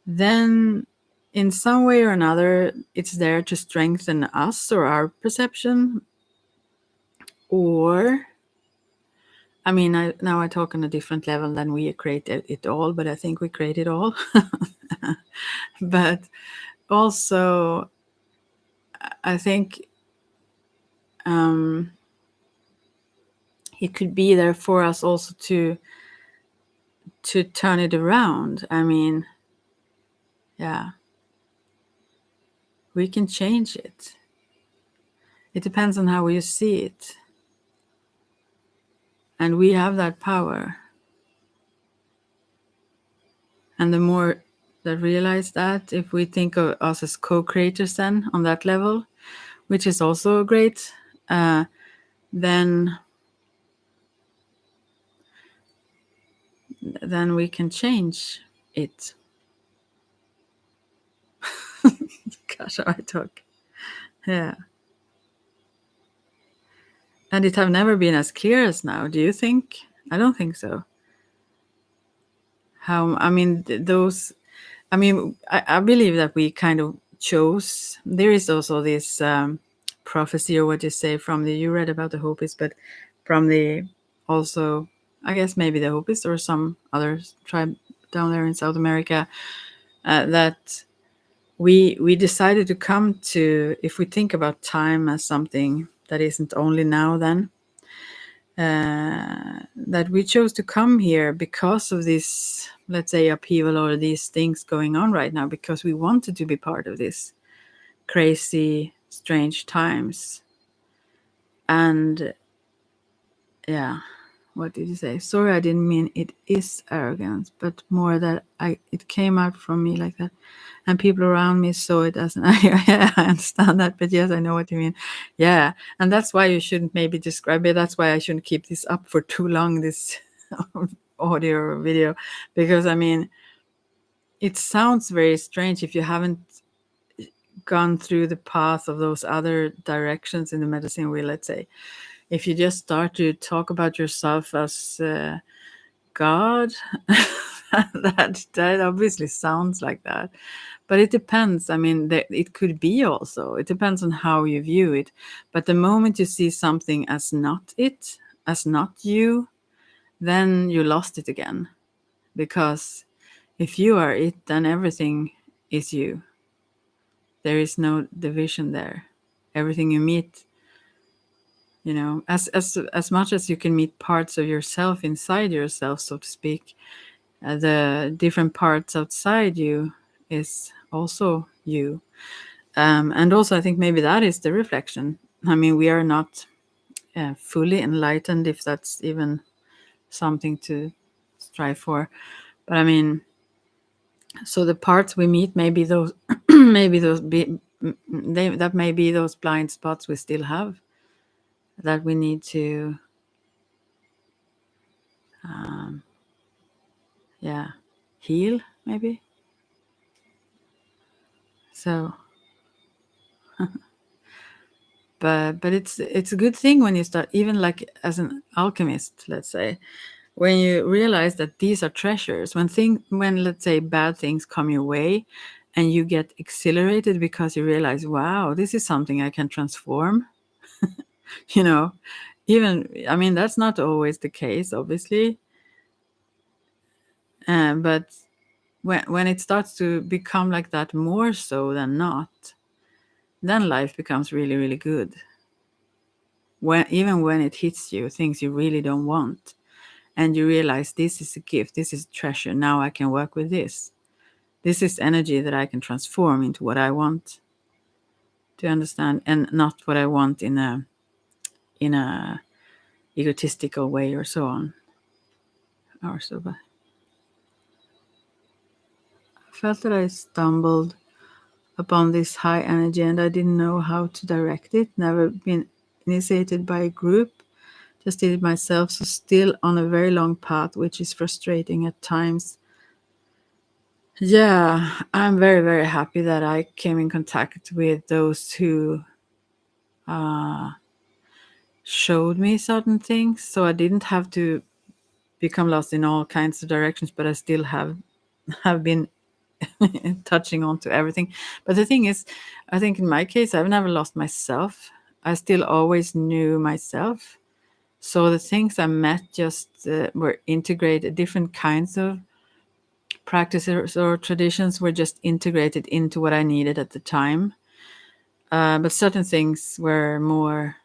Speaker 1: then in some way or another, it's there to strengthen us or our perception. Or, I mean, now I talk on a different level than we created it all, but I think we create it all. But also, I think, it could be there for us also to turn it around. I mean, yeah, we can change it. It depends on how you see it. And we have that power. And the more that realize that, if we think of us as co-creators then on that level, which is also great, then we can change it. Gosh, how I talk. Yeah. And it have never been as clear as now, do you think? I don't think so. I believe that we kind of chose. There is also this, prophecy, or what you say, you read about the Hopis, but from the, also, I guess maybe the Hopis or some other tribe down there in South America, that we decided to come to, if we think about time as something that isn't only now, then that we chose to come here because of this, let's say, upheaval or these things going on right now, because we wanted to be part of this crazy, strange times. And yeah, what did you say? Sorry, I didn't mean it is arrogance, but more that it came out from me like that. And people around me saw it as I understand that, but yes, I know what you mean. Yeah, and that's why you shouldn't maybe describe it. That's why I shouldn't keep this up for too long, this audio or video, because I mean, it sounds very strange if you haven't gone through the path of those other directions in the medicine wheel. Let's say if you just start to talk about yourself as God, that obviously sounds like that, but it depends. I mean, it could be also. It depends on how you view it. But the moment you see something as not it, as not you, then you lost it again. Because if you are it, then everything is you. There is no division there. Everything you meet, as much as you can meet parts of yourself inside yourself, so to speak, the different parts outside you is also you. And also, I think maybe that is the reflection. I mean, we are not fully enlightened, if that's even something to strive for. But I mean, so the parts we meet, maybe those, maybe those that may be those blind spots we still have, that we need to, heal, maybe. So, but it's a good thing when you start, even like as an alchemist, let's say, when you realize that these are treasures, when let's say bad things come your way, and you get exhilarated because you realize, wow, this is something I can transform. you know Even, I mean, that's not always the case, obviously, but when it starts to become like that more so than not, then life becomes really, really good. Even when it hits you, things you really don't want, and you realize, this is a gift, this is treasure, now I can work with this. This is energy that I can transform into what I want to understand, and not what I want in a egotistical way, or so on, or so. But I felt that I stumbled upon this high energy, and I didn't know how to direct it. Never been initiated by a group, just did it myself. So still on a very long path, which is frustrating at times. Yeah, I'm very, very happy that I came in contact with those who showed me certain things, so I didn't have to become lost in all kinds of directions, but I still have been touching on to everything. But the thing is, I think in my case, I've never lost myself. I still always knew myself. So the things I met just were integrated. Different kinds of practices or traditions were just integrated into what I needed at the time. But certain things were more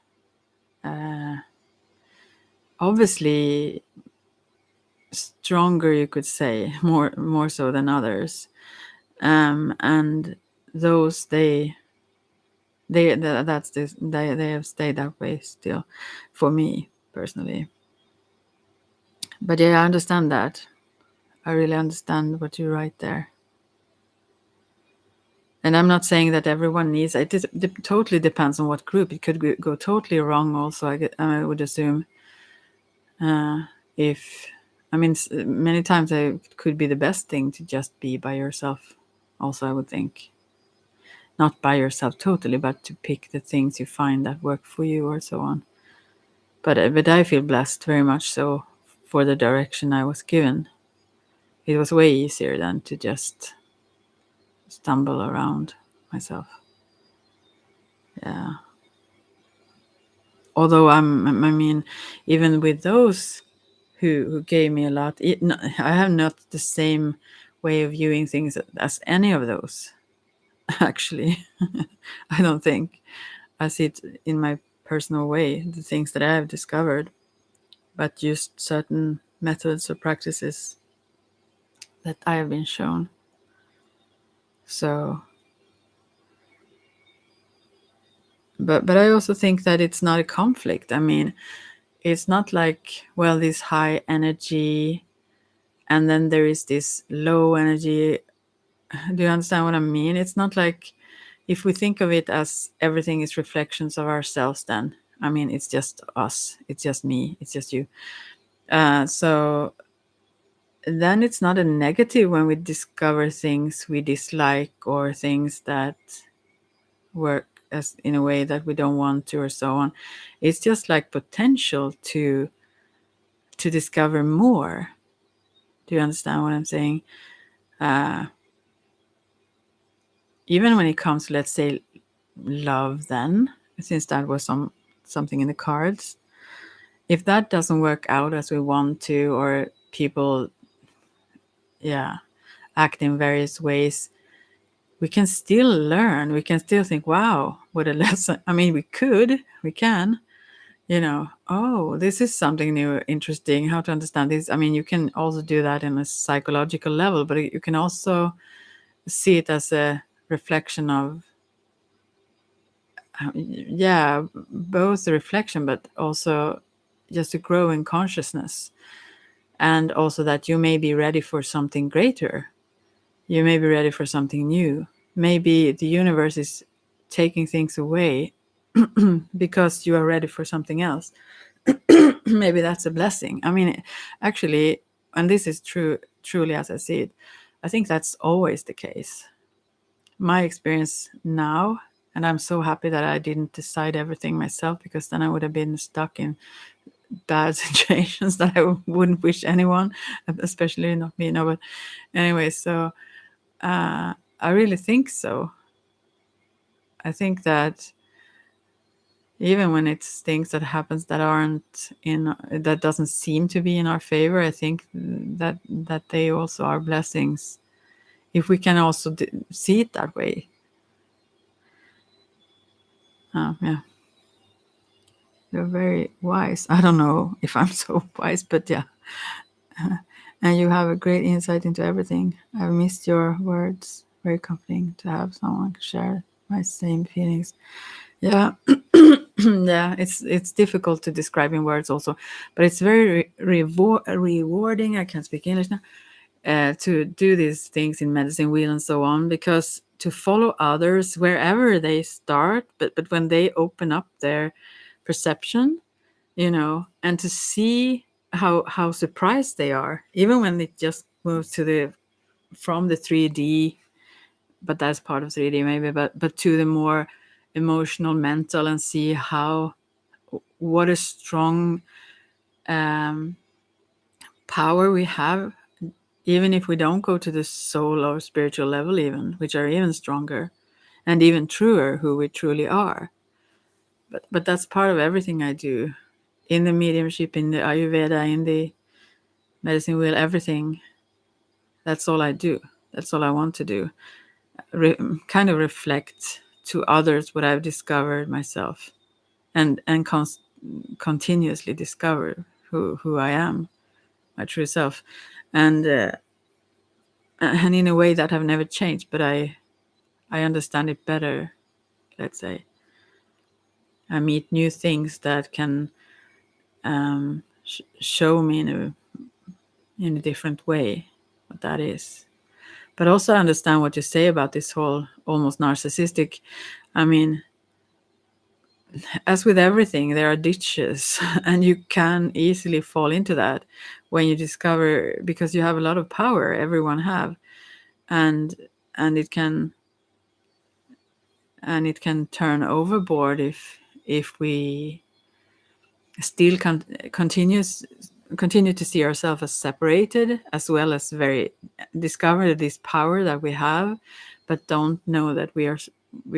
Speaker 1: obviously stronger, you could say, more so than others. And those they have stayed that way still, for me personally. But yeah, I understand that. I really understand what you write there. And I'm not saying that everyone needs it. It totally depends on what group. It could go totally wrong also, I would assume. If I mean, many times it could be the best thing to just be by yourself also, I would think. Not by yourself totally, but to pick the things you find that work for you, or so on. But I feel blessed, very much so, for the direction I was given. It was way easier than to just stumble around myself. Yeah. Although I mean, even with those who gave me a lot, I have not the same way of viewing things as any of those. Actually, I don't think. I see it in my personal way, the things that I have discovered, but just certain methods or practices that I have been shown. So, but I also think that it's not a conflict. I mean, it's not like, well, this high energy and then there is this low energy. Do you understand what I mean? It's not like, if we think of it as everything is reflections of ourselves, then I mean, it's just us, it's just me, it's just you. So then it's not a negative when we discover things we dislike or things that work as in a way that we don't want to or so on. It's just like potential to discover more. Do you understand what I'm saying? Even when it comes to, let's say, love, then, since that was something in the cards, if that doesn't work out as we want to, or people act in various ways, we can still learn. We can still think, wow, what a lesson. I mean, we can, oh, this is something new, interesting, how to understand this. I mean, you can also do that in a psychological level, but you can also see it as a reflection of, both the reflection, but also just a growing consciousness. And also that you may be ready for something greater. You may be ready for something new. Maybe the universe is taking things away because you are ready for something else. Maybe that's a blessing. I mean, actually, and this is true, truly as I see it, I think that's always the case. My experience now, and I'm so happy that I didn't decide everything myself, because then I would have been stuck in bad situations that I wouldn't wish anyone, especially not me. No, but anyway, so I really think so. I think that even when it's things that happens that aren't that doesn't seem to be in our favor, I think that they also are blessings, if we can also see it that way. Yeah, you're very wise. I don't know if I'm so wise, but yeah. And you have a great insight into everything. I've missed your words. Very comforting to have someone share my same feelings. Yeah. Yeah, it's difficult to describe in words also, but it's very rewarding. I can't speak English now. To do these things in medicine wheel and so on, because to follow others wherever they start, but when they open up their perception, and to see how surprised they are, even when it just moves to from the 3D, but that's part of 3D maybe, but to the more emotional, mental, and see what a strong power we have, even if we don't go to the soul or spiritual level, even, which are even stronger and even truer, who we truly are. But that's part of everything I do, in the mediumship, in the Ayurveda, in the medicine wheel, everything. That's all I do. That's all I want to do. Kind of reflect to others what I've discovered myself, and continuously discover who I am, my true self, and in a way that have never changed, but I understand it better. Let's say I meet new things that can show me in a different way what that is. But also understand what you say about this whole almost narcissistic. I mean, as with everything, there are ditches, and you can easily fall into that when you discover, because you have a lot of power. Everyone have, and it can turn overboard if we still continue to see ourselves as separated, as well as very discover this power that we have, but don't know that we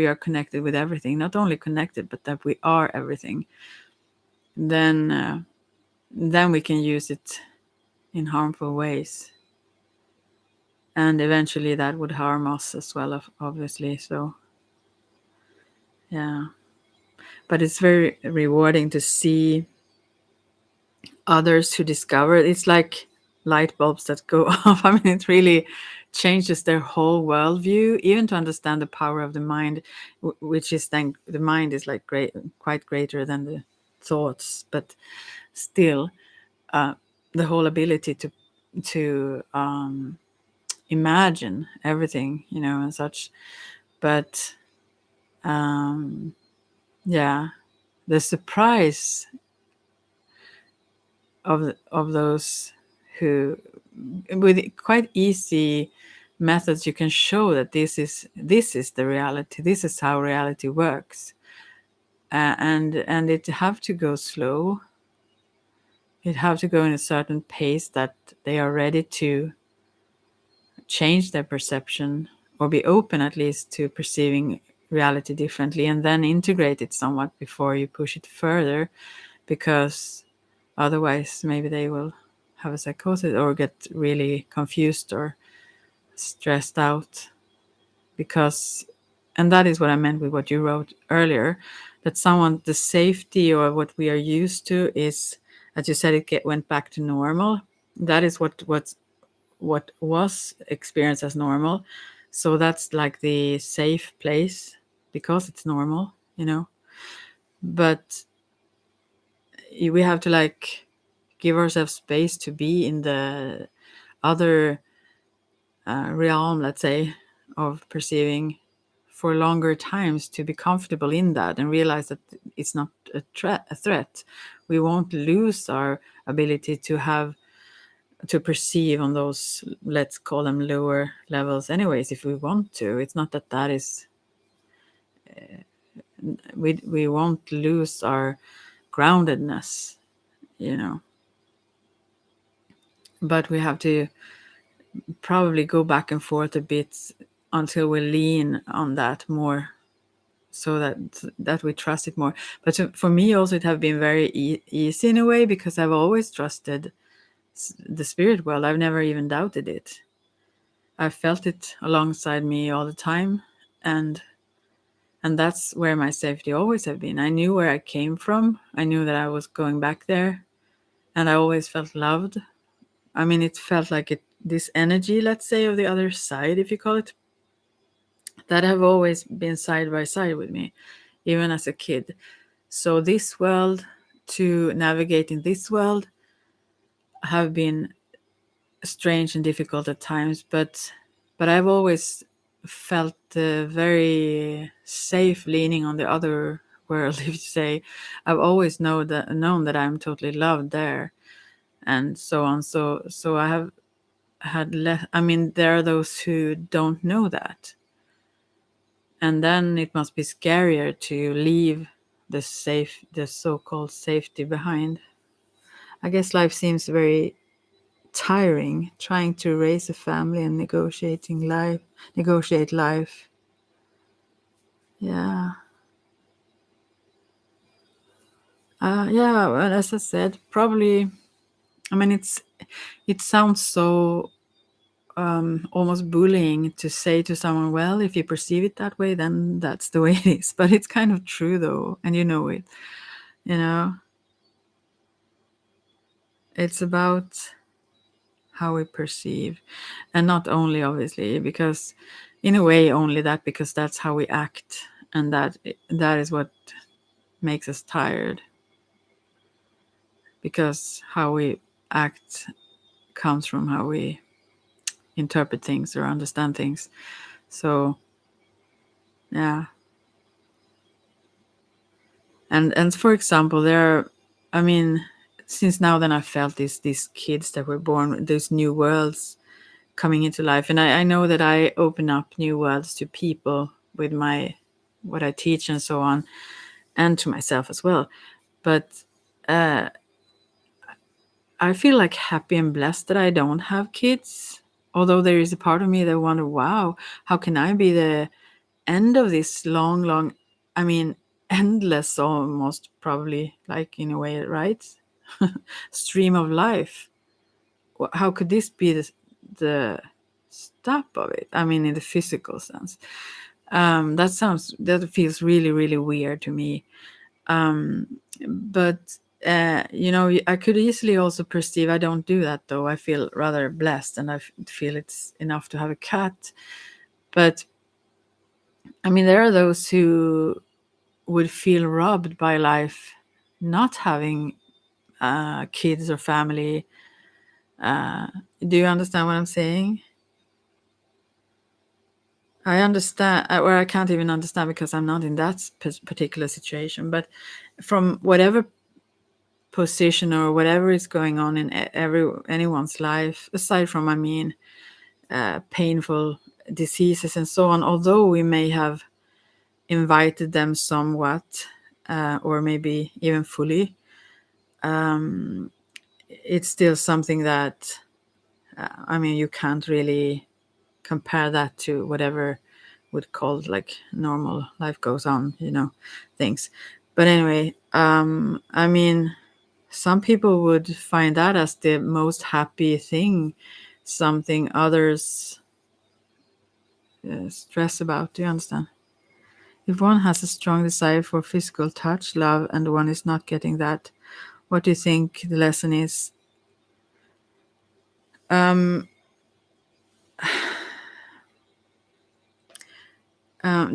Speaker 1: are connected with everything. Not only connected, but that we are everything. Then we can use it in harmful ways, and eventually that would harm us as well, obviously. So yeah, but it's very rewarding to see others who discover. It's like light bulbs that go off. I mean, it really changes their whole worldview, even to understand the power of the mind, which is then, the mind is like quite greater than the thoughts, but still, the whole ability to imagine everything, and such. But yeah, the surprise of those who with quite easy methods you can show that this is the reality, this is how reality works. And it have to go slow, it have to go in a certain pace that they are ready to change their perception, or be open at least to perceiving reality differently, and then integrate it somewhat before you push it further, because otherwise maybe they will have a psychosis or get really confused or stressed out. Because, and that is what I meant with what you wrote earlier, that someone, the safety or what we are used to is, as you said, went back to normal. That is what was experienced as normal. So that's like the safe place because it's normal, you know. But we have to like give ourselves space to be in the other realm, let's say, of perceiving for longer times, to be comfortable in that and realize that it's not a threat. We won't lose our ability to perceive on those, let's call them lower levels anyways, if we want to. It's not that that is we won't lose our groundedness, you know. But we have to probably go back and forth a bit until we lean on that more, so that we trust it more. But for me also, it have been very easy in a way, because I've always trusted the spirit world. I've never even doubted it. I felt it alongside me all the time, and that's where my safety always have been. I knew where I came from. I knew that I was going back there, and I always felt loved. I mean, it felt like this energy, let's say, of the other side, if you call it, that have always been side by side with me, even as a kid. So this world, to navigate in this world, have been strange and difficult at times, but I've always felt very safe leaning on the other world, if you say. I've always known that I'm totally loved there, and so on. So I have had I mean, there are those who don't know that, and then it must be scarier to leave the so-called safety behind. I guess life seems very tiring, trying to raise a family and negotiate life. Yeah. Yeah, well, as I said, probably, I mean, it sounds so almost bullying to say to someone, well, if you perceive it that way, then that's the way it is. But it's kind of true, though, and you know it. You know, it's about how we perceive, and not only, obviously, because in a way only that, because that's how we act, and that is what makes us tired, because how we act comes from how we interpret things or understand things. So yeah. And for example, I mean, since now then I felt these kids that were born, those new worlds coming into life, and I know that I open up new worlds to people with what I teach and so on, and to myself as well. But I feel like happy and blessed that I don't have kids. Although there is a part of me that wonder, wow, how can I be the end of this long, I mean, endless, almost, probably, like, in a way, right? Stream of life. How could this be the stop of it? I mean, in the physical sense. That feels really, really weird to me. But you know, I could easily also perceive, I don't do that though. I feel rather blessed, and I feel it's enough to have a cat. But I mean, there are those who would feel robbed by life not having kids or family. Do you understand what I'm saying? I understand, or I can't even understand, because I'm not in that particular situation. But from whatever position or whatever is going on in anyone's life, aside from, I mean, painful diseases and so on, although we may have invited them somewhat, or maybe even fully, it's still something that, I mean, you can't really compare that to whatever would call like normal life goes on, things. But anyway, I mean, some people would find that as the most happy thing, something others stress about. Do you understand? If one has a strong desire for physical touch, love, and one is not getting that, what do you think the lesson is?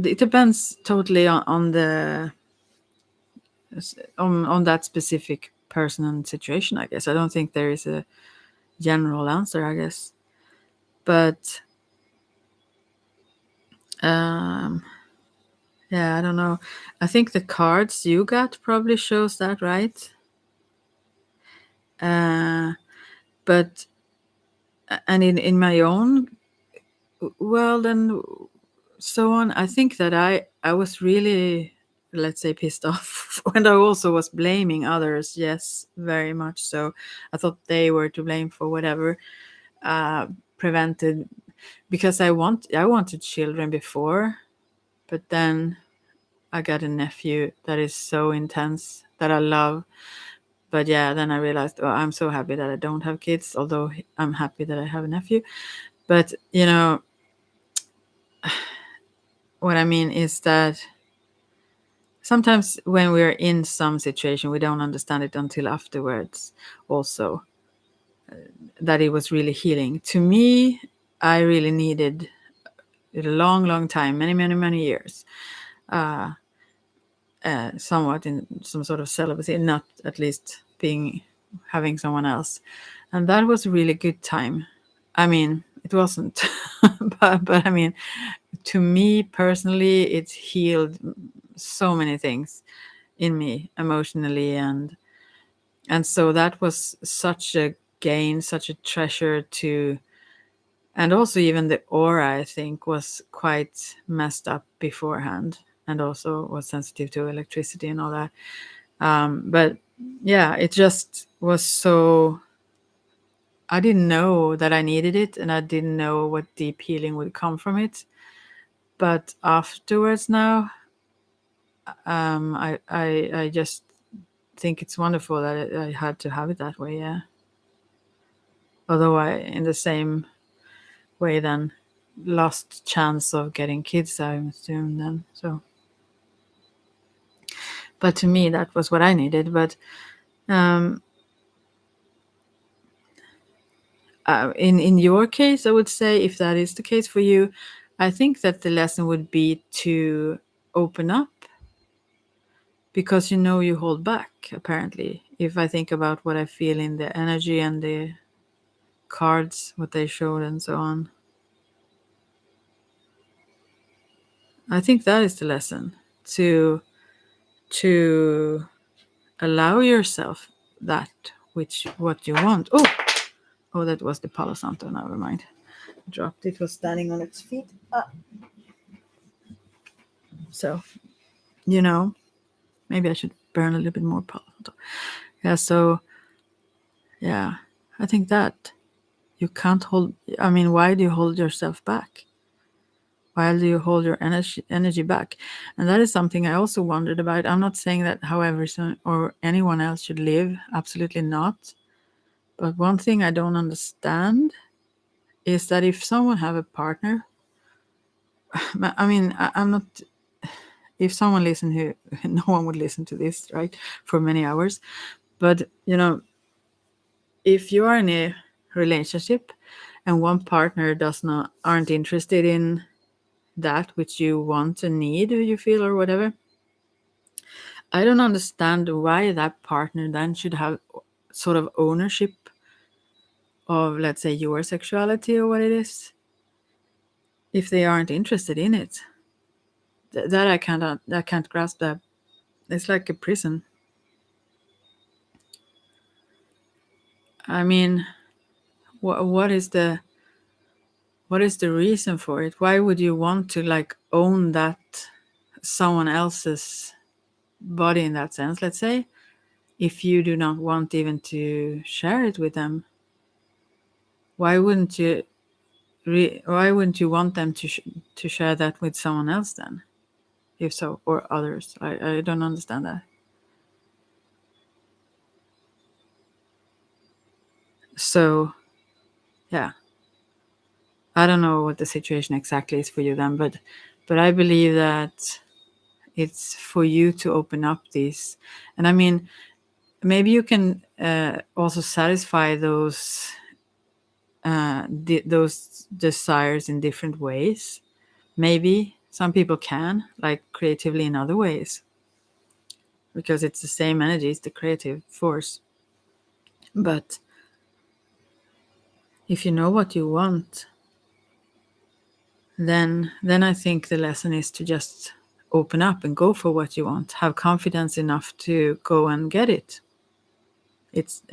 Speaker 1: It depends totally on that specific person and situation, I guess. I don't think there is a general answer, I guess. But yeah, I don't know. I think the cards you got probably shows that, right? But and in my own world and so on, I think that I was really, let's say, pissed off, and I also was blaming others. Yes, very much so. I thought they were to blame for whatever prevented, because I wanted children before, but then I got a nephew that is so intense that I love. But yeah, then I realized, oh, I'm so happy that I don't have kids, although I'm happy that I have a nephew. But what I mean is that sometimes when we're in some situation, we don't understand it until afterwards also, that it was really healing. To me, I really needed a long time, many years, somewhat in some sort of celibacy, not at least having someone else. And that was a really good time. I mean, it wasn't, but I mean, to me personally, it healed so many things in me emotionally, and so that was such a gain, such a treasure to. And also even the aura, I think, was quite messed up beforehand, and also was sensitive to electricity and all that. But yeah, it just was so. I didn't know that I needed it, and I didn't know what deep healing would come from it. But afterwards now, I just think it's wonderful that I had to have it that way. Yeah. Although I, in the same way, then lost chance of getting kids, I assume then. So, but to me, that was what I needed. But in your case, I would say, if that is the case for you, I think that the lesson would be to open up, because you hold back, apparently. If I think about what I feel in the energy and the cards, what they showed and so on, I think that is the lesson, to allow yourself what you want. Oh, that was the Palo Santo. Never mind. Dropped it. Was standing on its feet. So, maybe I should burn a little bit more Palo Santo. Yeah. So, yeah, I think that you can't hold. I mean, why do you hold yourself back? Why do you hold your energy back? And that is something I also wondered about. I'm not saying that however or anyone else should live. Absolutely not. But one thing I don't understand is that if someone have a partner, I mean, I'm not. If someone listen who no one would listen to this, right, for many hours. But if you are in a relationship and one partner aren't interested in that which you want and need, you feel, or whatever, I don't understand why that partner then should have sort of ownership of, let's say, your sexuality or what it is, if they aren't interested in it. That I can't grasp that. It's like a prison. I mean, what is the reason for it? Why would you want to like own that someone else's body in that sense, let's say, if you do not want even to share it with them? Why wouldn't you want them to share that with someone else then, if so, or others? I don't understand that. So yeah, I don't know what the situation exactly is for you then, but I believe that it's for you to open up these. And I mean, maybe you can also satisfy those those desires in different ways. Maybe some people can, like creatively in other ways, because it's the same energy, it's the creative force. But if you know what you want, then I think the lesson is to just open up and go for what you want. Have confidence enough to go and get it.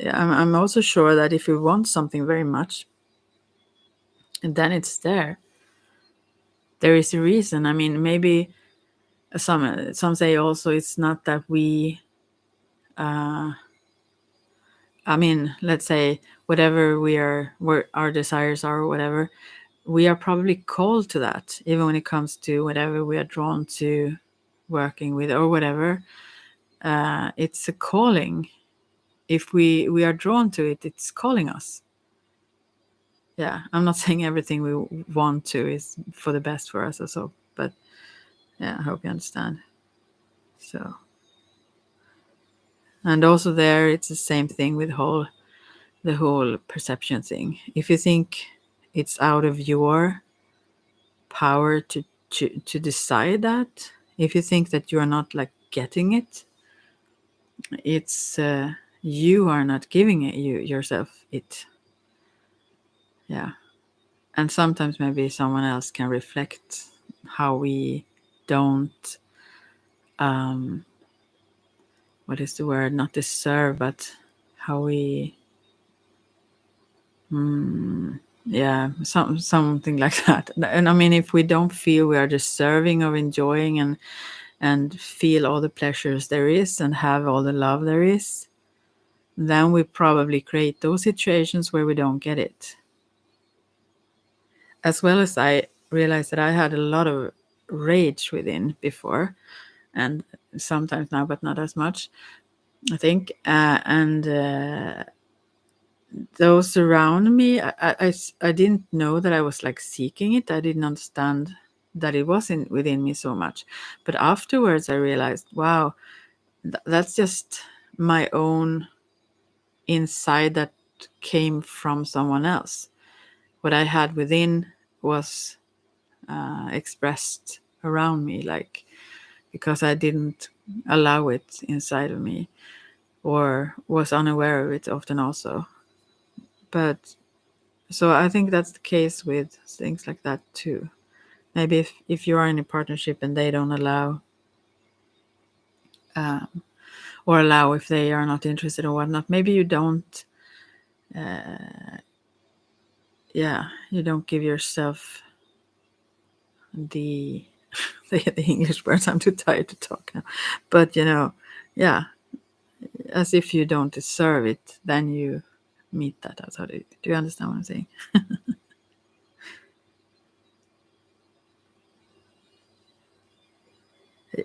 Speaker 1: I'm also sure that if you want something very much, and then it's there. There is a reason. I mean, maybe some say also it's not that we. I mean, let's say whatever where our desires are, or whatever, we are probably called to that. Even when it comes to whatever we are drawn to working with or whatever, it's a calling. If we are drawn to it, it's calling us. Yeah, I'm not saying everything we want to is for the best for us or so, but yeah, I hope you understand. So, and also there, it's the same thing with the whole perception thing. If you think it's out of your power to decide that, if you think that you are not like getting it, it's you are not giving it yourself it. Yeah. And sometimes maybe someone else can reflect how we don't what is the word, not deserve, but how we yeah, something like that. And I mean, if we don't feel we are deserving of enjoying and feel all the pleasures there is and have all the love there is, then we probably create those situations where we don't get it. As well as I realized that I had a lot of rage within before, and sometimes now, but not as much, I think. And those around me, I didn't know that I was like seeking it. I didn't understand that it was within me so much. But afterwards, I realized, wow, that's just my own inside that came from someone else. What I had within was expressed around me, like because I didn't allow it inside of me or was unaware of it often also. But so I think that's the case with things like that too. Maybe if you are in a partnership and they don't allow or allow if they are not interested or whatnot, maybe you don't you don't give yourself the the English words. I'm too tired to talk now. But yeah, as if you don't deserve it, then you meet that outside. Do you understand what I'm saying?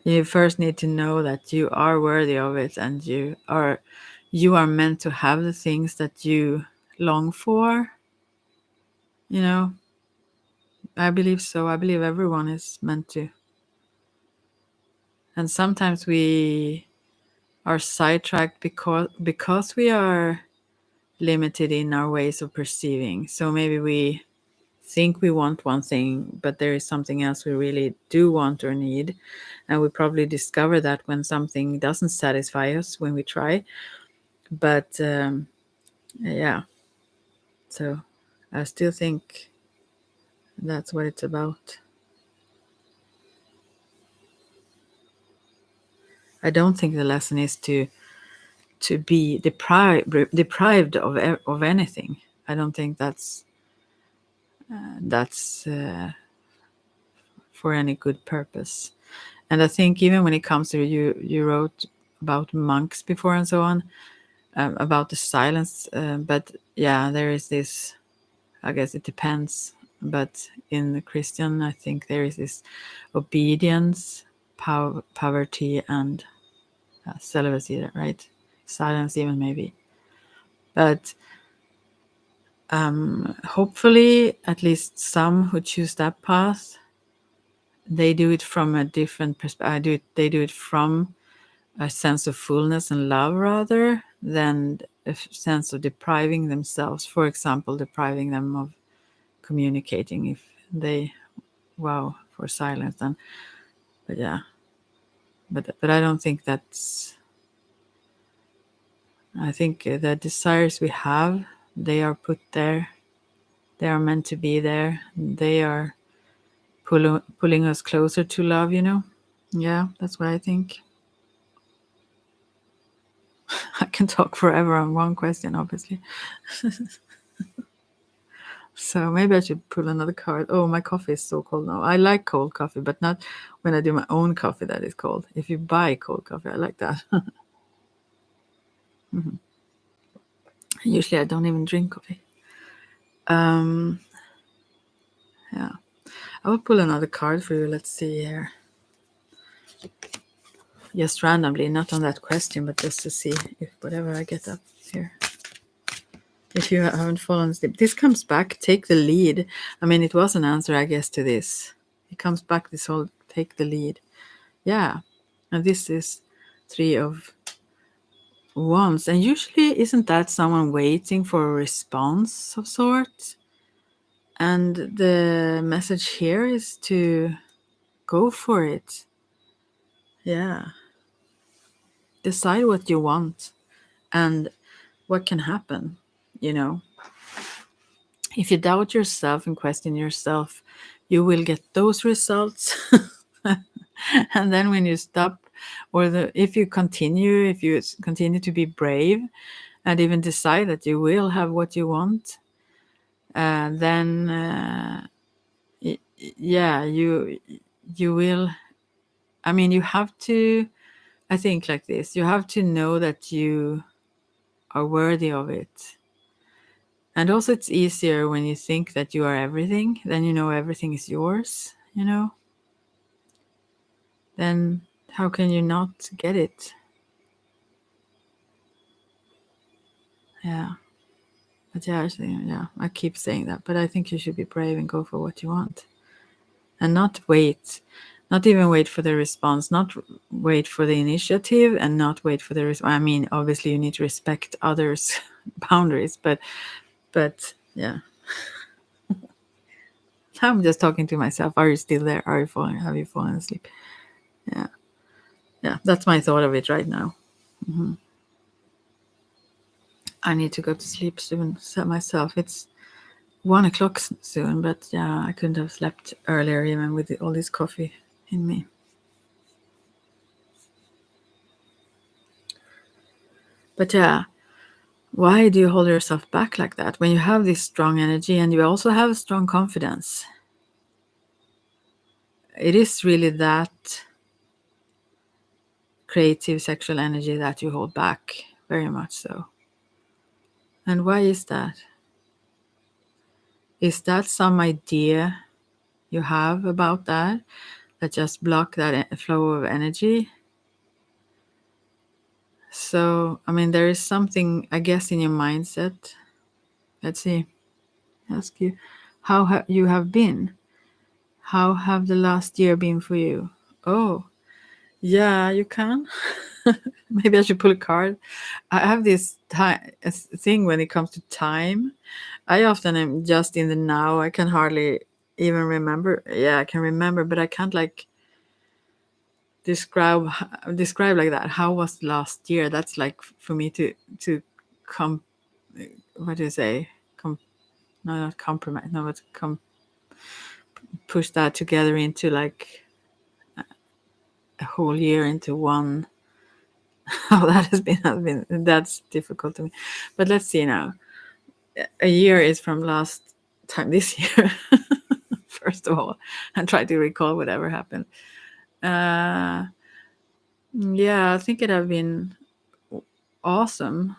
Speaker 1: You first need to know that you are worthy of it, and you are meant to have the things that you long for. You know, I believe so. I believe everyone is meant to. And sometimes we are sidetracked because we are limited in our ways of perceiving. So maybe we think we want one thing, but there is something else we really do want or need. And we probably discover that when something doesn't satisfy us when we try. But yeah, so I still think that's what it's about. I don't think the lesson is to be deprived of anything. I don't think that's for any good purpose. And I think even when it comes to you wrote about monks before and so on, about the silence. But yeah, there is this. I guess it depends. But in the Christian, I think there is this obedience, poverty, and celibacy, right? Silence, even maybe. But hopefully, at least some who choose that path, they do it from a different perspective. They do it from a sense of fullness and love rather than a sense of depriving themselves. For example, depriving them of communicating if they vow for silence. And but yeah, but I don't think that's. I think the desires we have, they are put there. They are meant to be there. They are pulling us closer to love. Yeah, that's what I think. I can talk forever on one question, obviously. So maybe I should pull another card. Oh, my coffee is so cold now. I like cold coffee, but not when I do my own coffee that is cold. If you buy cold coffee, I like that. Mhm. Usually I don't even drink coffee. Yeah. I will pull another card for you. Let's see here. Just randomly, not on that question, but just to see if whatever I get up here. If you haven't fallen asleep, this comes back. Take the lead. I mean, it was an answer, I guess, to this. It comes back. This whole take the lead. Yeah, and this is 3 of Wands, and usually isn't that someone waiting for a response of sorts? And the message here is to go for it. Yeah, decide what you want and what can happen. If you doubt yourself and question yourself, you will get those results. And then when you stop, if you continue to be brave and even decide that you will have what you want, then yeah, you will. I mean, you have to. I think like this. You have to know that you are worthy of it. And also, it's easier when you think that you are everything, then everything is yours. Then how can you not get it? Yeah. But yeah, I keep saying that. But I think you should be brave and go for what you want. And not wait. Not even wait for the response. Not wait for the initiative and not wait for the response. I mean, obviously you need to respect others' boundaries. But yeah. I'm just talking to myself. Are you still there? Have you fallen asleep? Yeah. Yeah. That's my thought of it right now. I need to go to sleep soon myself. It's 1 o'clock soon, but yeah, I couldn't have slept earlier even with all this coffee in me. But yeah, why do you hold yourself back like that when you have this strong energy and you also have strong confidence? It is really that creative sexual energy that you hold back, very much so. And why is that? Is that some idea you have about that just block that flow of energy? So, I mean, there is something, I guess, in your mindset. Let's see. Ask you how you have been. How have the last year been for you? Oh, yeah, you can. Maybe I should pull a card. I have this thing when it comes to time. I often am just in the now. I can hardly even remember. Yeah, I can remember, but I can't like describe like that. How was last year? That's like for me to come. What do you say? No, not compromise. No, but push that together into like a whole year into one Oh, that has been that's difficult to me. But let's see now. A year is from last time this year. First of all, and try to recall whatever happened. Uh, yeah, I think it have been awesome.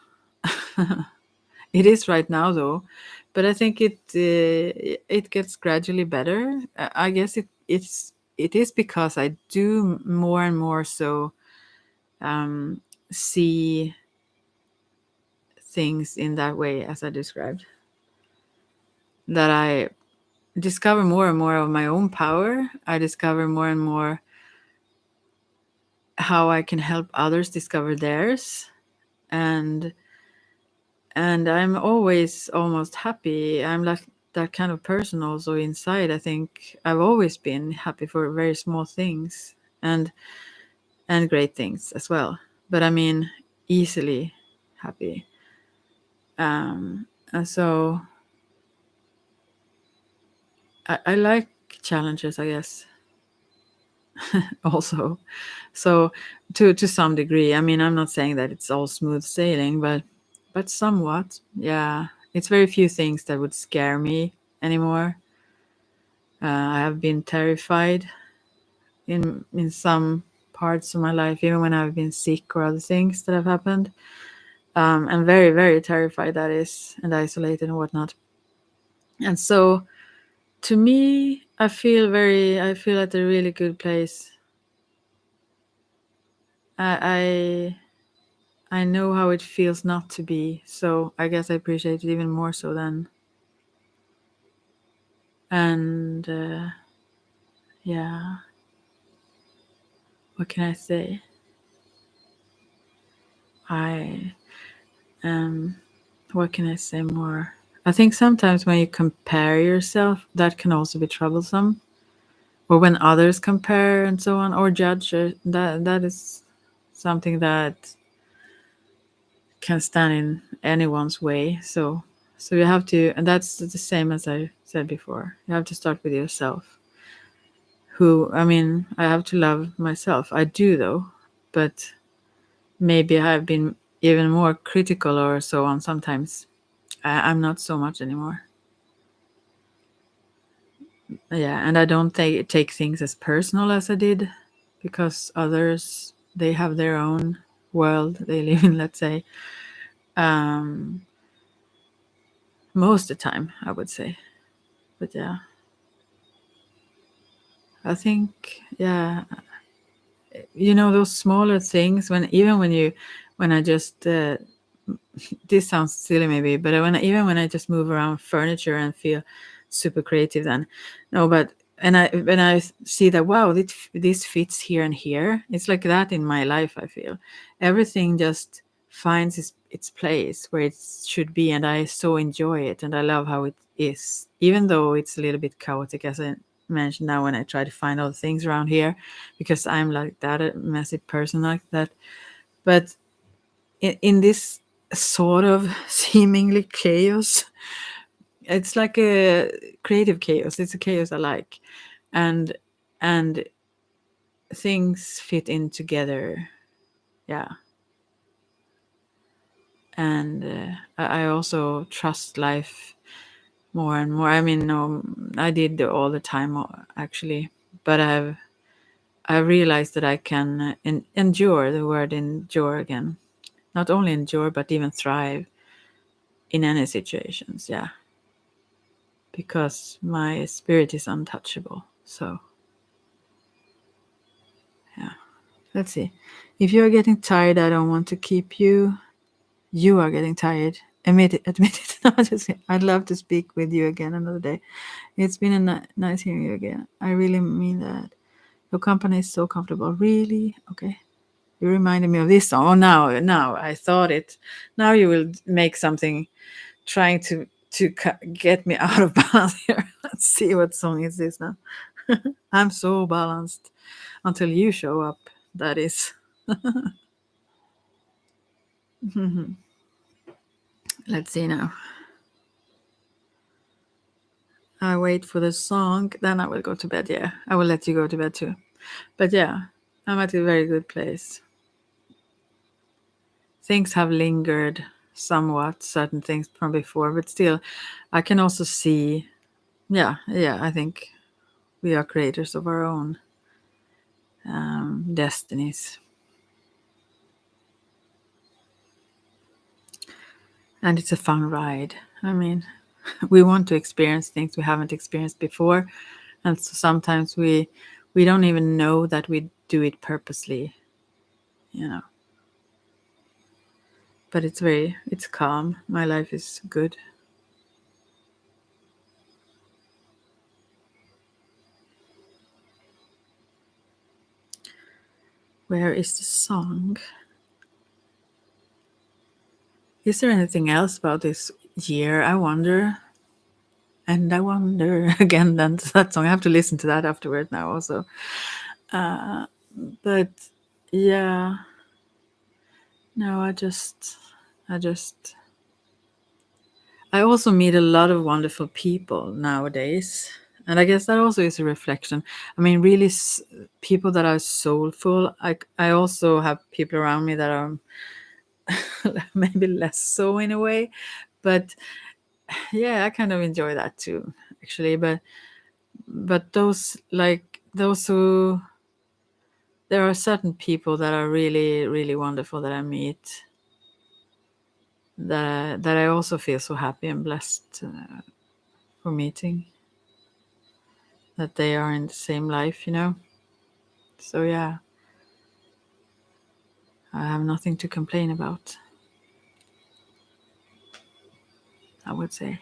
Speaker 1: It is right now though, but I think it gets gradually better. I guess it is because I do more and more so um, see things in that way as I described. That I discover more and more of my own power. I discover more and more how I can help others discover theirs, and I'm always almost happy. I'm like that kind of person also inside. I think I've always been happy for very small things and great things as well. But I mean, easily happy. And so I like challenges, I guess. Also, so to some degree. I mean, I'm not saying that it's all smooth sailing, but somewhat. Yeah, it's very few things that would scare me anymore. I have been terrified in some parts of my life, even when I've been sick or other things that have happened. I'm very, very terrified, that is, and isolated and whatnot. And so, to me, I feel at a really good place. I I know how it feels not to be, so I guess I appreciate it even more so then. And yeah, what can I say? I what can I say more? I think sometimes when you compare yourself, that can also be troublesome. Or when others compare and so on, or judge, that is something that can stand in anyone's way. So you have to, and that's the same as I said before. You have to start with yourself. Who, I mean, I have to love myself. I do though, but maybe I've been even more critical or so on sometimes. I'm not so much anymore. Yeah, and I don't take things as personal as I did, because others, they have their own world they live in, let's say. Um, most of the time, I would say. But yeah, I think, yeah, those smaller things, when I just this sounds silly maybe, but when I just move around furniture and feel super creative, then no, but and I when I see that, wow, this fits here and here, it's like that in my life. I feel everything just finds its place where it should be, and I so enjoy it, and I love how it is, even though it's a little bit chaotic, as I mentioned now, when I try to find all the things around here, because I'm like that, a messy person like that. But in this sort of seemingly chaos, it's like a creative chaos. It's a chaos I like, and and things fit in together. Yeah, and I also trust life more and more. I mean, no, I did all the time actually, but I realized that I can endure, the word endure again. Not only endure, but even thrive in any situations. Yeah, because my spirit is untouchable. So, yeah. Let's see. If you're getting tired, I don't want to keep you. You are getting tired. Admit it. Admit it. No, just kidding. I'd love to speak with you again another day. It's been nice hearing you again. I really mean that. Your company is so comfortable. Really? Okay. You reminded me of this song. Oh, now I thought it. Now you will make something trying to get me out of balance here. Let's see, what song is this now. I'm so balanced until you show up. That is. Let's see now. I wait for the song, then I will go to bed. Yeah, I will let you go to bed too. But yeah, I'm at a very good place. things have lingered somewhat, certain things from before, but still, I can also see, yeah, I think we are creators of our own destinies. And it's a fun ride. I mean, we want to experience things we haven't experienced before. And so sometimes we don't even know that we do it purposely, you know. But it's calm. My life is good. Where is the song? Is there anything else about this year? I wonder. And I wonder again, then that song. I have to listen to that afterward now also. But yeah, no, I also meet a lot of wonderful people nowadays. And I guess that also is a reflection. I mean, really, people that are soulful. I also have people around me that are maybe less so in a way. But yeah, I kind of enjoy that too, actually. But those who, there are certain people that are really, really wonderful that I meet, that I also feel so happy and blessed for meeting, that they are in the same life, you know. So yeah, I have nothing to complain about, I would say.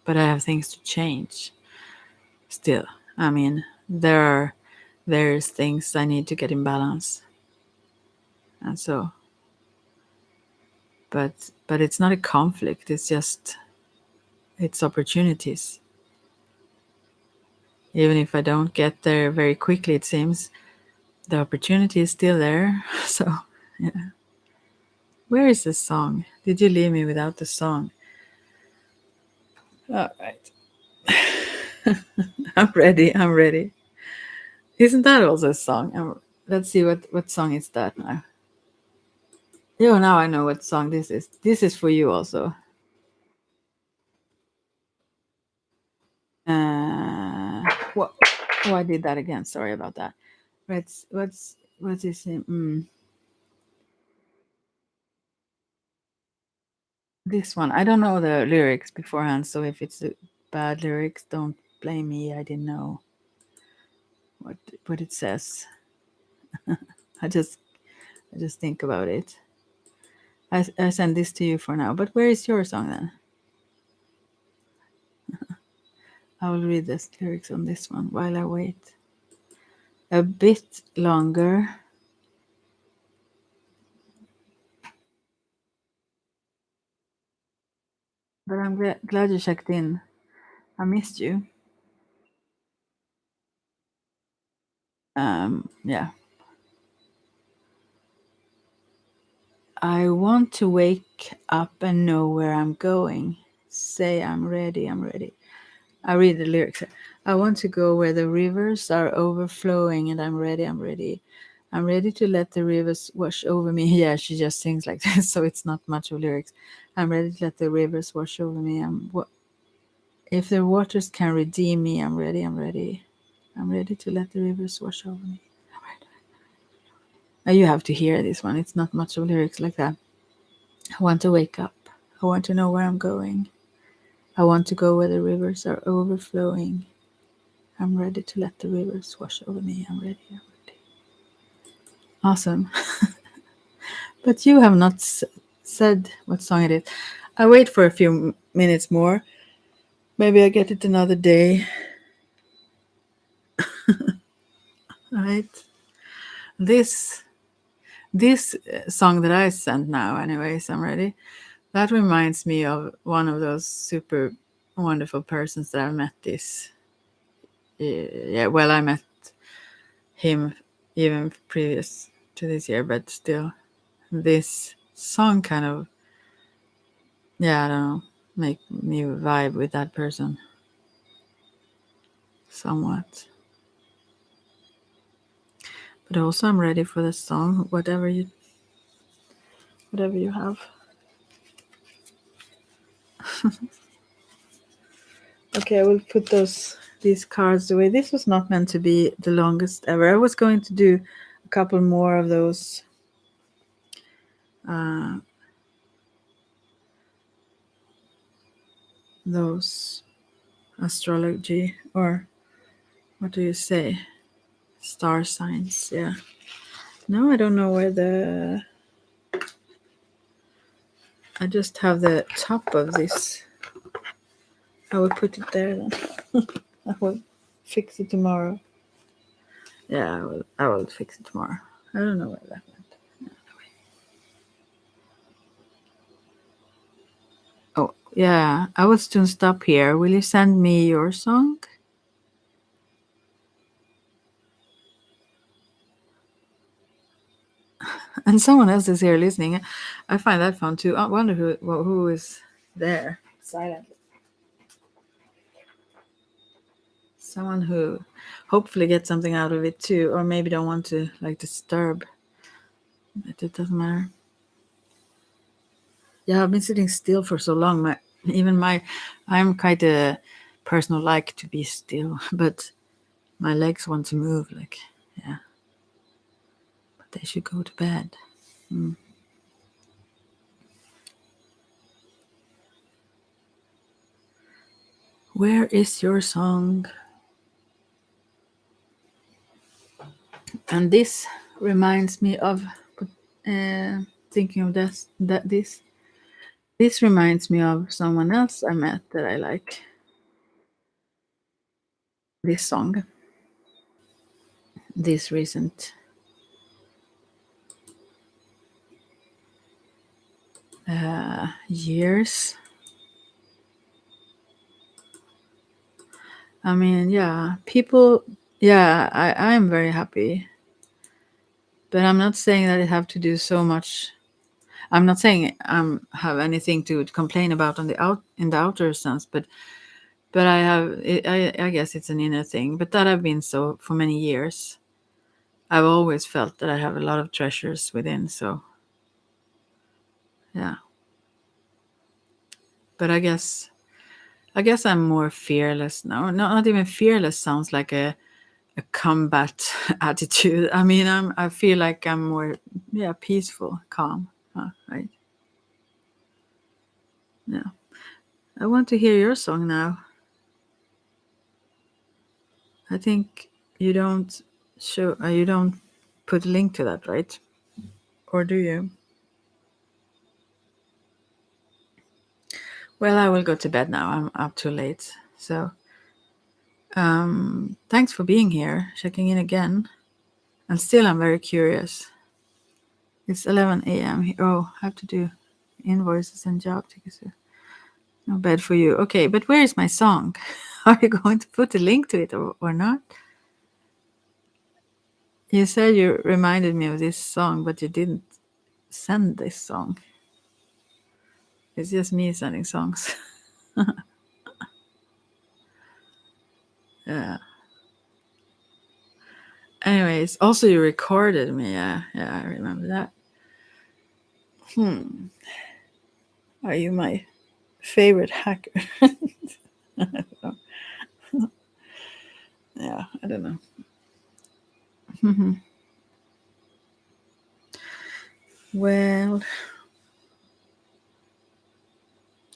Speaker 1: But I have things to change still. I mean, there's things I need to get in balance. And so, but it's not a conflict, it's just, it's opportunities. Even if I don't get there very quickly, it seems the opportunity is still there. So yeah. Where is this song? Did you leave me without the song? All right. I'm ready. I'm ready. Isn't that also a song? Let's see what song is that now. Oh, now I know what song this is. This is for you also. What? Oh, I did that again. Sorry about that. What is it? This one. I don't know the lyrics beforehand, so if it's bad lyrics, don't blame me. I didn't know what it says. I just I just think about it. I send this to you for now. But where is your song then? I will read the lyrics on this one while I wait. A bit longer. But I'm glad you checked in. I missed you. Yeah. I want to wake up and know where I'm going. Say I'm ready, I'm ready. I read the lyrics. I want to go where the rivers are overflowing and I'm ready, I'm ready. I'm ready to let the rivers wash over me. Yeah, she just sings like this, so it's not much of lyrics. I'm ready to let the rivers wash over me. If the waters can redeem me, I'm ready, I'm ready. I'm ready to let the rivers wash over me. You have to hear this one. It's not much of lyrics like that. I want to wake up. I want to know where I'm going. I want to go where the rivers are overflowing. I'm ready to let the rivers wash over me. I'm ready. I'm ready. Awesome. But you have not said what song it is. I wait for a few minutes more. Maybe I get it another day. All right. This song that I sent now, anyways, I'm ready. That reminds me of one of those super wonderful persons that I met this. Yeah, well, I met him even previous to this year, but still, this song kind of, yeah, I don't know, make me vibe with that person somewhat. But also I'm ready for the song, whatever you have. Okay, I will put these cards away. This was not meant to be the longest ever. I was going to do a couple more of those astrology, or what do you say? Star signs, yeah. No, I don't know where I just have the top of this. I will put it there then. I will fix it tomorrow. Yeah, I will fix it tomorrow. I don't know where that went. Oh, yeah. I will soon stop here. Will you send me your song? And someone else is here listening. I find that fun too. I wonder who is there silently. Someone who hopefully gets something out of it too, or maybe don't want to disturb. But it doesn't matter. Yeah, I've been sitting still for so long. I'm quite a person who like to be still, but my legs want to move. Yeah, but they should go to bed. Where is your song? And this reminds me of thinking of this. This reminds me of someone else I met that I like. This song. This recent years. I mean, yeah, people. Yeah, I am very happy, but I'm not saying that it have to do so much. I'm not saying I have anything to complain about in the outer sense, but I have. I guess it's an inner thing, but that I've been so for many years. I've always felt that I have a lot of treasures within. So, yeah. But I guess I'm more fearless now. Not even fearless sounds like a combat attitude. I mean, I feel like I'm more peaceful, calm, right? Yeah. I want to hear your song now. I think you don't you don't put a link to that, right? Or do you? Well, I will go to bed now. I'm up too late. So, thanks for being here, checking in again. And still, I'm very curious. It's 11 a.m. here. Oh, I have to do invoices and job tickets. No bed for you. Okay, but where is my song? Are you going to put a link to it or not? You said you reminded me of this song, but you didn't send this song. It's just me sending songs. Yeah. Anyways, also you recorded me. Yeah, I remember that. Are you my favorite hacker? Yeah, I don't know. Well,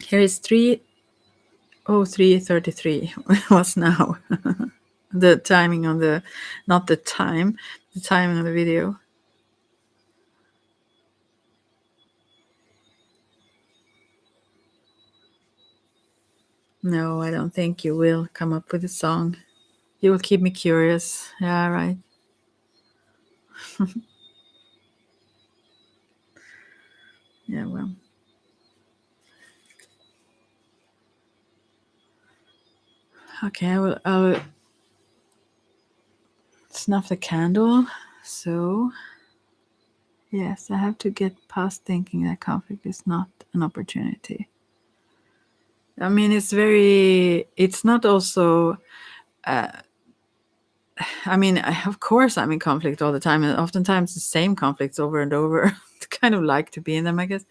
Speaker 1: here is 3:33. What's now? The timing on the, not the time, the timing of the video. No, I don't think you will come up with a song. You will keep me curious. Yeah, right. Yeah, well. Okay, I'll snuff the candle. So, yes, I have to get past thinking that conflict is not an opportunity. I mean, it's not also I mean, of course, I'm in conflict all the time, and oftentimes the same conflicts over and over. Kind of like to be in them, I guess.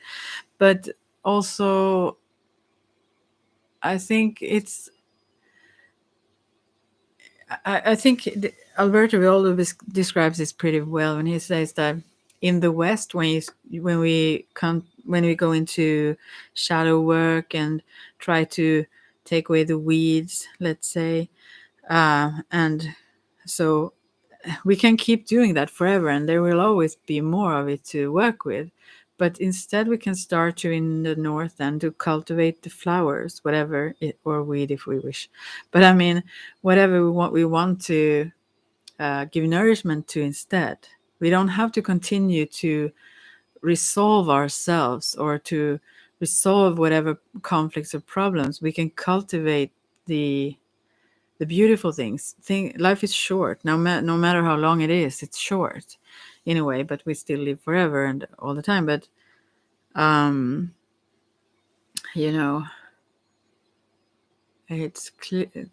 Speaker 1: But also, I think it's. I think Alberto Viola describes this pretty well when he says that in the West, when we go into shadow work and try to take away the weeds, let's say, and so we can keep doing that forever, and there will always be more of it to work with. But instead, we can start to in the north and to cultivate the flowers, whatever it, or weed if we wish. But I mean, whatever we want to give nourishment to instead. We don't have to continue to resolve ourselves or to resolve whatever conflicts or problems. We can cultivate the beautiful things. Life is short. No matter how long it is, it's short in a way, but we still live forever and all the time. But um, you know, it's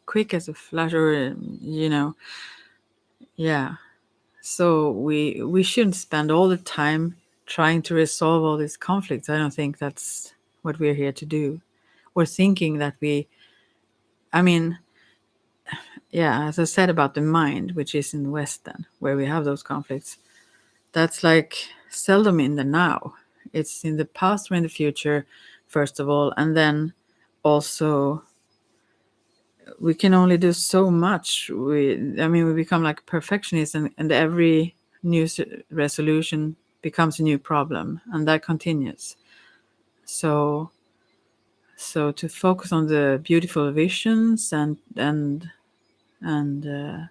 Speaker 1: quick as a flash, or yeah. So we shouldn't spend all the time trying to resolve all these conflicts. I don't think that's what we're here to do. Or thinking that I mean, yeah, as I said about the mind, which is in the West, then where we have those conflicts, that's like seldom in the now. It's in the past or in the future, first of all, and then also we can only do so much. We become like perfectionists, and every new resolution becomes a new problem, and that continues. So, so to focus on the beautiful visions and then the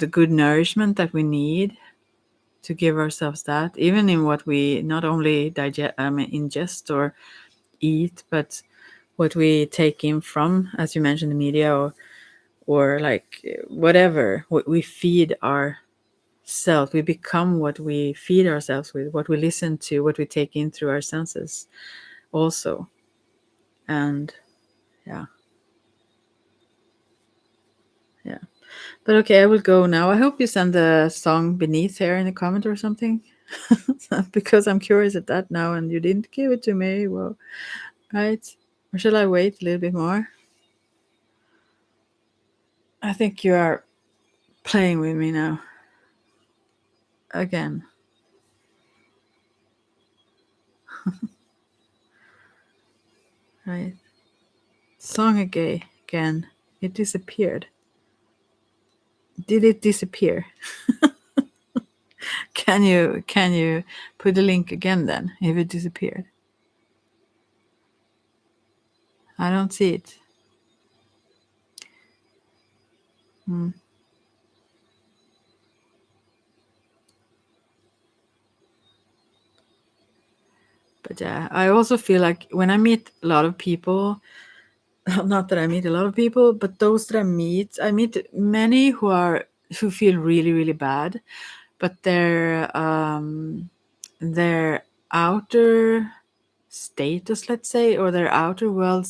Speaker 1: good nourishment that we need to give ourselves that, even in what we not only ingest or eat, but what we take in from, as you mentioned, the media, or like whatever, what we feed ourselves. We become what we feed ourselves with, what we listen to, what we take in through our senses also. And yeah. Yeah. But okay, I will go now. I hope you send the song beneath here in a comment or something. Because I'm curious at that now, and you didn't give it to me. Well, right? Or shall I wait a little bit more? I think you are playing with me now. Again. Right. Song again. It disappeared. Did it disappear? Can you put the link again then if it disappeared? I don't see it. Hmm. But yeah, I also feel like when I meet a lot of people, not that I meet a lot of people, but those that I meet many who feel really, really bad, but their outer status, let's say, or their outer world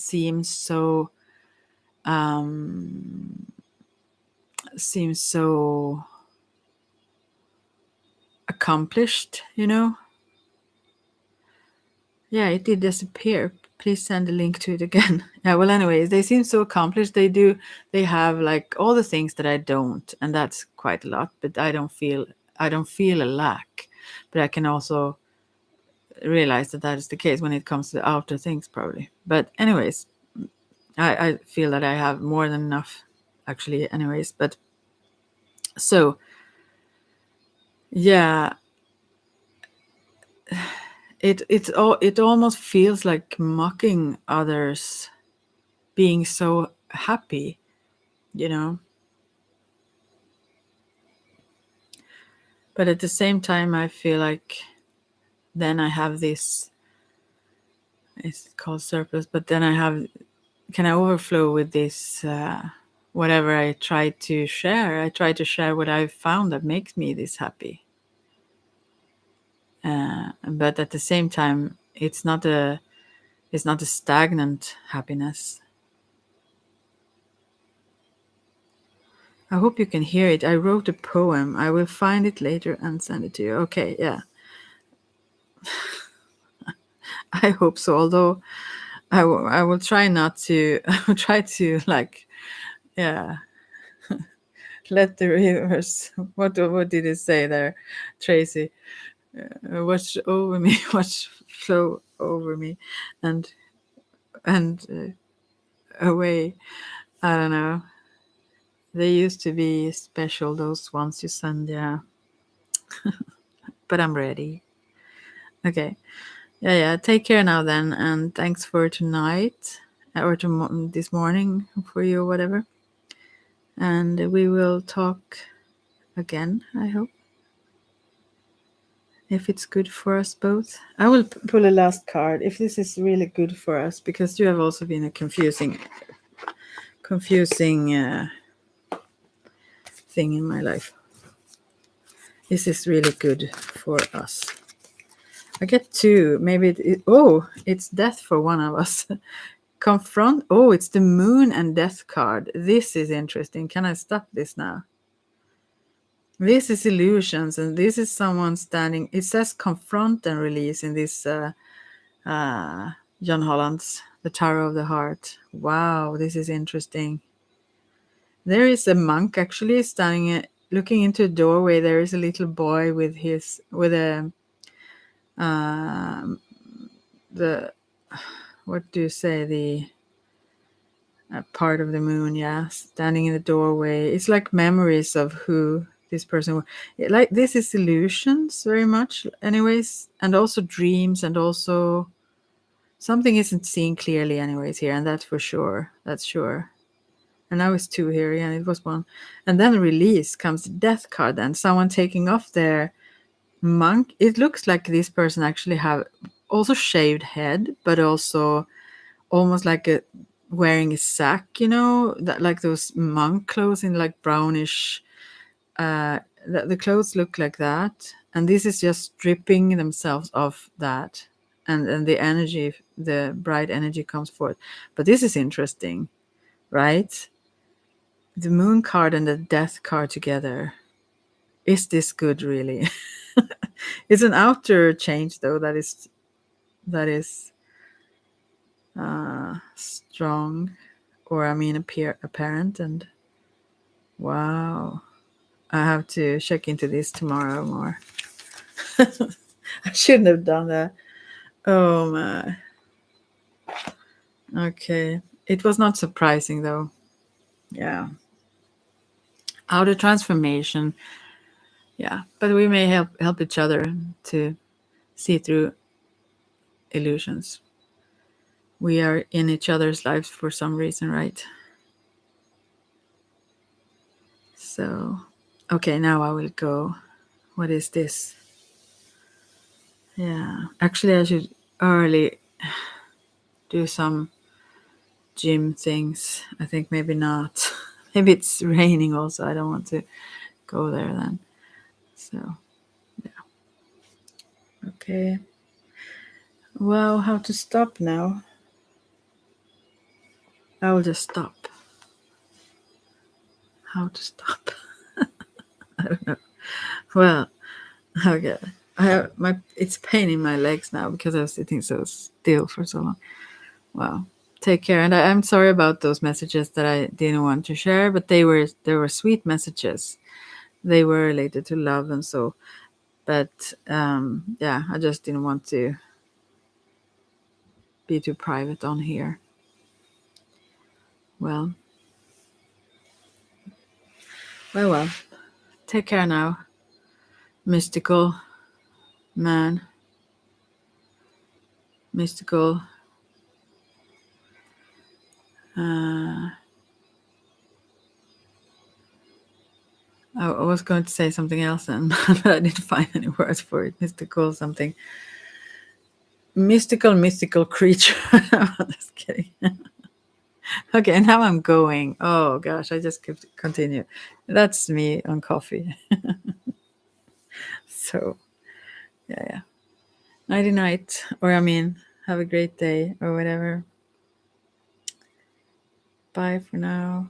Speaker 1: um, seems so accomplished, Yeah, it did disappear. Please send a link to it again. Yeah, well, anyways, they seem so accomplished. They have like all the things that I don't, and that's quite a lot, but I don't feel a lack. But I can also realize that is the case when it comes to the outer things, probably. But anyways, I feel that I have more than enough, actually, anyways. But so, yeah, it almost feels like mocking others being so happy, you know. But at the same time, I feel like then I have this, it's called surplus, but then can I overflow with this, whatever I try to share what I've found that makes me this happy. But at the same time, it's not a stagnant happiness. I hope you can hear it. I wrote a poem. I will find it later and send it to you. Okay, yeah. I hope so. Although I will try not to. I will try to like, yeah. Let the rivers. What did it say there, Tracy? Watch over me. Watch flow over me, and away. I don't know. They used to be special. Those ones you send, yeah. But I'm ready. Okay. Yeah. Take care now then, and thanks for tonight or this morning for you or whatever. And we will talk again, I hope, if it's good for us both. I will pull a last card if this is really good for us, because you have also been a confusing thing in my life. This is really good for us. I get two. Maybe it's death for one of us. Confront. Oh, it's the moon and death card. This is interesting. Can I stop this now? This is illusions, and this is someone standing. It says confront and release in this John Holland's The Tower of the Heart. Wow, this is interesting. There is a monk actually standing, looking into a doorway. There is a little boy with the what do you say, the part of the moon, yeah, standing in the doorway. It's like memories of who this person was. Like this is illusions very much, anyways, and also dreams, and also something isn't seen clearly, anyways, here, and that's for sure. That's sure. And now it's two here, yeah, it was one. And then release comes the death card, and someone taking off their monk. It looks like this person actually have also shaved head, but also almost like a wearing a sack, that like those monk clothes in like brownish. The clothes look like that, and this is just stripping themselves of that, and the energy, the bright energy comes forth. But this is interesting, right? The moon card and the death card together. Is this good, really? It's an outer change, though, that is strong, or I mean, apparent, and wow, I have to check into this tomorrow more. I shouldn't have done that. Oh my. Okay, it was not surprising though. Yeah, outer transformation. Yeah, but we may help each other to see through illusions. We are in each other's lives for some reason, right? So, okay, now I will go. What is this? Yeah, actually, I should early do some gym things. I think maybe not. Maybe it's raining also. I don't want to go there then. So, yeah. Okay. Well, how to stop now? I will just stop. How to stop? I don't know. Well, okay. I have it's pain in my legs now because I was sitting so still for so long. Wow. Take care, and I'm sorry about those messages that I didn't want to share, but they were sweet messages. They were related to love and so. But yeah, I just didn't want to be too private on here. Well. Well. Take care now, mystical man, mystical. I was going to say something else, and but I didn't find any words for it. Mystical something. Mystical creature. Just kidding. Okay, now I'm going. Oh gosh, I just could continue. That's me on coffee. So yeah. Nighty night, or I mean, have a great day or whatever. Bye for now.